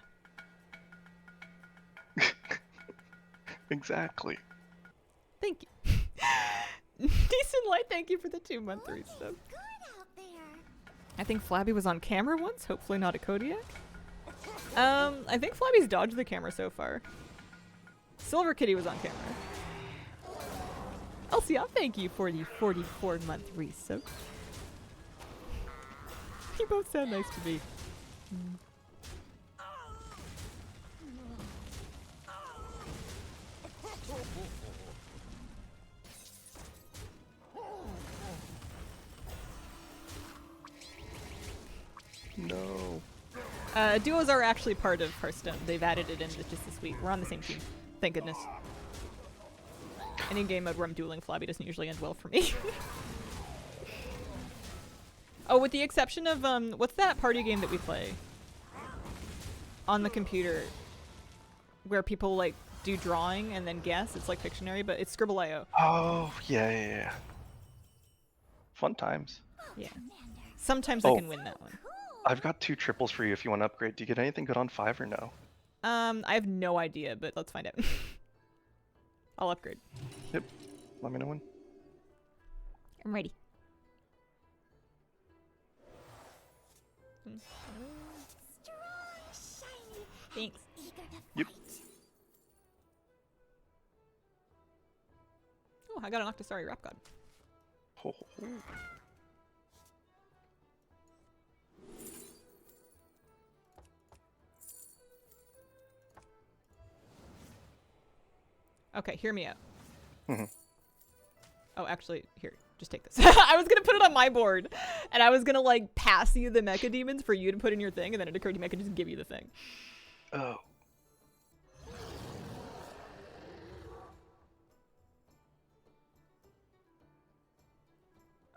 Exactly. Thank you. Decent Light, thank you for the 2-month resub. Good out there. I think Flabby was on camera once, hopefully not a Kodiak. I think Flabby's dodged the camera so far. Silver Kitty was on camera. Elsia, thank you for the 44-month resub. You both sound nice to me. No. Duos are actually part of Hearthstone. They've added it in just this week. We're on the same team. Thank goodness. Any game mode where I'm dueling Flabby doesn't usually end well for me. Oh, with the exception of, what's that party game that we play? On the computer. Where people, like, do drawing and then guess. It's like Pictionary, but it's Scribble.io. Oh, yeah. Fun times. Yeah. Sometimes I Oh. can win that one. I've got 2 triples for you if you want to upgrade. Do you get anything good on 5 or no? I have no idea, but let's find out. I'll upgrade. Yep. Let me know when. I'm ready. Strong, shiny, Thanks. eager to Yep. fight. Oh, I got an Octosari Rap God. Ho, ho, ho. Okay, hear me out. Mhm. Oh, actually, here, just take this. I was gonna put it on my board, and I was gonna, like, pass you the Mecha Demons for you to put in your thing, and then it occurred to me I could just give you the thing. Oh.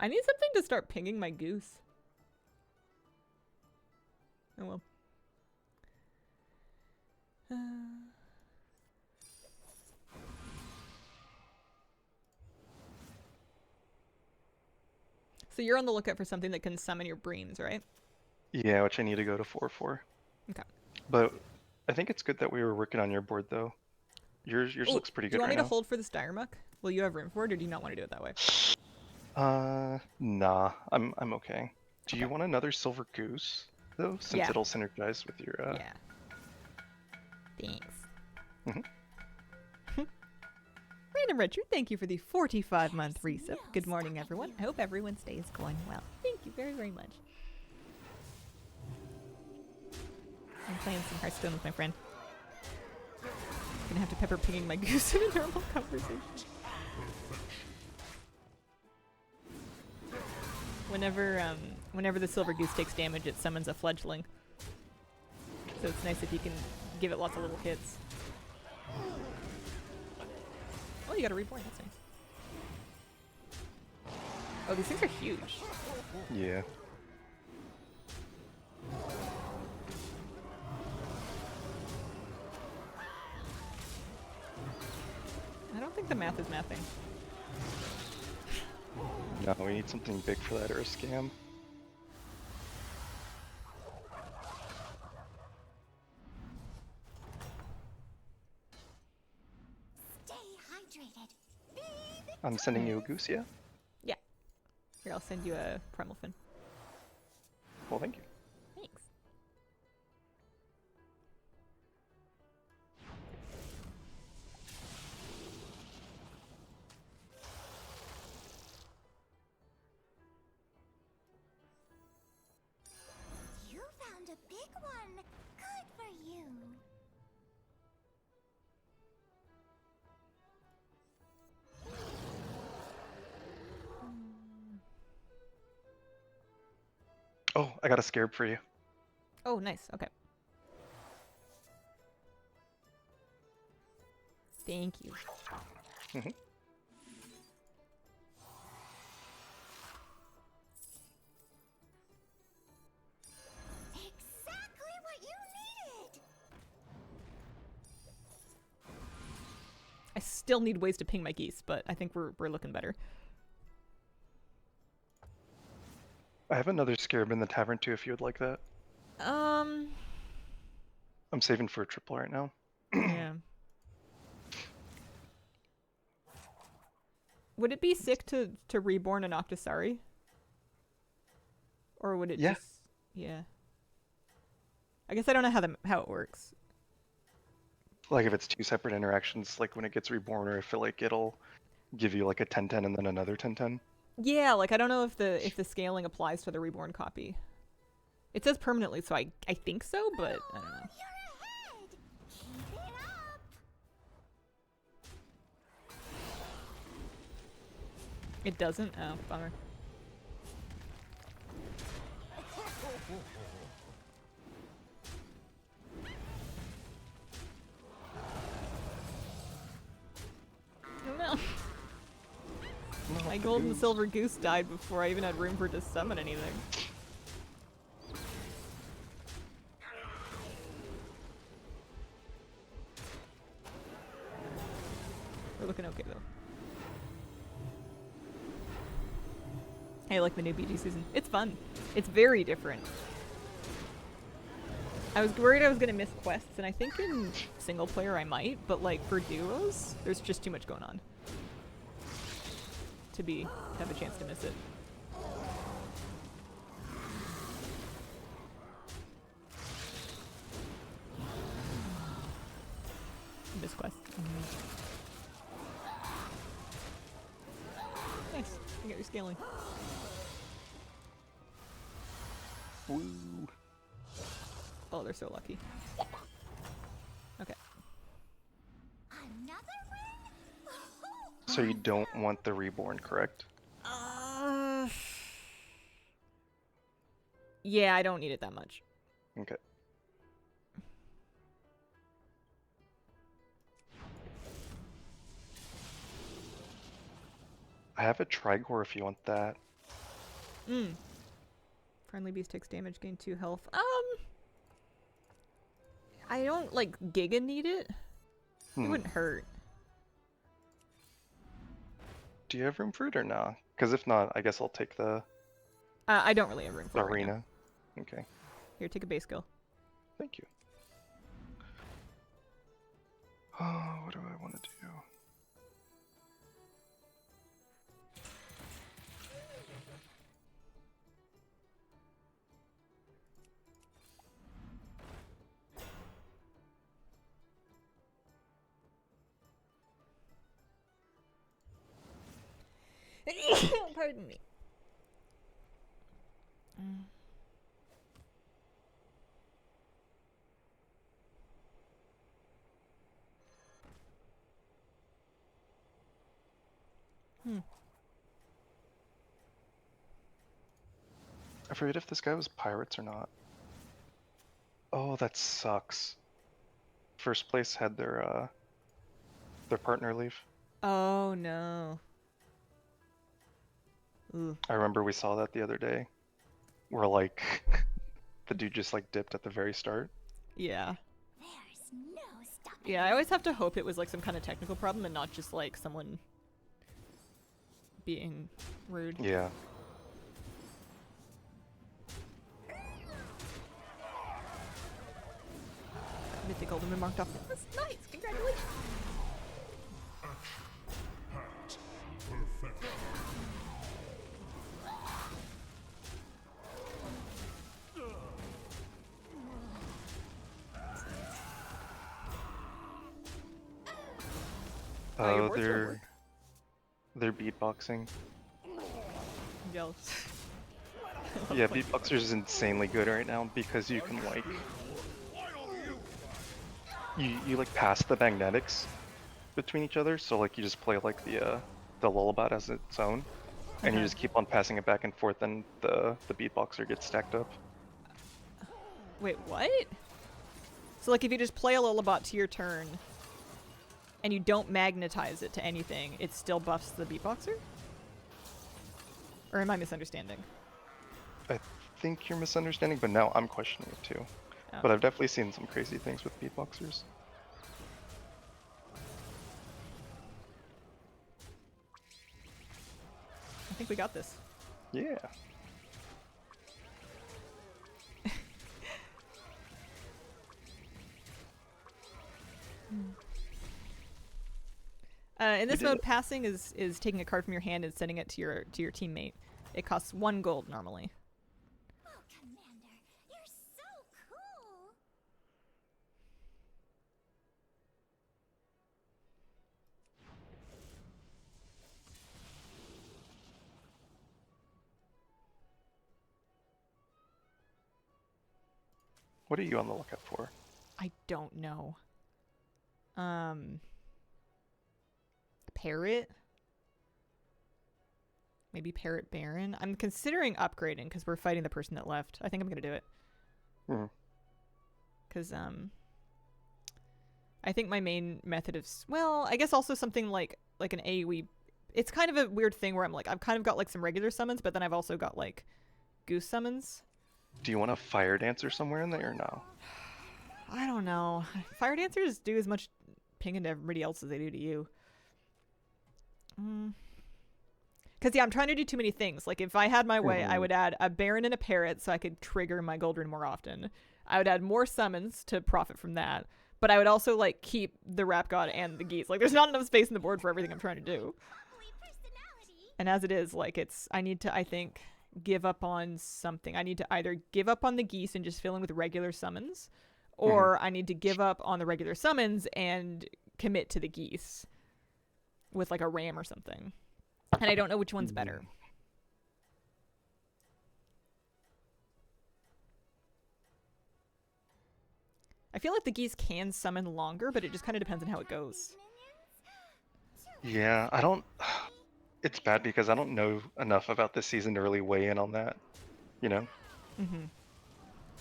I need something to start pinging my goose. Oh well. So you're on the lookout for something that can summon your Breams, right? Yeah, which I need to go to 4-4. Okay. But I think it's good that we were working on your board, though. Yours Ooh, looks pretty do good you want right me to now. hold for the Styromuck? Will you have room for it, or do you not want to do it that way? Nah. I'm okay. Do you Okay. want another silver goose, though? Since Yeah. it'll synergize with your, Yeah. Thanks. Mhm. Random Richard, thank you for the 45-month resub. Good morning, everyone. I hope everyone's day is going well. Thank you very, very much. I'm playing some Hearthstone with my friend. Gonna have to pepper pinging my goose in a normal conversation. Whenever the silver goose takes damage, it summons a fledgling. So it's nice if you can give it lots of little hits. Oh, you got a reborn. That's nice. Oh, these things are huge. Yeah. I don't think the math is mathing. No, we need something big for that or a scam. Stay hydrated. Be I'm sending you a goose, yeah? Yeah. Here, I'll send you a primal fin. Well, thank you. Thanks. You found a big one. Good for you. Oh, I got a scarab for you. Oh, nice. Okay. Thank you. Mhm. Exactly what you needed! I still need ways to ping my geese, but I think we're looking better. I have another scarab in the tavern too if you would like that. Um, I'm saving for a triple right now. yeah. Would it be sick to reborn an Octosari? Or would it Yeah. just... Yeah. I guess I don't know how it works. Like if it's two separate interactions, like when it gets reborn, or I feel like it'll give you like a 10-10 and then another 10-10. Yeah, like I don't know if the scaling applies to the reborn copy. It says permanently, so I think so, but I don't know. You're ahead! Keep it up! It doesn't? Oh, bummer. Oh no. My gold and silver goose died before I even had room for it to summon anything. We're looking okay though. Hey, I like the new BG season. It's fun. It's very different. I was worried I was gonna miss quests, and I think in single player I might, but like for duos, there's just too much going on to have a chance to miss it. Miss quest. Nice. You got your scaling. Woo. Oh, they're so lucky. Okay. Another win? So you don't want the reborn, correct? Yeah, I don't need it that much. Okay. I have a Trigor if you want that. Friendly beast takes damage, gain 2 health. I don't like giga need it. It wouldn't hurt. Do you have room for it or not? Because if not, I guess I'll take the I don't really have room for it right now. arena. Okay. Here, take a base skill. Thank you. Oh, what do I want to do? Pardon me. I forget if this guy was pirates or not. Oh, that sucks. First place had their partner leave. Oh no. Ooh. I remember we saw that the other day. Where like the dude just like dipped at the very start. Yeah. There's no stopping. Yeah, I always have to hope it was like some kind of technical problem and not just like someone being rude. Yeah. Mythic Ultimate marked off. That's nice. Congratulations. Oh, your Oh, board's gonna work. they're beatboxing. I'm jealous. Yeah, beatboxers is insanely good right now because you can like you like pass the magnetics between each other, so like you just play like the lullaby as its own, and you just keep on passing it back and forth, and the beatboxer gets stacked up. Wait, what? So like if you just play a Lullabot to your turn and you don't magnetize it to anything, it still buffs the beatboxer? Or am I misunderstanding? I think you're misunderstanding, but now I'm questioning it too. Oh. But I've definitely seen some crazy things with beatboxers. I think we got this. Yeah. In this did mode, it. passing is taking a card from your hand and sending it to your teammate. It costs 1 gold normally. Oh, Commander, you're so cool. What are you on the lookout for? I don't know. Parrot? Maybe Parrot Baron? I'm considering upgrading because we're fighting the person that left. I think I'm going to do it. Hmm. Because, I think my main method of... Well, I guess also something like an AoE... It's kind of a weird thing where I'm like, I've kind of got like some regular summons, but then I've also got like goose summons. Do you want a fire dancer somewhere in there or no? I don't know. Fire dancers do as much pinging to everybody else as they do to you. Because, yeah, I'm trying to do too many things. Like, if I had my way, I would add a Baron and a Parrot so I could trigger my Goldrun more often. I would add more summons to profit from that. But I would also, like, keep the Rap God and the Geese. Like, there's not enough space in the board for everything I'm trying to do. Bubbly personality. And as it is, like, I need to, I think, give up on something. I need to either give up on the Geese and just fill in with regular summons, or I need to give up on the regular summons and commit to the Geese with, like, a Ram or something. And I don't know which one's better. I feel like the Geese can summon longer, but it just kind of depends on how it goes. Yeah, I don't... It's bad because I don't know enough about this season to really weigh in on that, you know?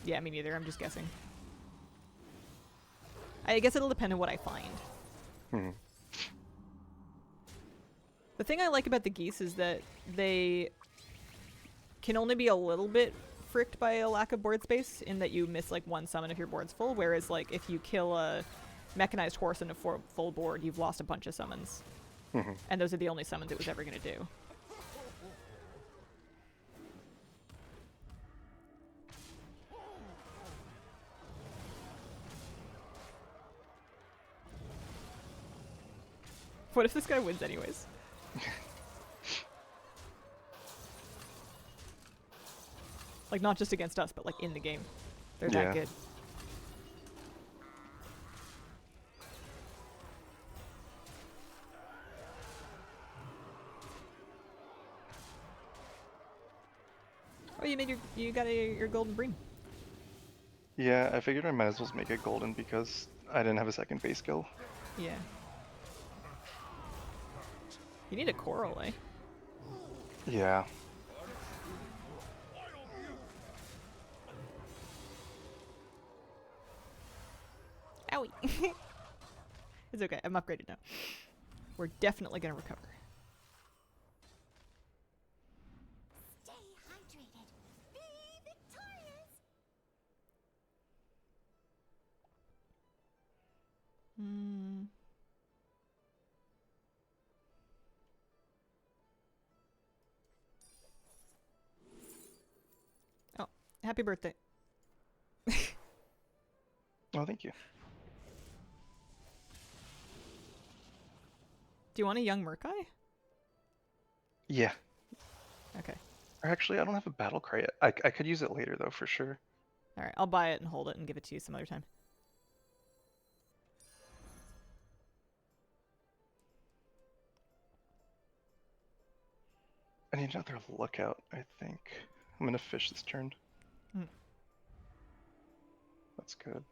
Yeah, me neither. I'm just guessing. I guess it'll depend on what I find. The thing I like about the Geese is that they can only be a little bit fricked by a lack of board space in that you miss like one summon if your board's full, whereas like if you kill a mechanized horse in a full board, you've lost a bunch of summons. And those are the only summons it was ever going to do. What if this guy wins anyways? Like, not just against us, but like in the game. They're that good. Oh, you got your golden bream. Yeah, I figured I might as well make it golden because I didn't have a second base skill. Yeah. You need a coral, eh? Yeah. Owie. It's okay. I'm upgraded now. We're definitely gonna recover. Stay hydrated. Be victorious. Oh, happy birthday. Oh, thank you. Do you want a young Murkai? Yeah. Okay. Or actually, I don't have a battle cry yet. I could use it later, though, for sure. Alright, I'll buy it and hold it and give it to you some other time. I need another lookout, I think. I'm gonna fish this turn. That's good.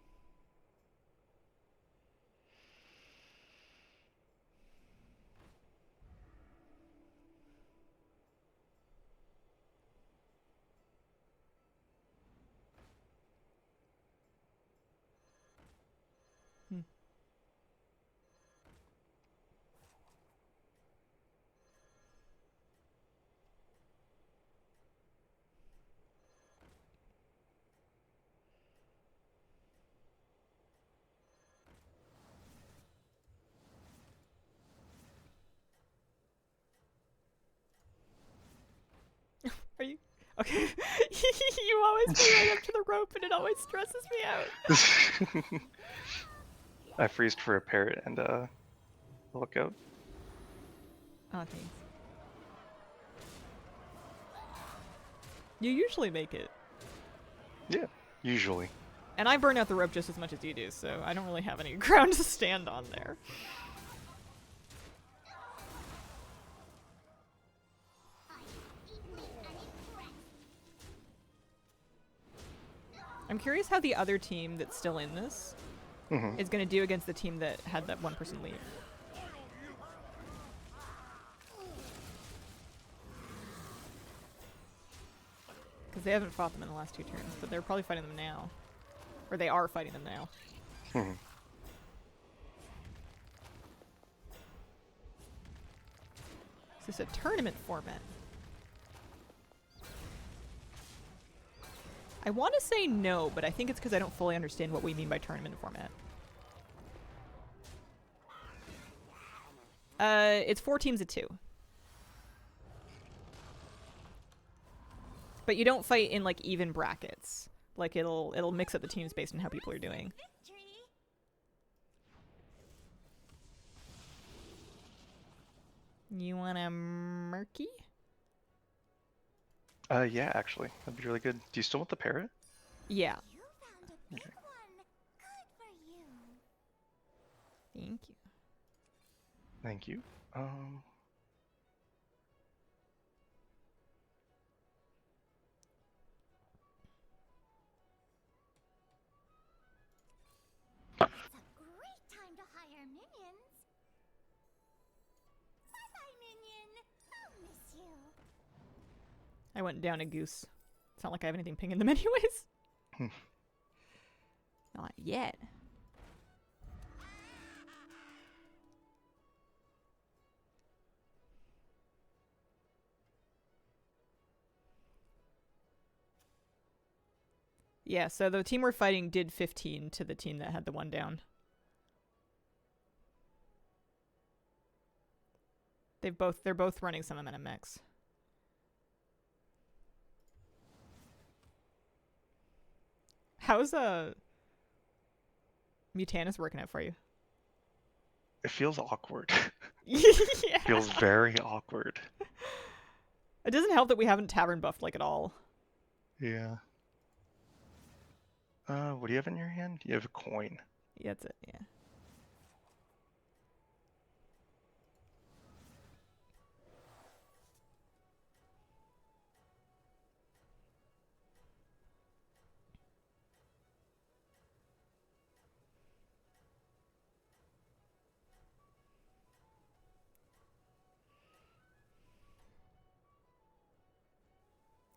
Okay. You always be right up to the rope and it always stresses me out. I freezed for a parrot and lookout. Oh, thanks. You usually make it. Yeah, usually. And I burn out the rope just as much as you do, so I don't really have any ground to stand on there. I'm curious how the other team that's still in this is going to do against the team that had that one person leave. Because they haven't fought them in the last 2 turns, but they're probably fighting them now. Or they are fighting them now. Is this a tournament format? I want to say no, but I think it's because I don't fully understand what we mean by tournament format. It's 4 teams of 2. But you don't fight in like even brackets. Like it'll mix up the teams based on how people are doing. You want a murky? Yeah, actually, that'd be really good. Do you still want the parrot? Yeah. You found a big one. Good for you. Thank you. Thank you. It's a great time to hire minions. Bye-bye, minion. I'll miss you. I went down a goose. It's not like I have anything pinging them anyways. Not yet. Yeah, so the team we're fighting did 15 to the team that had the one down. They're both running some momentum mix. How's Mutanus working out for you? It feels awkward. Yeah. Feels very awkward. It doesn't help that we haven't tavern buffed like at all. Yeah. What do you have in your hand? You have a coin. Yeah, that's it, yeah.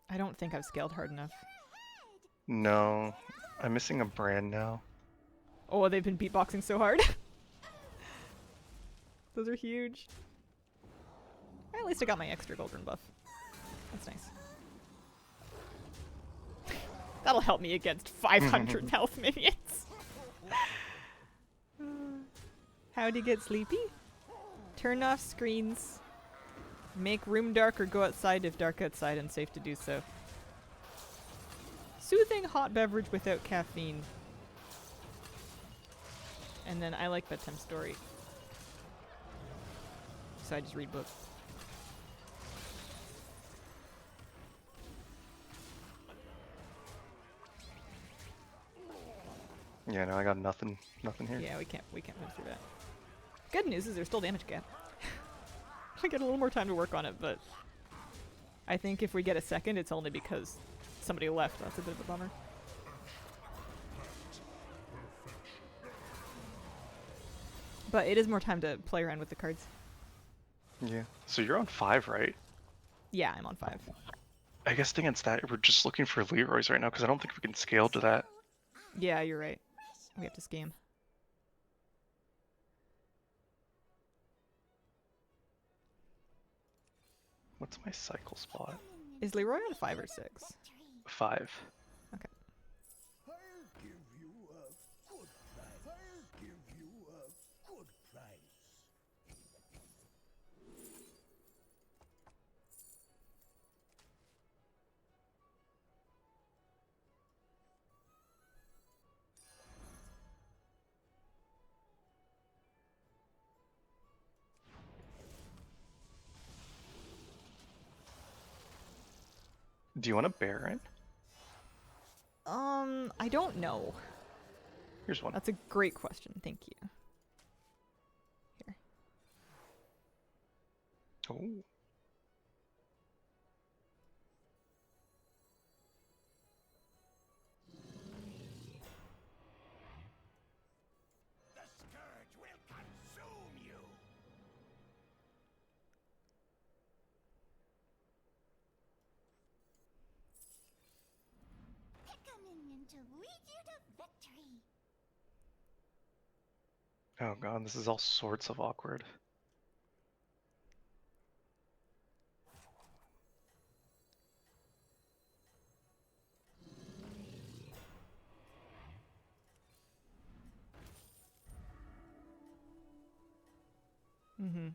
I don't think I've scaled hard enough. No, I'm missing a brand now. Oh, they've been beatboxing so hard. Those are huge. At least I got my extra golden buff. That's nice. That'll help me against 500 health minions. How'd you get sleepy? Turn off screens. Make room dark or go outside if dark outside and safe to do so. Soothing hot beverage without caffeine. And then I like bedtime story. So I just read books. Yeah, no, I got nothing here. Yeah, we can't move through that. Good news is there's still damage gap. I get a little more time to work on it, but I think if we get a second, it's only because somebody left. That's a bit of a bummer. But it is more time to play around with the cards. Yeah. So you're on 5, right? Yeah, I'm on 5. I guess against that, we're just looking for Leroy's right now because I don't think we can scale to that. Yeah, you're right. We have to scam. What's my cycle spot? Is Leroy on 5 or 6? 5. Okay. I'll give you a good price. I'll give you a good price. Do you want a Baron? I don't know. Here's one. That's a great question. Thank you. Here. Oh. The scourge will consume you. Pick a minion to lead you to victory. Oh god, this is all sorts of awkward. Mm-hmm.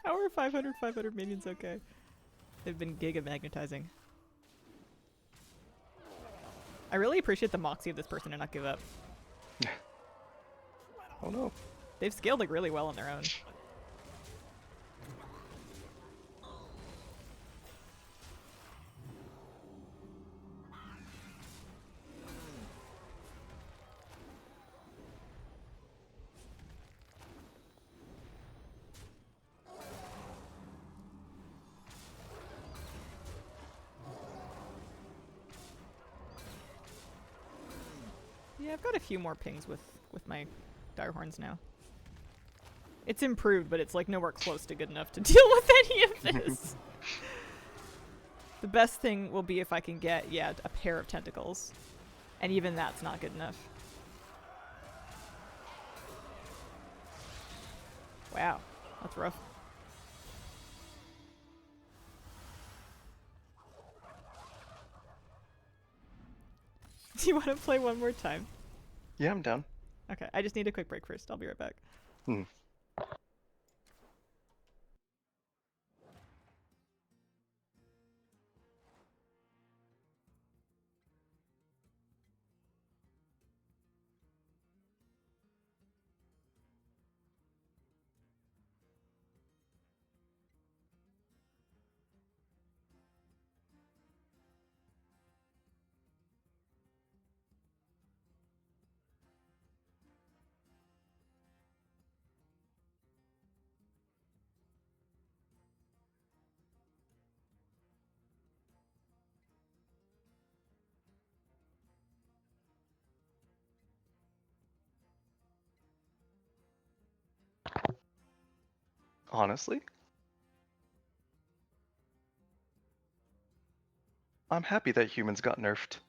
How are 500 minions okay? They've been giga magnetizing. I really appreciate the moxie of this person to not give up. Oh no. They've scaled like really well on their own. Yeah, I've got a few more pings with my Direhorns now. It's improved, but it's like nowhere close to good enough to deal with any of this. The best thing will be if I can get, yeah, a pair of tentacles. And even that's not good enough. Wow, that's rough. Do you want to play one more time? Yeah, I'm down. Okay, I just need a quick break first. I'll be right back. Hmm. Honestly, I'm happy that humans got nerfed.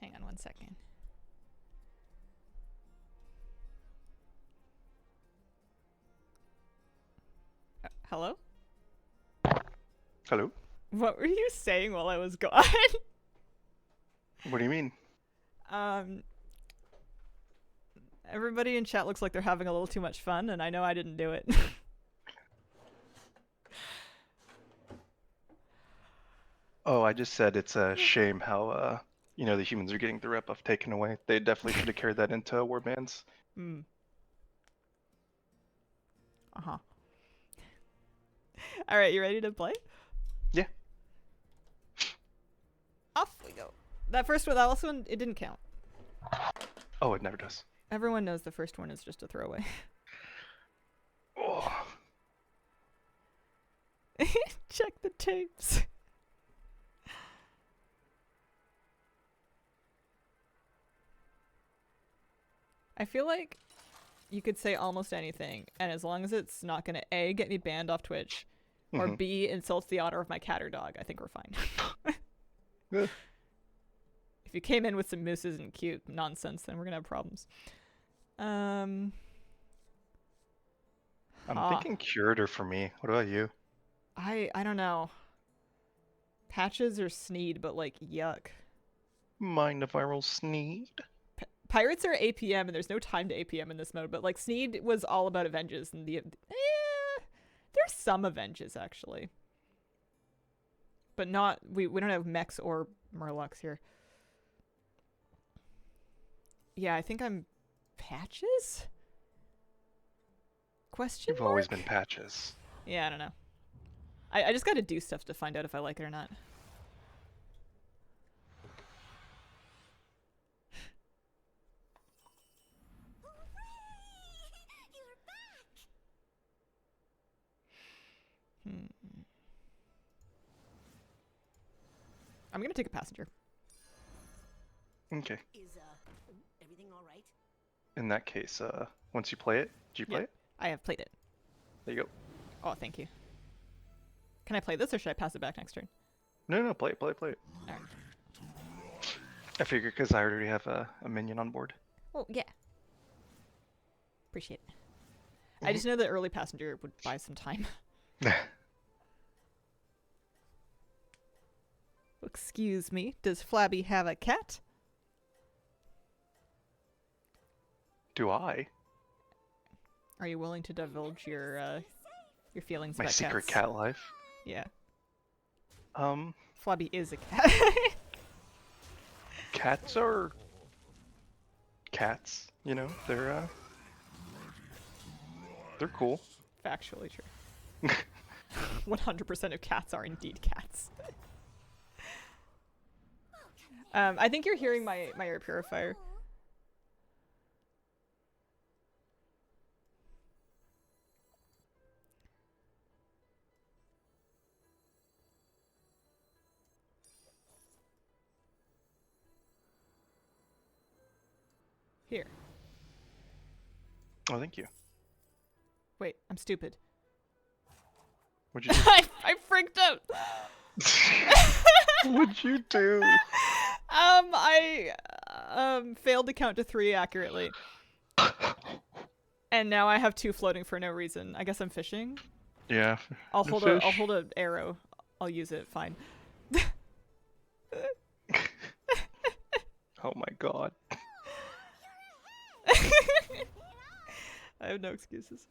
Hang on one second. Hello? Hello? What were you saying while I was gone? What do you mean? Everybody in chat looks like they're having a little too much fun, and I know I didn't do it. Oh, I just said it's a shame how, you know, the humans are getting the rep buff taken away. They definitely should have carried that into warbands. Hmm. Uh-huh. Alright, you ready to play? Yeah. Off we go. That first one, that last one, it didn't count. Oh, it never does. Everyone knows the first one is just a throwaway. Oh. Check the tapes. I feel like you could say almost anything, and as long as it's not gonna A, get me banned off Twitch, or Mhm. B, insults the honor of my cat or dog, I think we're fine. Eh. If you came in with some mooses and cute nonsense, then we're gonna have problems. I'm Ha. thinking curator for me. What about you? I don't know. Patches or Sneed, but like yuck. Mind if I roll Sneed? Pirates are APM, and there's no time to APM in this mode, but like Sneed was all about Avenges, and there's some Avenges actually. But not, we don't have mechs or Murlocs here. Yeah, I think I'm Patches? Question You've mark? always been Patches. Yeah, I don't know. I just gotta do stuff to find out if I like it or not. You're back! I'm gonna take a passenger. Okay. Is everything all right? In that case, once you play it, do you play Yeah. it? I have played it. There you go. Oh, thank you. Can I play this, or should I pass it back next turn? No, play it. Alright. I figured because I already have a minion on board. Oh, yeah. Appreciate it. I just know that early passenger would buy some time. Excuse me, does Flabby have a cat? Do I? Are you willing to divulge your feelings My about secret cats? cat life? Yeah. Um, Flabby is a cat. cats are cats, you know? They're cool. Factually true. 100% of cats are indeed cats. I think you're hearing my air purifier. Here. Oh, thank you. Wait, I'm stupid. What'd you do? I freaked out. What'd you do? I failed to count to 3 accurately. And now I have 2 floating for no reason. I guess I'm fishing. Yeah. I'll the hold fish. an arrow. I'll use it. Fine. Oh my god. I have no excuses.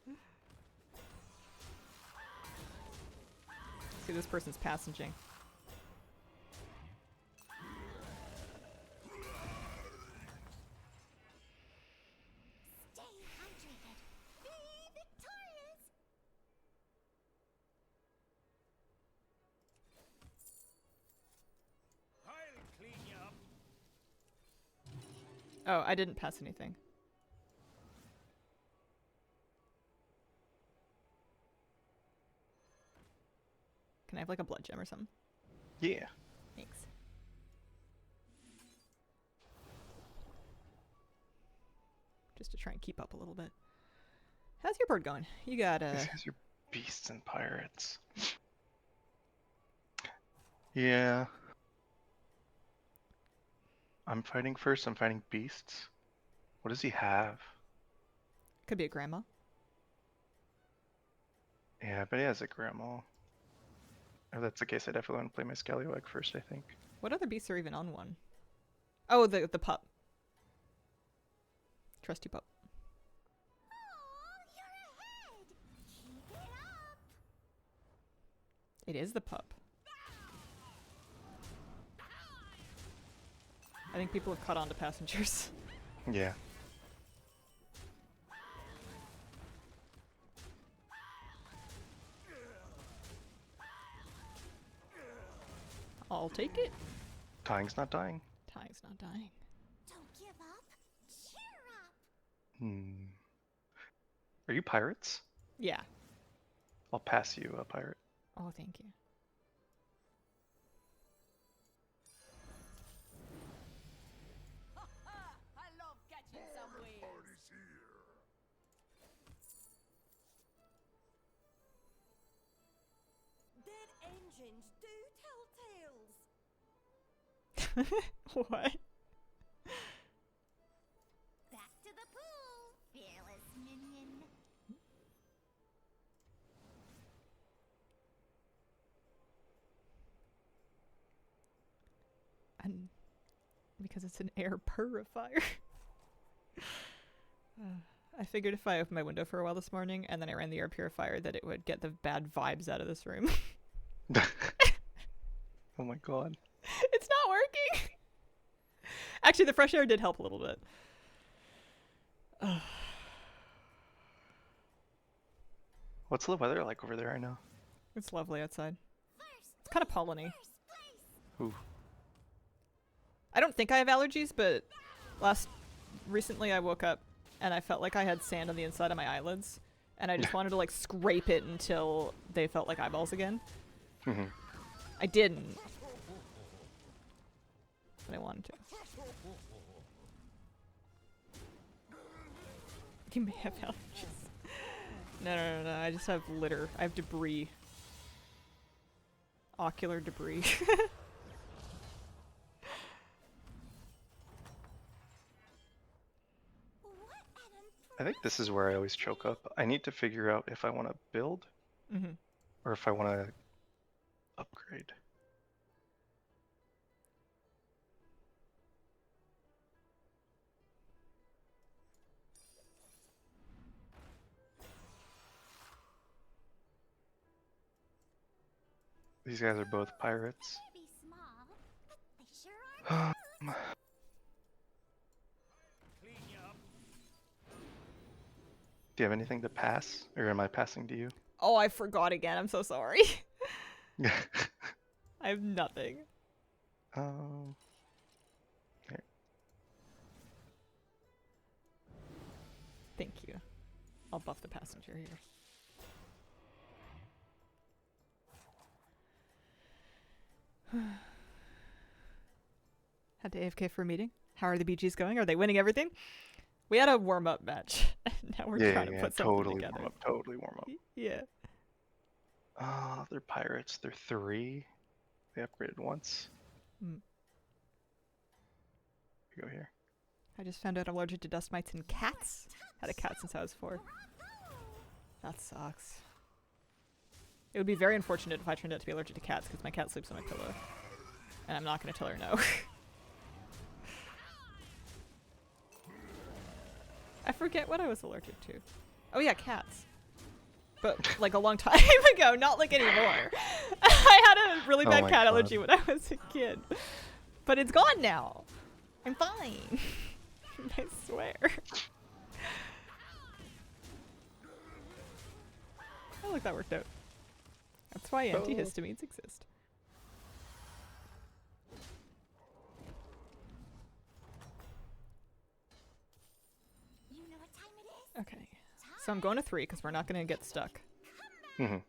See, this person's passenging. Stay hydrated. Be victorious! I'll clean you up. Oh, I didn't pass anything. Can I have like a blood gem or something? Yeah. Thanks. Just to try and keep up a little bit. How's your board going? You got These guys are beasts and pirates. Yeah. I'm fighting first. I'm fighting beasts. What does he have? could be a grandma. Yeah, but he has a grandma. If that's the case, I definitely want to play my Scallywag first, I think. What other beasts are even on one? Oh, the pup. Trusty pup. Aw, you're ahead! Keep it up! It is the pup. I think people have caught on to passengers. Yeah. I'll take it. Dying's not dying. Ty's not dying. Don't give up. Cheer up! Hmm. Are you pirates? Yeah. I'll pass you a pirate. Oh, thank you. legends do tell tales. What? Back to the pool, fearless minion. And because it's an air purifier. I figured if I opened my window for a while this morning and then I ran the air purifier that it would get the bad vibes out of this room. Oh my god. It's not working! Actually, the fresh air did help a little bit. What's the weather like over there right now? It's lovely outside. It's kind of pollen-y. Ooh. I don't think I have allergies, but recently I woke up and I felt like I had sand on the inside of my eyelids, and I just wanted to like scrape it until they felt like eyeballs again. I didn't, but I wanted to. You may have allergies. No, I just have litter. I have debris. Ocular debris. I think this is where I always choke up. I need to figure out if I want to build or if I want to upgrade. These guys are both pirates. May be small, but they sure are. Do you have anything to pass, or am I passing to you? Oh, I forgot again. I'm so sorry. I have nothing. Here. Thank you. I'll buff the passenger here. Had to AFK for a meeting. How are the BGs going? Are they winning everything? We had a warm-up match. Now we're trying to put something together. Totally warm up. Yeah. They're pirates. They're 3. They upgraded once. We go here. I just found out I'm allergic to dust mites and cats. Had a cat since I was 4. That sucks. It would be very unfortunate if I turned out to be allergic to cats because my cat sleeps on my pillow. And I'm not going to tell her no. I forget what I was allergic to. Oh yeah, cats. But like a long time ago, not like anymore. I had a really bad cat allergy when I was a kid. But it's gone now. I'm fine. I swear. Oh look, that worked out. That's why antihistamines exist. You know what time it is? Okay. So I'm going to 3 because we're not going to get stuck. I'm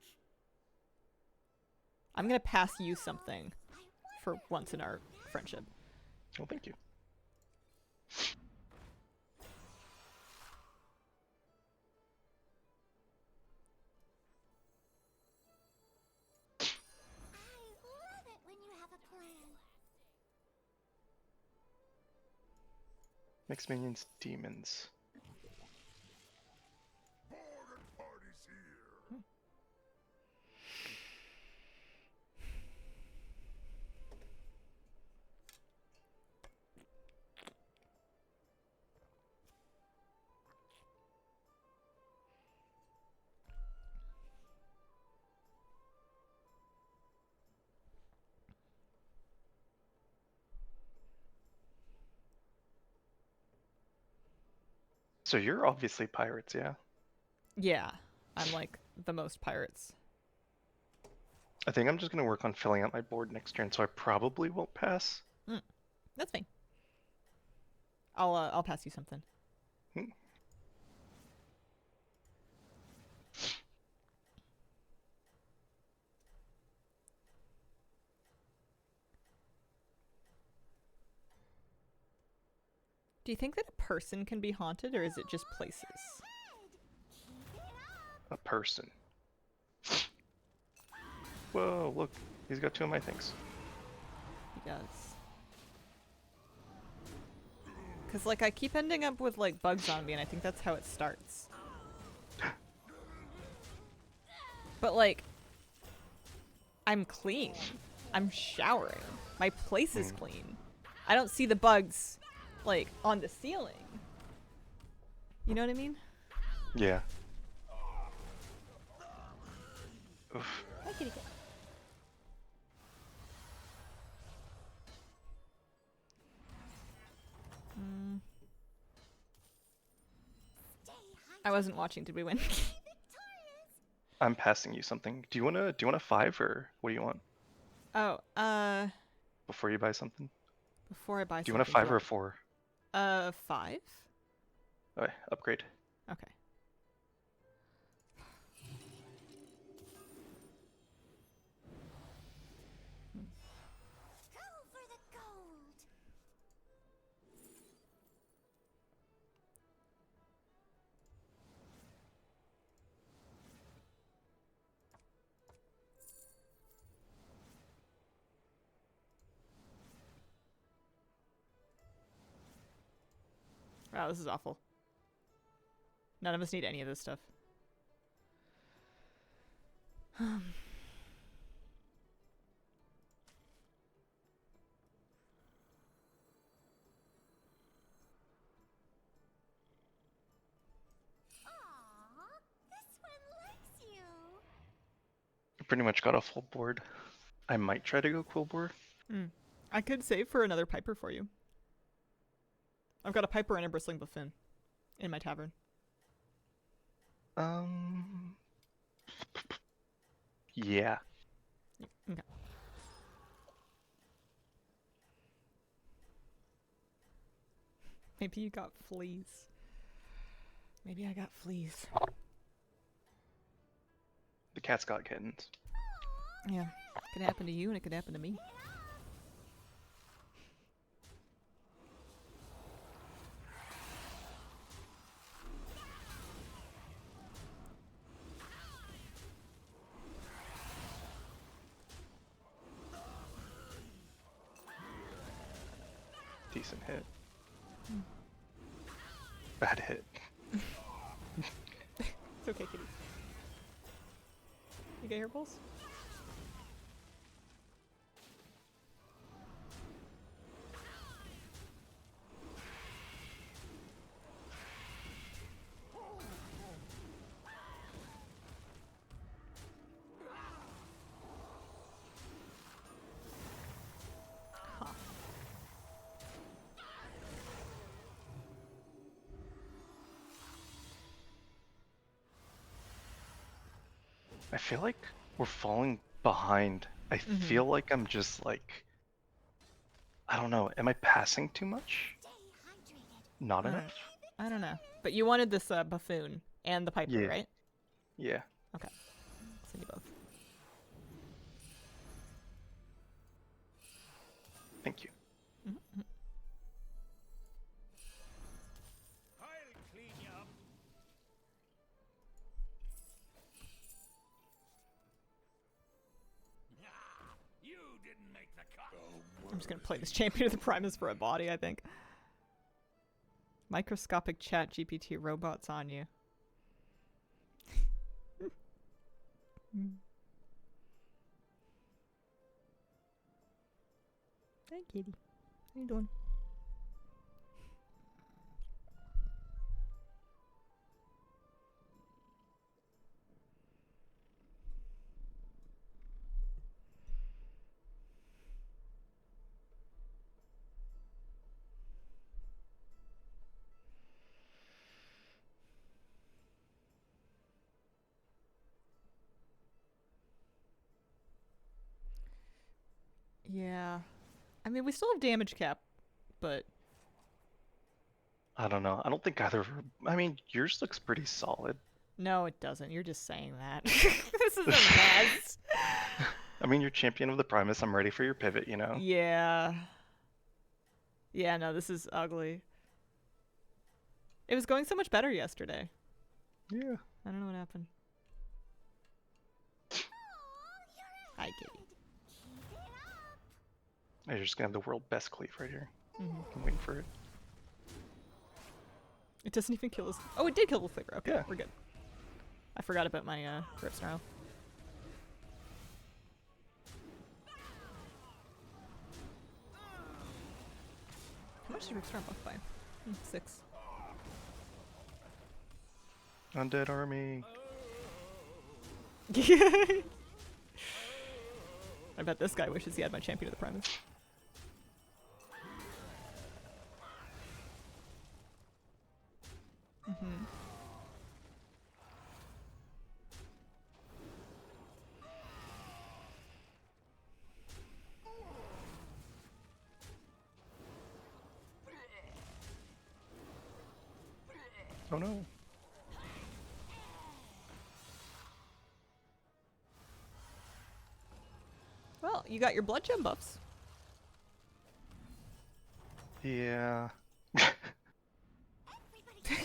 going to pass you something for once in our friendship. Well, thank you. I love it when you have a plan. Mixed minions, demons. Party's here. So you're obviously pirates, yeah? Yeah. I'm like the most pirates. I think I'm just going to work on filling out my board next turn, so I probably won't pass. That's fine. I'll pass you something. Do you think that a person can be haunted, or is it just places? A person. Whoa, look. He's got 2 of my things. He does. Cause like I keep ending up with like bugs on me, and I think that's how it starts. But like, I'm clean. I'm showering. My place is clean. I don't see the bugs, like, on the ceiling. You know what I mean? Yeah. Oof. Hi, kitty cat. I wasn't watching. Did we win? I'm passing you something. Do you want a 5 or what do you want Oh, before you buy something? before I buy Do you something. want a 5 or a 4? 5? Okay, upgrade. Okay. Go for the gold. Wow, this is awful. None of us need any of this stuff. Aw, this one likes you. I pretty much got a full board. I might try to go quill board. I could save for another Piper for you. I've got a Piper and a Bristling Buffoon in my tavern. Yeah. Okay. Maybe you got fleas. Maybe I got fleas. The cat's got kittens. Yeah. It could happen to you and it could happen to me. Decent hit. Bad hit. It's okay, kitty. You get hair pulls? Huh. I feel like we're falling behind. I feel like I'm just like, I don't know. Am I passing too much? Stay hydrated. Not Alright. enough? I don't know. But you wanted this Buffoon and the Piper, Yeah. right? Yeah. Okay. I'll send you both. Thank you. I'll clean you up. Ah, you didn't make the cut. I'm just gonna play this Champion of the Primus for a body, I think. Microscopic chat GPT robots on you. Hey, kitty. How you doing? Yeah. I mean, we still have damage cap, but I don't know. I don't think either of I mean, yours looks pretty solid. no, it doesn't. You're just saying that. This is a mess. I mean, you're champion of the Primus. I'm ready for your pivot, you know? Yeah. Yeah, no, this is ugly. It was going so much better yesterday. Yeah. I don't know what happened. Aw, you're a Hi. Katie. Keep it up. You're just gonna have the world best cleave right here. Mhm. I'm waiting for it. It doesn't even kill us. Oh, it did kill the flicker. Okay, Yeah. we're good. I forgot about my grip snarl. How much did grip snarl buff by? 6. Undead army. I bet this guy wishes he had my champion of the Primus. Mm-hmm. Oh no. Well, you got your blood gem buffs. Yeah. Everybody chill. I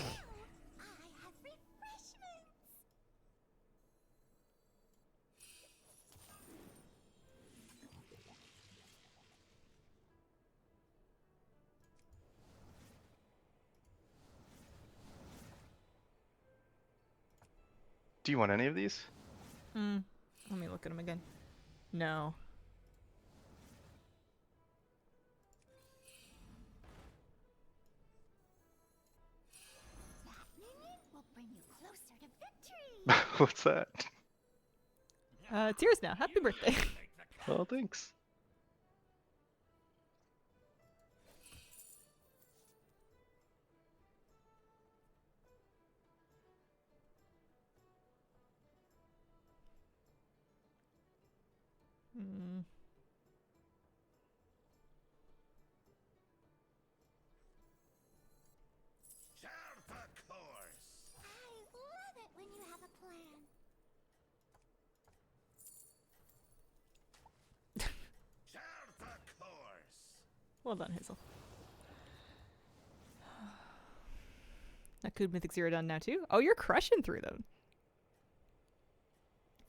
have refreshments. Do you want any of these? Let me look at him again. No. That minion will bring you closer to victory. What's that? It's yours now. Happy birthday. Oh, thanks. Mm. Chart a course. I love it when you have a plan. Chart a course. Well done, Hazel. That could Mythic Zero done now too. Oh, you're crushing through them.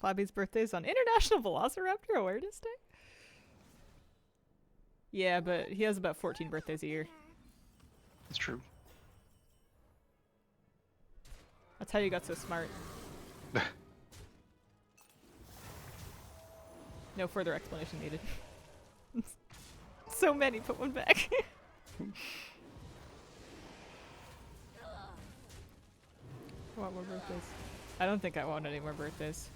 Flabby's birthday's on International Velociraptor Awareness Day? Yeah, but he has about 14 birthdays a year. It's true. That's how you got so smart. No further explanation needed. So many, put one back. I want more birthdays. I don't think I want any more birthdays.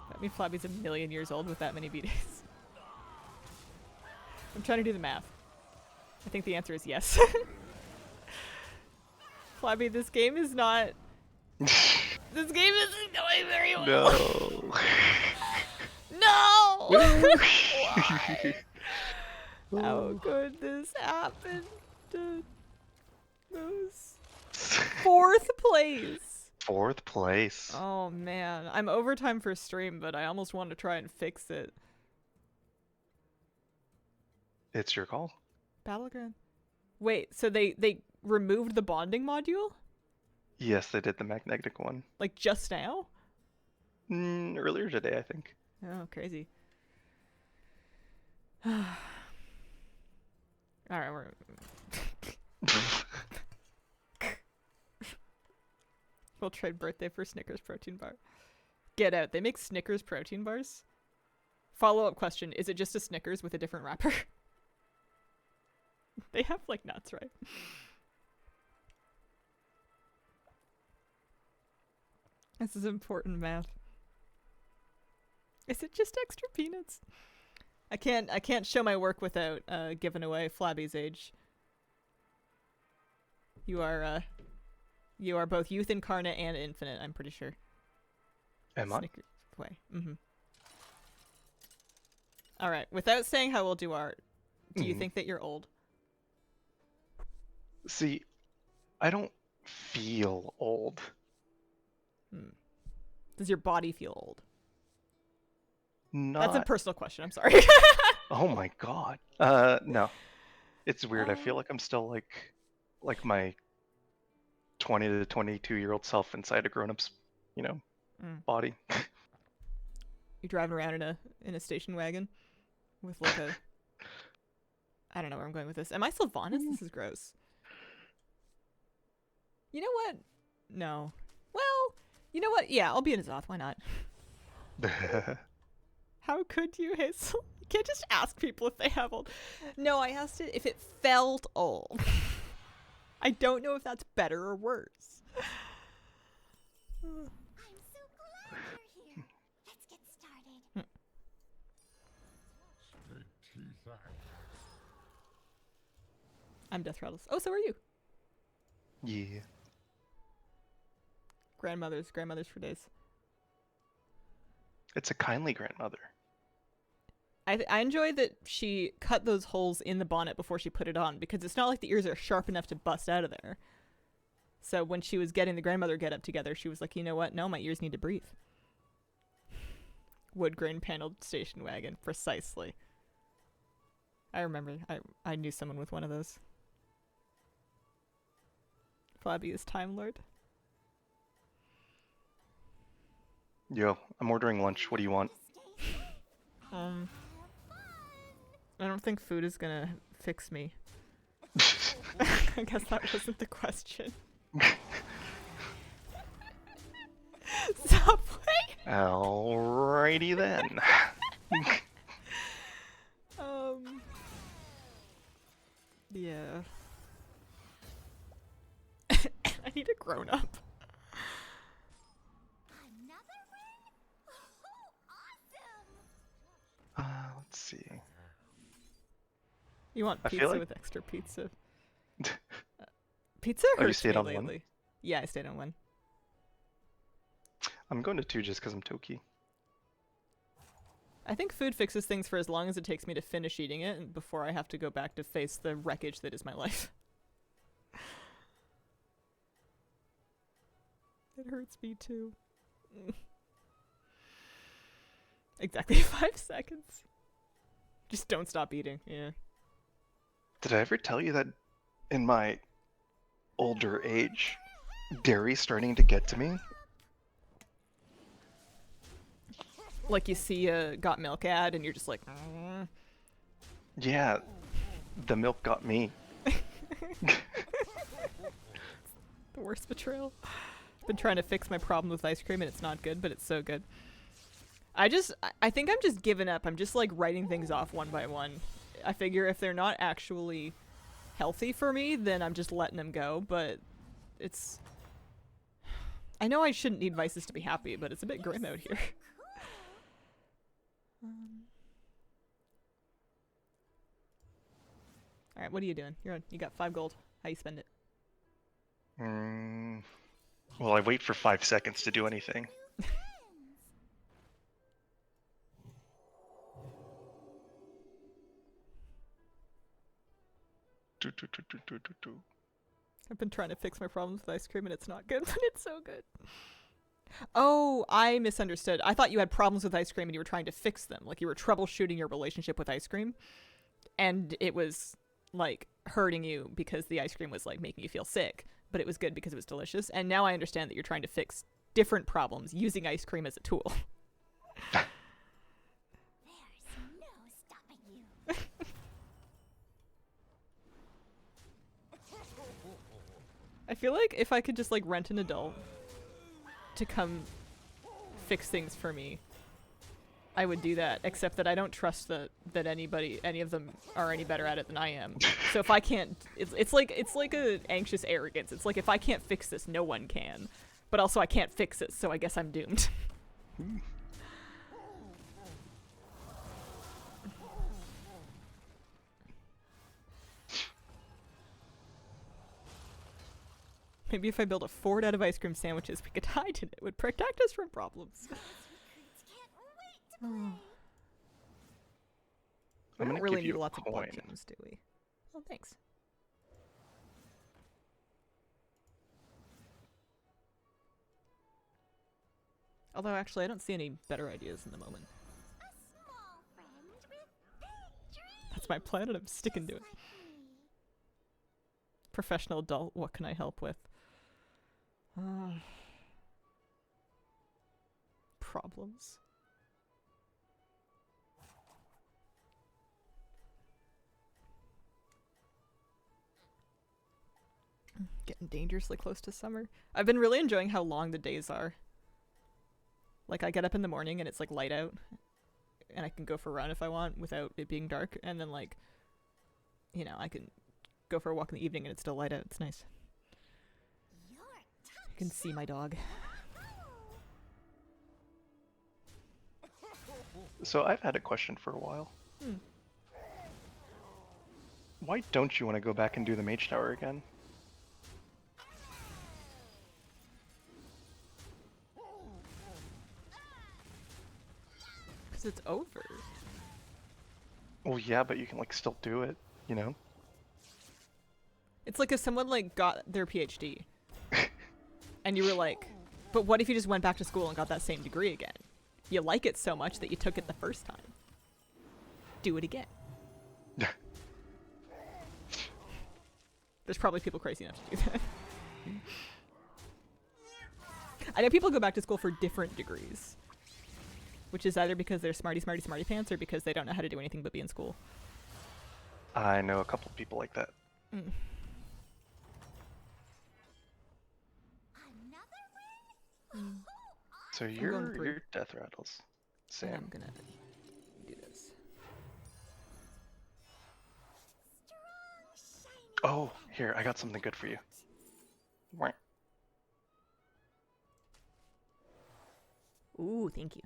That means Flabby's a million years old with that many B-days. I'm trying to do the math. I think the answer is yes. Flabby, this game is not... This game isn't going very well. No. No! Why? How could this happen to those? 4th place! 4th place. Oh man, I'm overtime for stream, but I almost want to try and fix it. It's your call. Battleground. Wait, so they removed the bonding module? Yes, they did the magnetic one. Like just now? Earlier today, I think. Oh, crazy. Alright, we're... We'll trade birthday for Snickers protein bar. Get out. They make Snickers protein bars? Follow-up question. Is it just a Snickers with a different wrapper? They have, like, nuts, right? This is important math. Is it just extra peanuts? I can't show my work without giving away Flabby's age. You are both youth incarnate and infinite, I'm pretty sure. Am I? Snickers way. Mm-hmm. Alright, without saying how old you are, do you think that you're old? See, I don't feel old. Does your body feel old? Not... That's a personal question, I'm sorry. Oh my god. No. It's weird. I feel like I'm still like my 20 to 22-year-old self inside a grown-up's, Mm. body. You're driving around in a station wagon with like a. I don't know where I'm going with this. Am I Sylvanas? This is gross. You know what? No. Well, you know what? Yeah, I'll be an Azoth. Why not? How could you, Hazel? You can't just ask people if they have old. No, I asked it if it felt old. I don't know if that's better or worse. I'm so glad you're here. Let's get started. I'm Death Rattles. Oh, so are you. Yeah. Grandmothers for days. It's a kindly grandmother. I enjoy that she cut those holes in the bonnet before she put it on, because it's not like the ears are sharp enough to bust out of there. So when she was getting the grandmother get-up together, she was like, you know what? No, my ears need to breathe. Wood grain paneled station wagon, precisely. I remember, I knew someone with one of those. Flabby is Time Lord. Yo, I'm ordering lunch. What do you want? I don't think food is gonna fix me. I guess that wasn't the question. Subway? Alrighty then. Yeah. I need a grown up. Another win? Oh, awesome! Let's see. You want I feel pizza like- with extra pizza? Pizza Oh, you hurts stayed me on one? lately. Yeah, I stayed on one. I'm going to 2 just because I'm Toki. I think food fixes things for as long as it takes me to finish eating it and before I have to go back to face the wreckage that is my life. It hurts me too. Exactly 5 seconds. Just don't stop eating, yeah. Did I ever tell you that in my older age, dairy's starting to get to me? Like you see a Got Milk ad and you're just like, Yeah, the milk got me. the worst betrayal. I've been trying to fix my problem with ice cream and it's not good, but it's so good. I think I'm just giving up. I'm just like writing things off one by one. I figure if they're not actually healthy for me, then I'm just letting them go, but it's... I know I shouldn't need vices to be happy, but it's a bit grim out here. Alright, what are you doing? You got 5 gold. How you spend it? Well, I wait for 5 seconds to do anything. I've been trying to fix my problems with ice cream and it's not good, but it's so good. Oh, I misunderstood. I thought you had problems with ice cream and you were trying to fix them. Like you were troubleshooting your relationship with ice cream. And it was like hurting you because the ice cream was like making you feel sick. But it was good because it was delicious. And now I understand that you're trying to fix different problems using ice cream as a tool. There's no stopping you. I feel like if I could just like rent an adult to come fix things for me, I would do that, except that I don't trust that any of them are any better at it than I am. So if I can't, it's like a anxious arrogance. It's like if I can't fix this, no one can. But also I can't fix it, so I guess I'm doomed. Maybe if I build a fort out of ice cream sandwiches we could hide in it, would protect us from problems. Can't wait to play. We I'm don't gonna really give you need a lots of blood coin. gems, do we? Oh, thanks. Although, actually, I don't see any better ideas in the moment. A small friend with big dreams. That's my plan, and I'm sticking to it. Just like me. Professional adult, what can I help with? Problems. Getting dangerously close to summer. I've been really enjoying how long the days are. Like, I get up in the morning and it's like light out, and I can go for a run if I want without it being dark, and then like, you know, I can go for a walk in the evening and it's still light out. It's nice. Your You can see my dog. So I've had a question for a while. Hmm. Why don't you want to go back and do the Mage Tower again? Because it's over. Well, yeah, but you can like still do it, you know? It's like if someone like got their PhD and you were like, but what if you just went back to school and got that same degree again? You like it so much that you took it the first time. Do it again. There's probably people crazy enough to do that. I know people go back to school for different degrees, which is either because they're smarty pants or because they don't know how to do anything but be in school. I know a couple people like that. Mm. another win? So going you're through. death rattles. And Same. I'm gonna do this. Strong, shiny. Oh, here, I got something good for you. Wah. Ooh, thank you.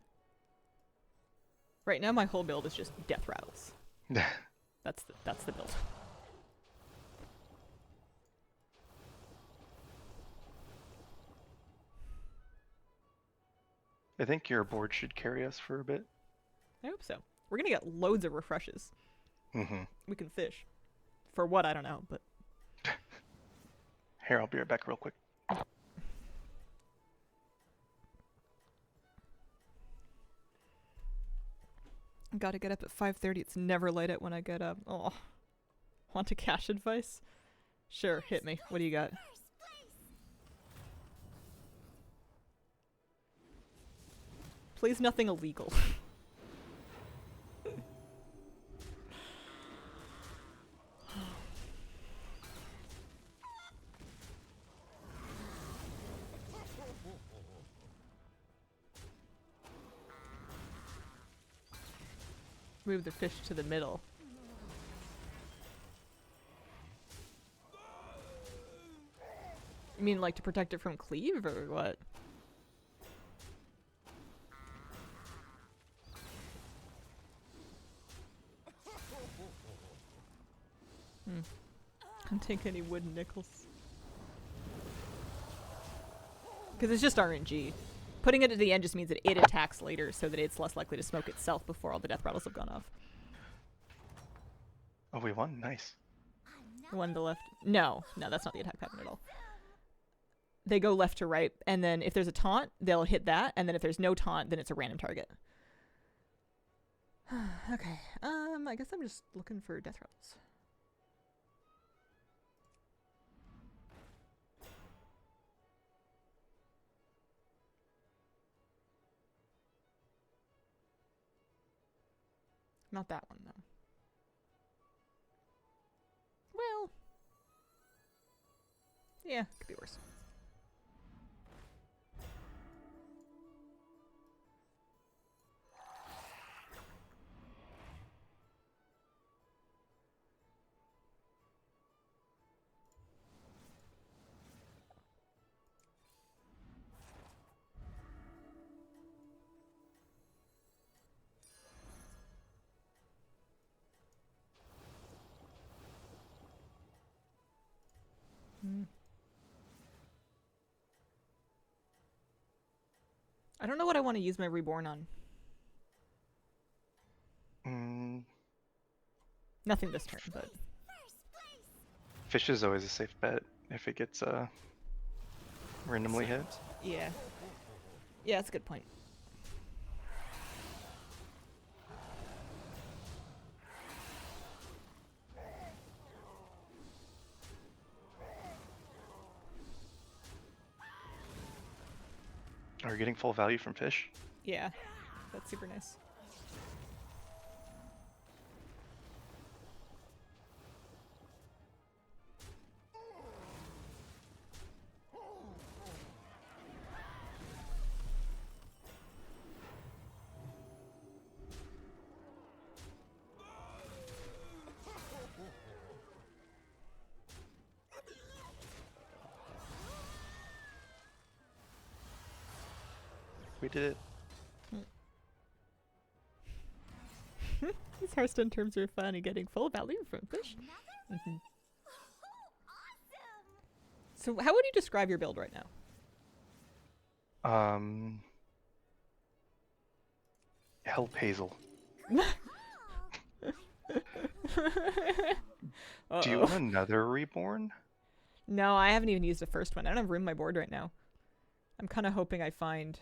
Right now my whole build is just death rattles. That's the build. I think your board should carry us for a bit. I hope so. We're gonna get loads of refreshes. Mm-hmm. We can fish. For what, I don't know, but... Here, I'll be right back real quick. Gotta get up at 5:30. It's never light out when I get up. Oh. Want a cash advice? Sure, hit me. What do you got? First place. Please nothing illegal. Move the fish to the middle. You mean like to protect it from cleave or what? Can't take any wooden nickels. Because it's just RNG. Putting it at the end just means that it attacks later so that it's less likely to smoke itself before all the death rattles have gone off. Oh, we won. Nice. One to the left. No, that's not the attack pattern at all. They go left to right, and then if there's a taunt, they'll hit that, and then if there's no taunt, then it's a random target. Okay, I guess I'm just looking for death rattles. Not that one, though. Well. Yeah, could be worse. I don't know what I want to use my reborn on. Nothing this turn, but... Fish is always a safe bet if it gets randomly hit. Yeah. Yeah, that's a good point. Are you getting full value from fish? Yeah, that's super nice. We did it. These Hearthstone terms are fun and getting full value from fish. Mhm. Awesome! So how would you describe your build right now? Help Hazel. Do you want another reborn? No, I haven't even used the first one. I don't have room on my board right now. I'm kind of hoping I find...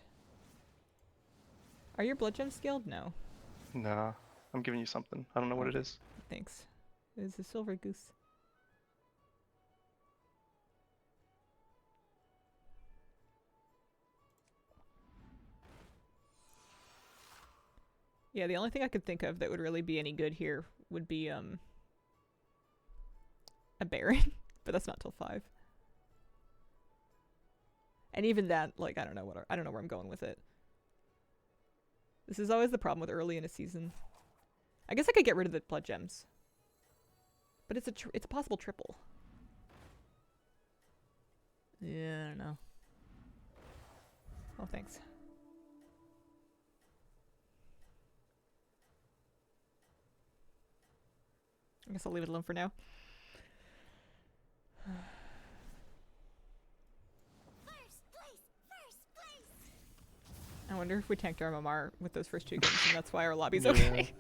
Are your blood gems scaled? No. Nah, I'm giving you something. I don't know what it is. Thanks. It's a silver goose. Yeah, the only thing I could think of that would really be any good here would be a Baron, but that's not till 5. And even that, like, I don't know where I'm going with it. This is always the problem with early in a season. I guess I could get rid of the blood gems, but it's a possible triple. Yeah, I don't know. Oh, thanks. I guess I'll leave it alone for now. First place! I wonder if we tanked our MMR with those first 2 games, and that's why our lobby's okay.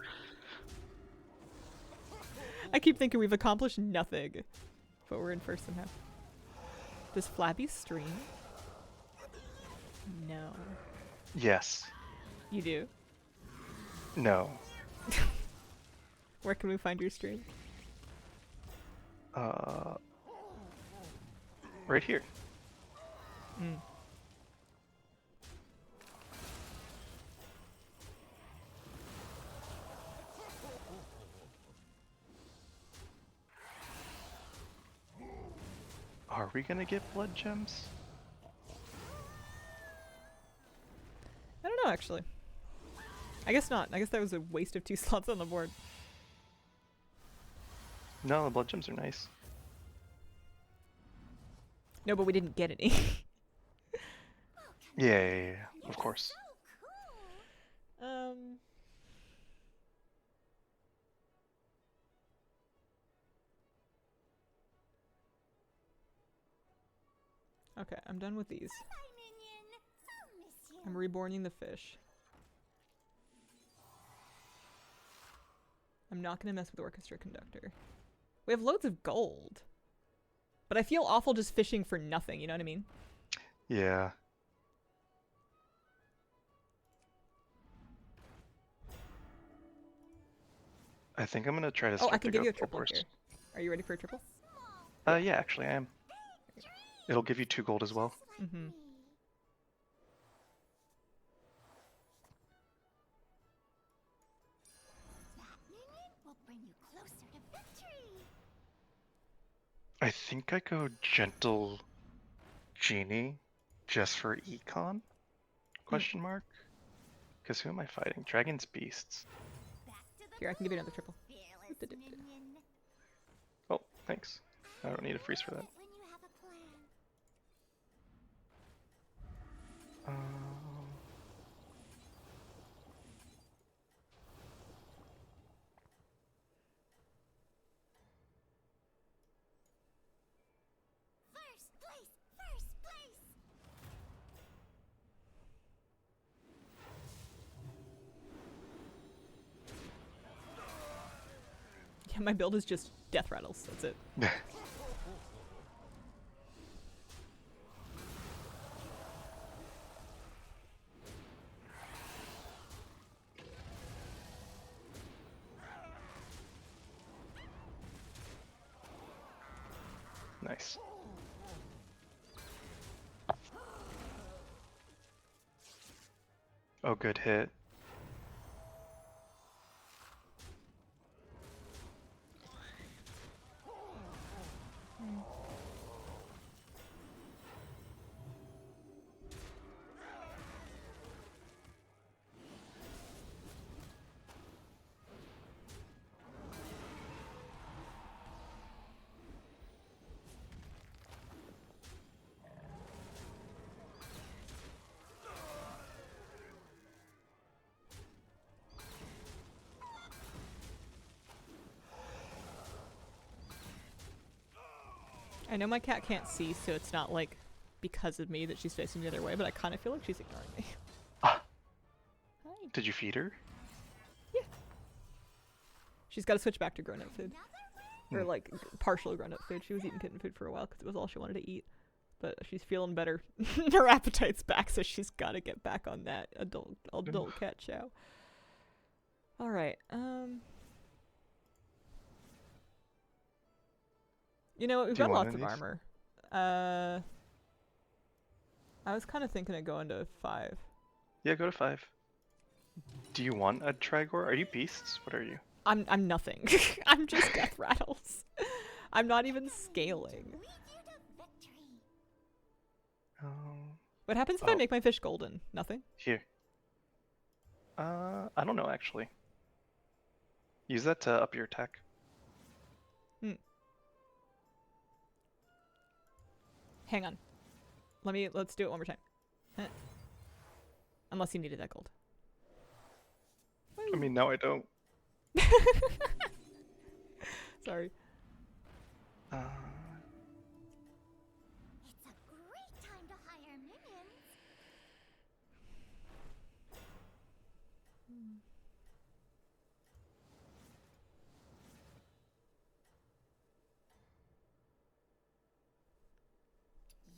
I keep thinking we've accomplished nothing, but we're in first somehow. Does Flabby stream? No. Yes. You do? No. Where can we find your stream? Right here. Mm. Are we gonna get blood gems? I don't know, actually. I guess not. I guess that was a waste of 2 slots on the board. No, the blood gems are nice. No, but we didn't get any. Yeah, of course. So cool! Okay, I'm done with these. Bye, minion! I'll miss you. I'm reborning the fish. I'm not gonna mess with Orchestra Conductor. We have loads of gold. But I feel awful just fishing for nothing, you know what I mean? Yeah. I think I'm gonna try to Oh, start I can to give go you a full triple force. here. Are you ready for a triple? Yeah, actually I am. It'll give you 2 gold as well. Like Mm-hmm. me. That minion will bring you closer to victory. I think I go Gentle Genie just for econ? Question mark? Because who am I fighting? Dragon's Beasts. Back to the Here, I can give you another triple. fearless minion. Oh, thanks. I don't need a freeze for that. When you have a plan. First place! First place! Yeah, my build is just death rattles. That's it. Nice. Oh, good hit. I know my cat can't see, so it's not like because of me that she's facing the other way, but I kind of feel like she's ignoring me. Ah, Hi. did you feed her? Yeah. She's got to switch back to grown-up food. Or like partial grown-up food. She was eating kitten food for a while because it was all she wanted to eat. But she's feeling better. Her appetite's back, so she's got to get back on that adult cat chow. All right. You know, we've Do you got want lots of any of these? armor. I was kind of thinking of going to 5. Yeah, go to 5. Do you want a Trigor? Are you beasts? What are you? I'm nothing. I'm just death rattles. I'm not even scaling. Lead you to victory. What happens if I Oh. make my fish golden? Nothing? Here. I don't know actually. Use that to up your attack. Hang on. Let's do it one more time. Huh. Unless you needed that gold. I mean, no, I don't. Sorry. It's a great time to hire minions.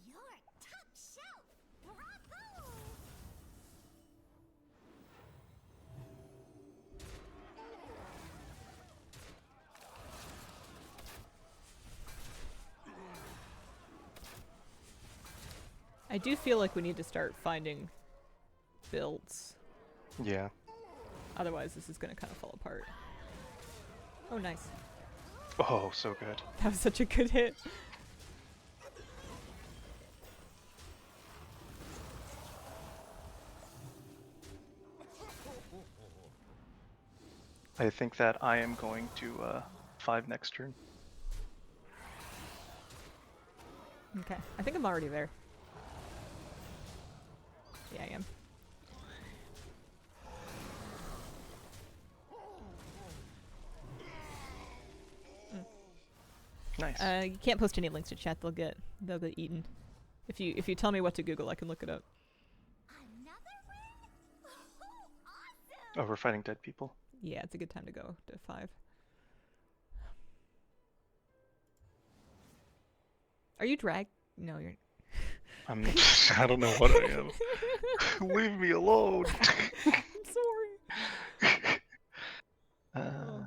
You're top shelf. Bravo! I do feel like we need to start finding builds. Yeah. Otherwise, this is going to kind of fall apart. Oh, nice. Oh, so good. That was such a good hit. I think that I am going to 5 next turn. Okay. I think I'm already there. Yeah, I am. Nice. You can't post any links to chat. They'll get eaten. If you tell me what to Google, I can look it up. Another win? Awesome! Oh, we're fighting dead people. Yeah, it's a good time to go to 5. Are you drag? No, you're. I'm. I don't know what I am. Leave me alone. I'm sorry. Oh.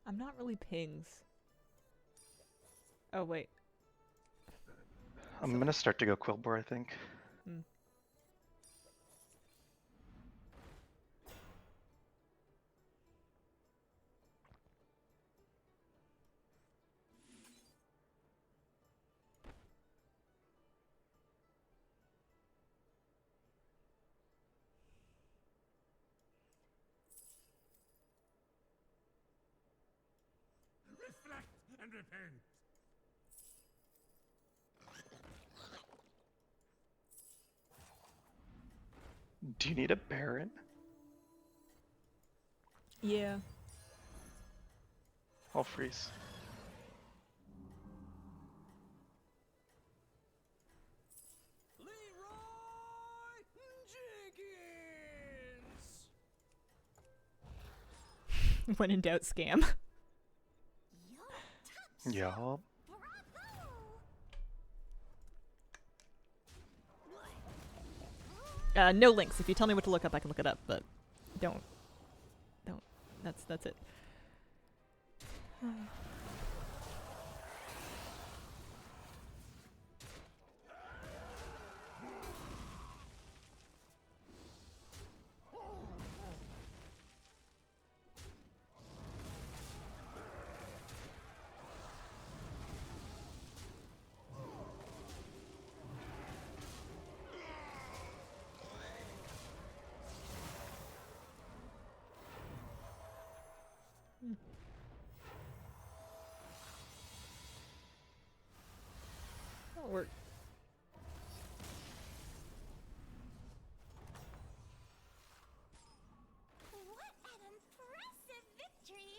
I'm not really pings. Oh wait. I'm gonna start to go Quilbor, I think. Hmm. Reflect and repent. Do you need a Baron? Yeah. I'll freeze. Leroy Jenkins. When in doubt, scam. You're top Yeah. Bravo! No links. If you tell me what to look up, I can look it up, but don't. That's it. That'll work. What an impressive victory!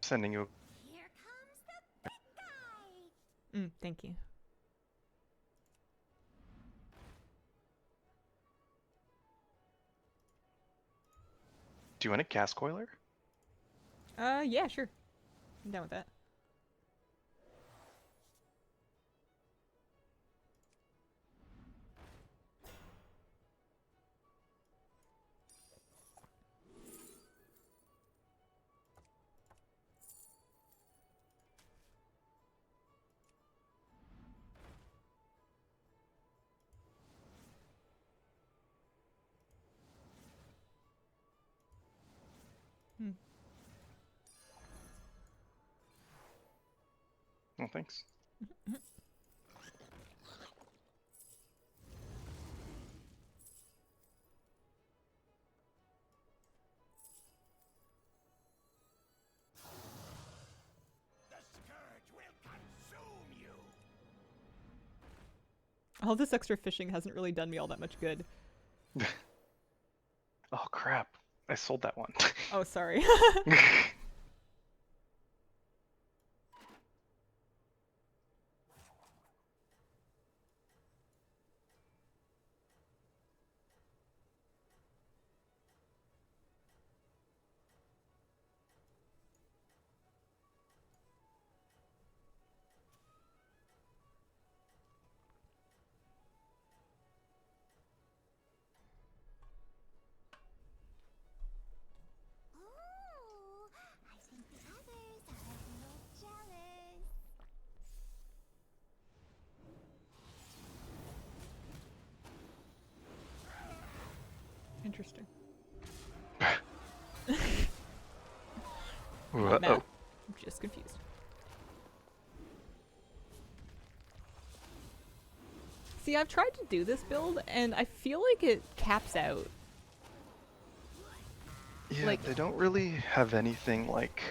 Sending you. Here comes the big guy! Thank you. Do you want a gas coiler? Yeah, sure. I'm down with that. No, thanks. The scourge will consume you. All this extra fishing hasn't really done me all that much good. Oh crap! I sold that one. Oh, sorry. Ooh, I think the others are a little jealous. Interesting. Uh Matt, oh. I'm just confused. See, I've tried to do this build, and I feel like it caps out. Yeah, Like- they don't really have anything like.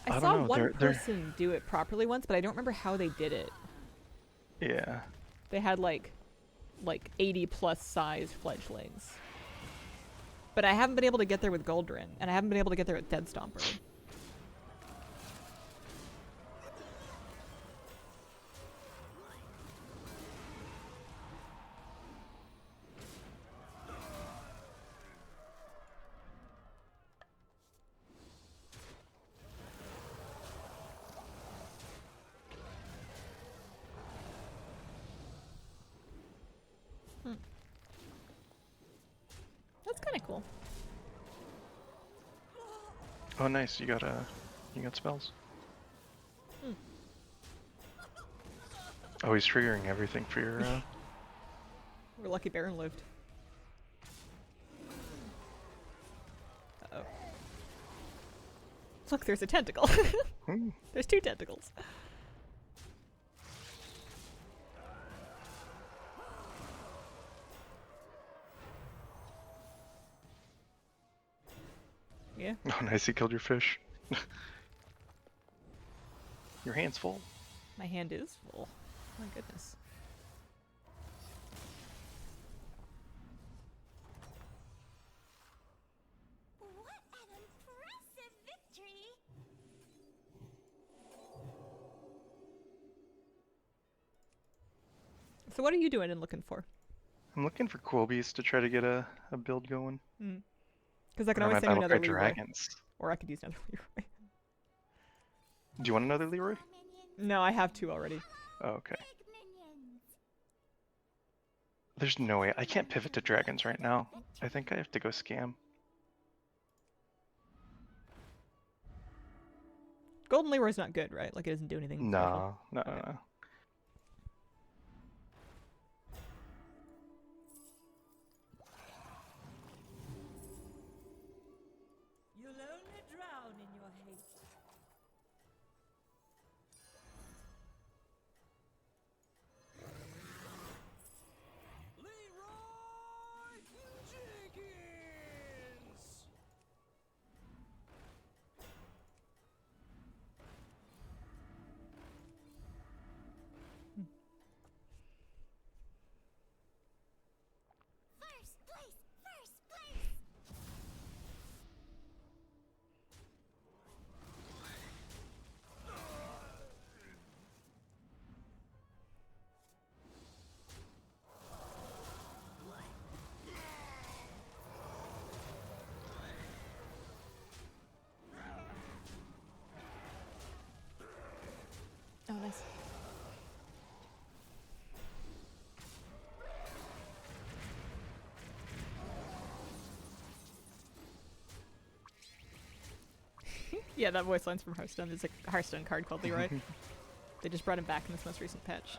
I I saw don't know, one they're- person do it properly once, but I don't remember how they did it. Yeah. They had like 80 plus size fledglings. But I haven't been able to get there with Goldrin, and I haven't been able to get there with Dead Stomper. That's kind of cool. Oh, nice. You got spells. Oh, he's triggering everything for your. We're lucky Baron lived. Uh-oh. Look, there's a tentacle. Hmm. There's two tentacles. Yeah. Oh, nice. He killed your fish. Your hand's full. My hand is full. My goodness. What an impressive victory! So what are you doing and looking for? I'm looking for Quobies to try to get a build going. Because I can Or always my send you another Battlecry Leroy. Dragons. Or I could use another Leroy. Do you want another Leroy? Minions, No, I have two already. Oh, okay. big minions. There's no way. I can't pivot to dragons right now. I think I have to go scam. Golden Leroy's not good, right? Like, it doesn't do anything special. No. You'll only drown in your hate. Leroy Jenkins! First place! First place! Oh, nice. Yeah, that voice line's from Hearthstone. There's a Hearthstone card called Leroy. They just brought him back in this most recent patch.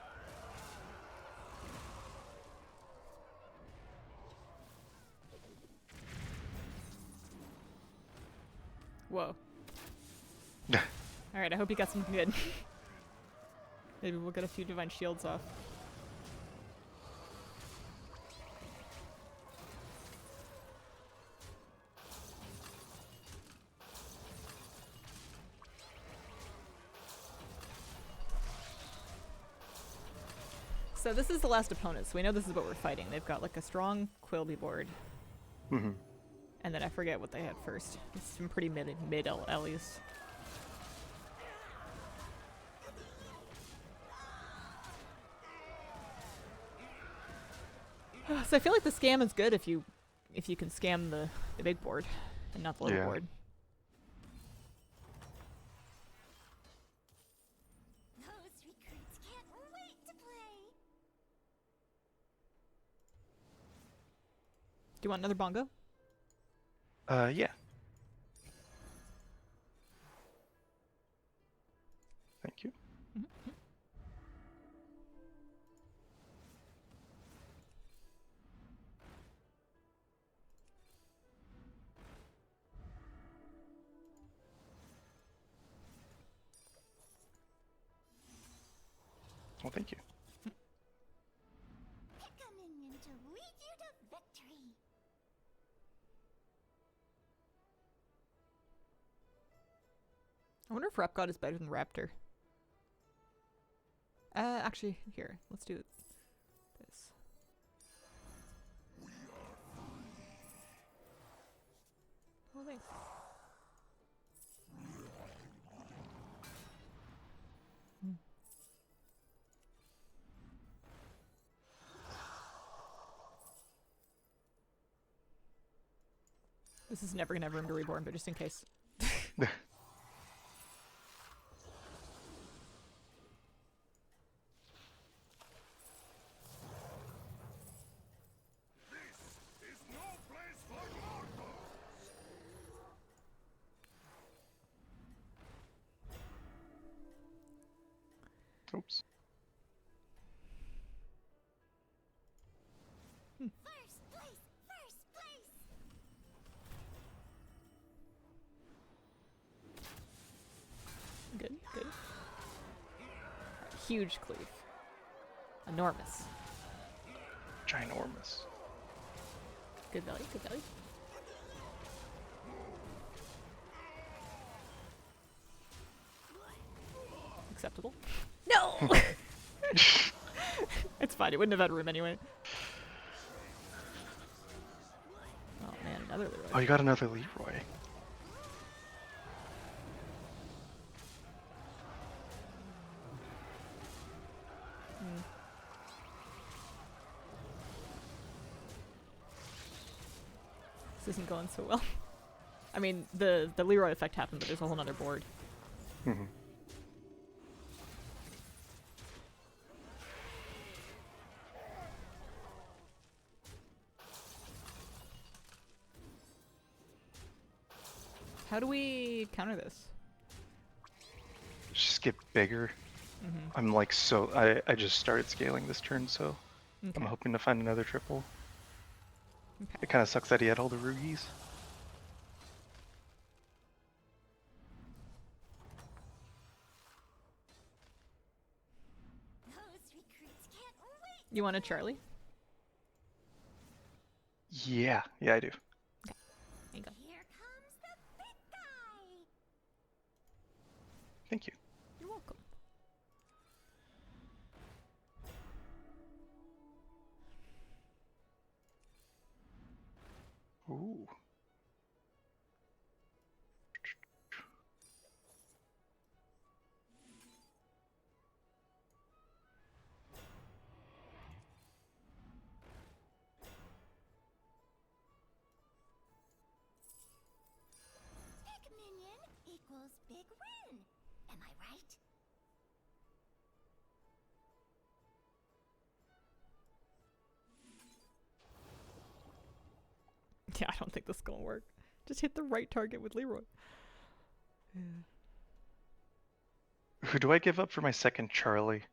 Whoa. Alright, I hope he got something good. Maybe we'll get a few Divine Shields off. So this is the last opponent, so we know this is what we're fighting. They've got like a strong Quilby board. Mhm. And then I forget what they had first. It's some pretty mid alleys. So I feel like the scam is good if you can scam the big board and not the little Yeah. board. Those recruits can't wait to play! Do you want another bongo? Yeah. Thank you. Well, thank you. Pick a minion to lead you to victory! I wonder if Rep God is better than Raptor. Actually, here, let's do this. Oh, thanks. This is never gonna have room to reborn, but just in case. Is no place for mortals! Oops. First place! First place! Good, good. Huge cleave. Enormous. Ginormous. Good value, good value. Acceptable. No! It's fine, it wouldn't have had room anyway. Oh man, another Leroy. Oh, you got another Leroy. This isn't going so well. I mean, the Leroy effect happened, but there's a whole nother board. Mhm. How do we counter this? Just get bigger. Mm-hmm. I'm like I just started scaling this turn, so Okay. I'm hoping to find another triple. Okay. It kind of sucks that he had all the Rugies. Those recruits can't wait. You want a Charlie? Yeah, I do. There you go. Here comes the big guy. Thank you. You're welcome. Ooh. Big minion equals big win. Am I right? Yeah, I don't think this is gonna work. Just hit the right target with Leroy. Yeah. Who do I give up for my second Charlie?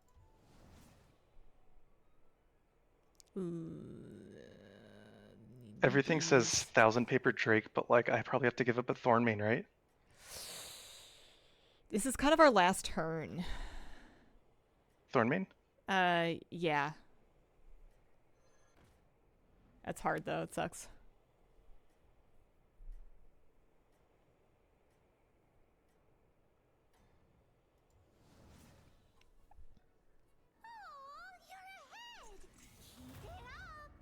Everything says 1,000 paper Drake, but like I probably have to give up a Thornmane, right? This is kind of our last turn. Thornmane? Yeah. That's hard though, it sucks. Oh, you're ahead. Keep it up.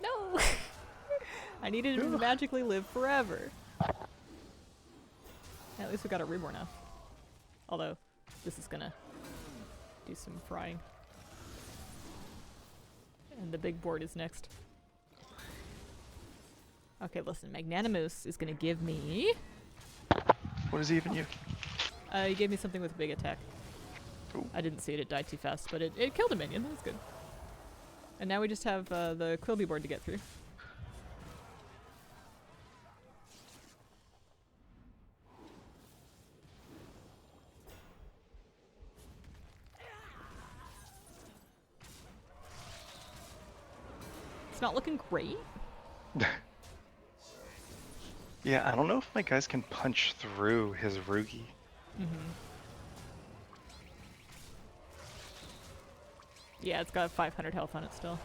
No! I needed him to magically live forever. At least we got a reborn now. Although, this is gonna do some frying. And the big board is next. Okay, listen, Magnanimous is gonna give me... What is even you? He gave me something with big attack. Ooh. I didn't see it, it died too fast, but it killed a minion, that was good. And now we just have the Quilby board to get through. It's not looking great. Yeah, I don't know if my guys can punch through his Rugi. Yeah, it's got 500 health on it still.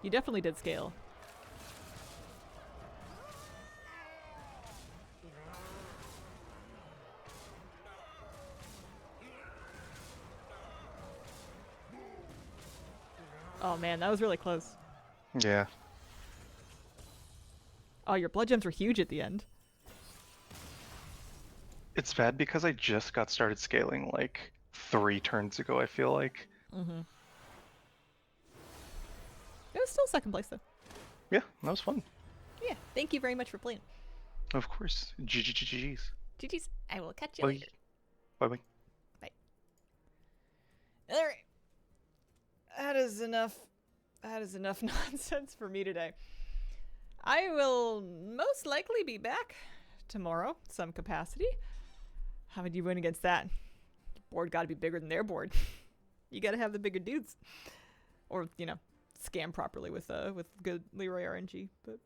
You definitely did scale. Oh man, that was really close. Yeah. Oh, your blood gems were huge at the end. It's bad because I just got started scaling like 3 turns ago, I feel like. It was still second place though. Yeah, that was fun. Yeah, thank you very much for playing. Of course. GG's. GG's. I will catch you Bye. later. Bye. Bye. Alright. That is enough. That is enough nonsense for me today. I will most likely be back tomorrow, some capacity. How would you win against that? Board gotta be bigger than their board. You gotta have the bigger dudes. Or, you know, scam properly with good Leroy RNG, but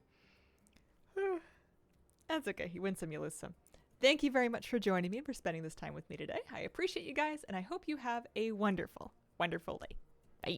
that's okay. You win some, you lose some. Thank you very much for joining me and for spending this time with me today. I appreciate you guys, and I hope you have a wonderful, wonderful day. Bye.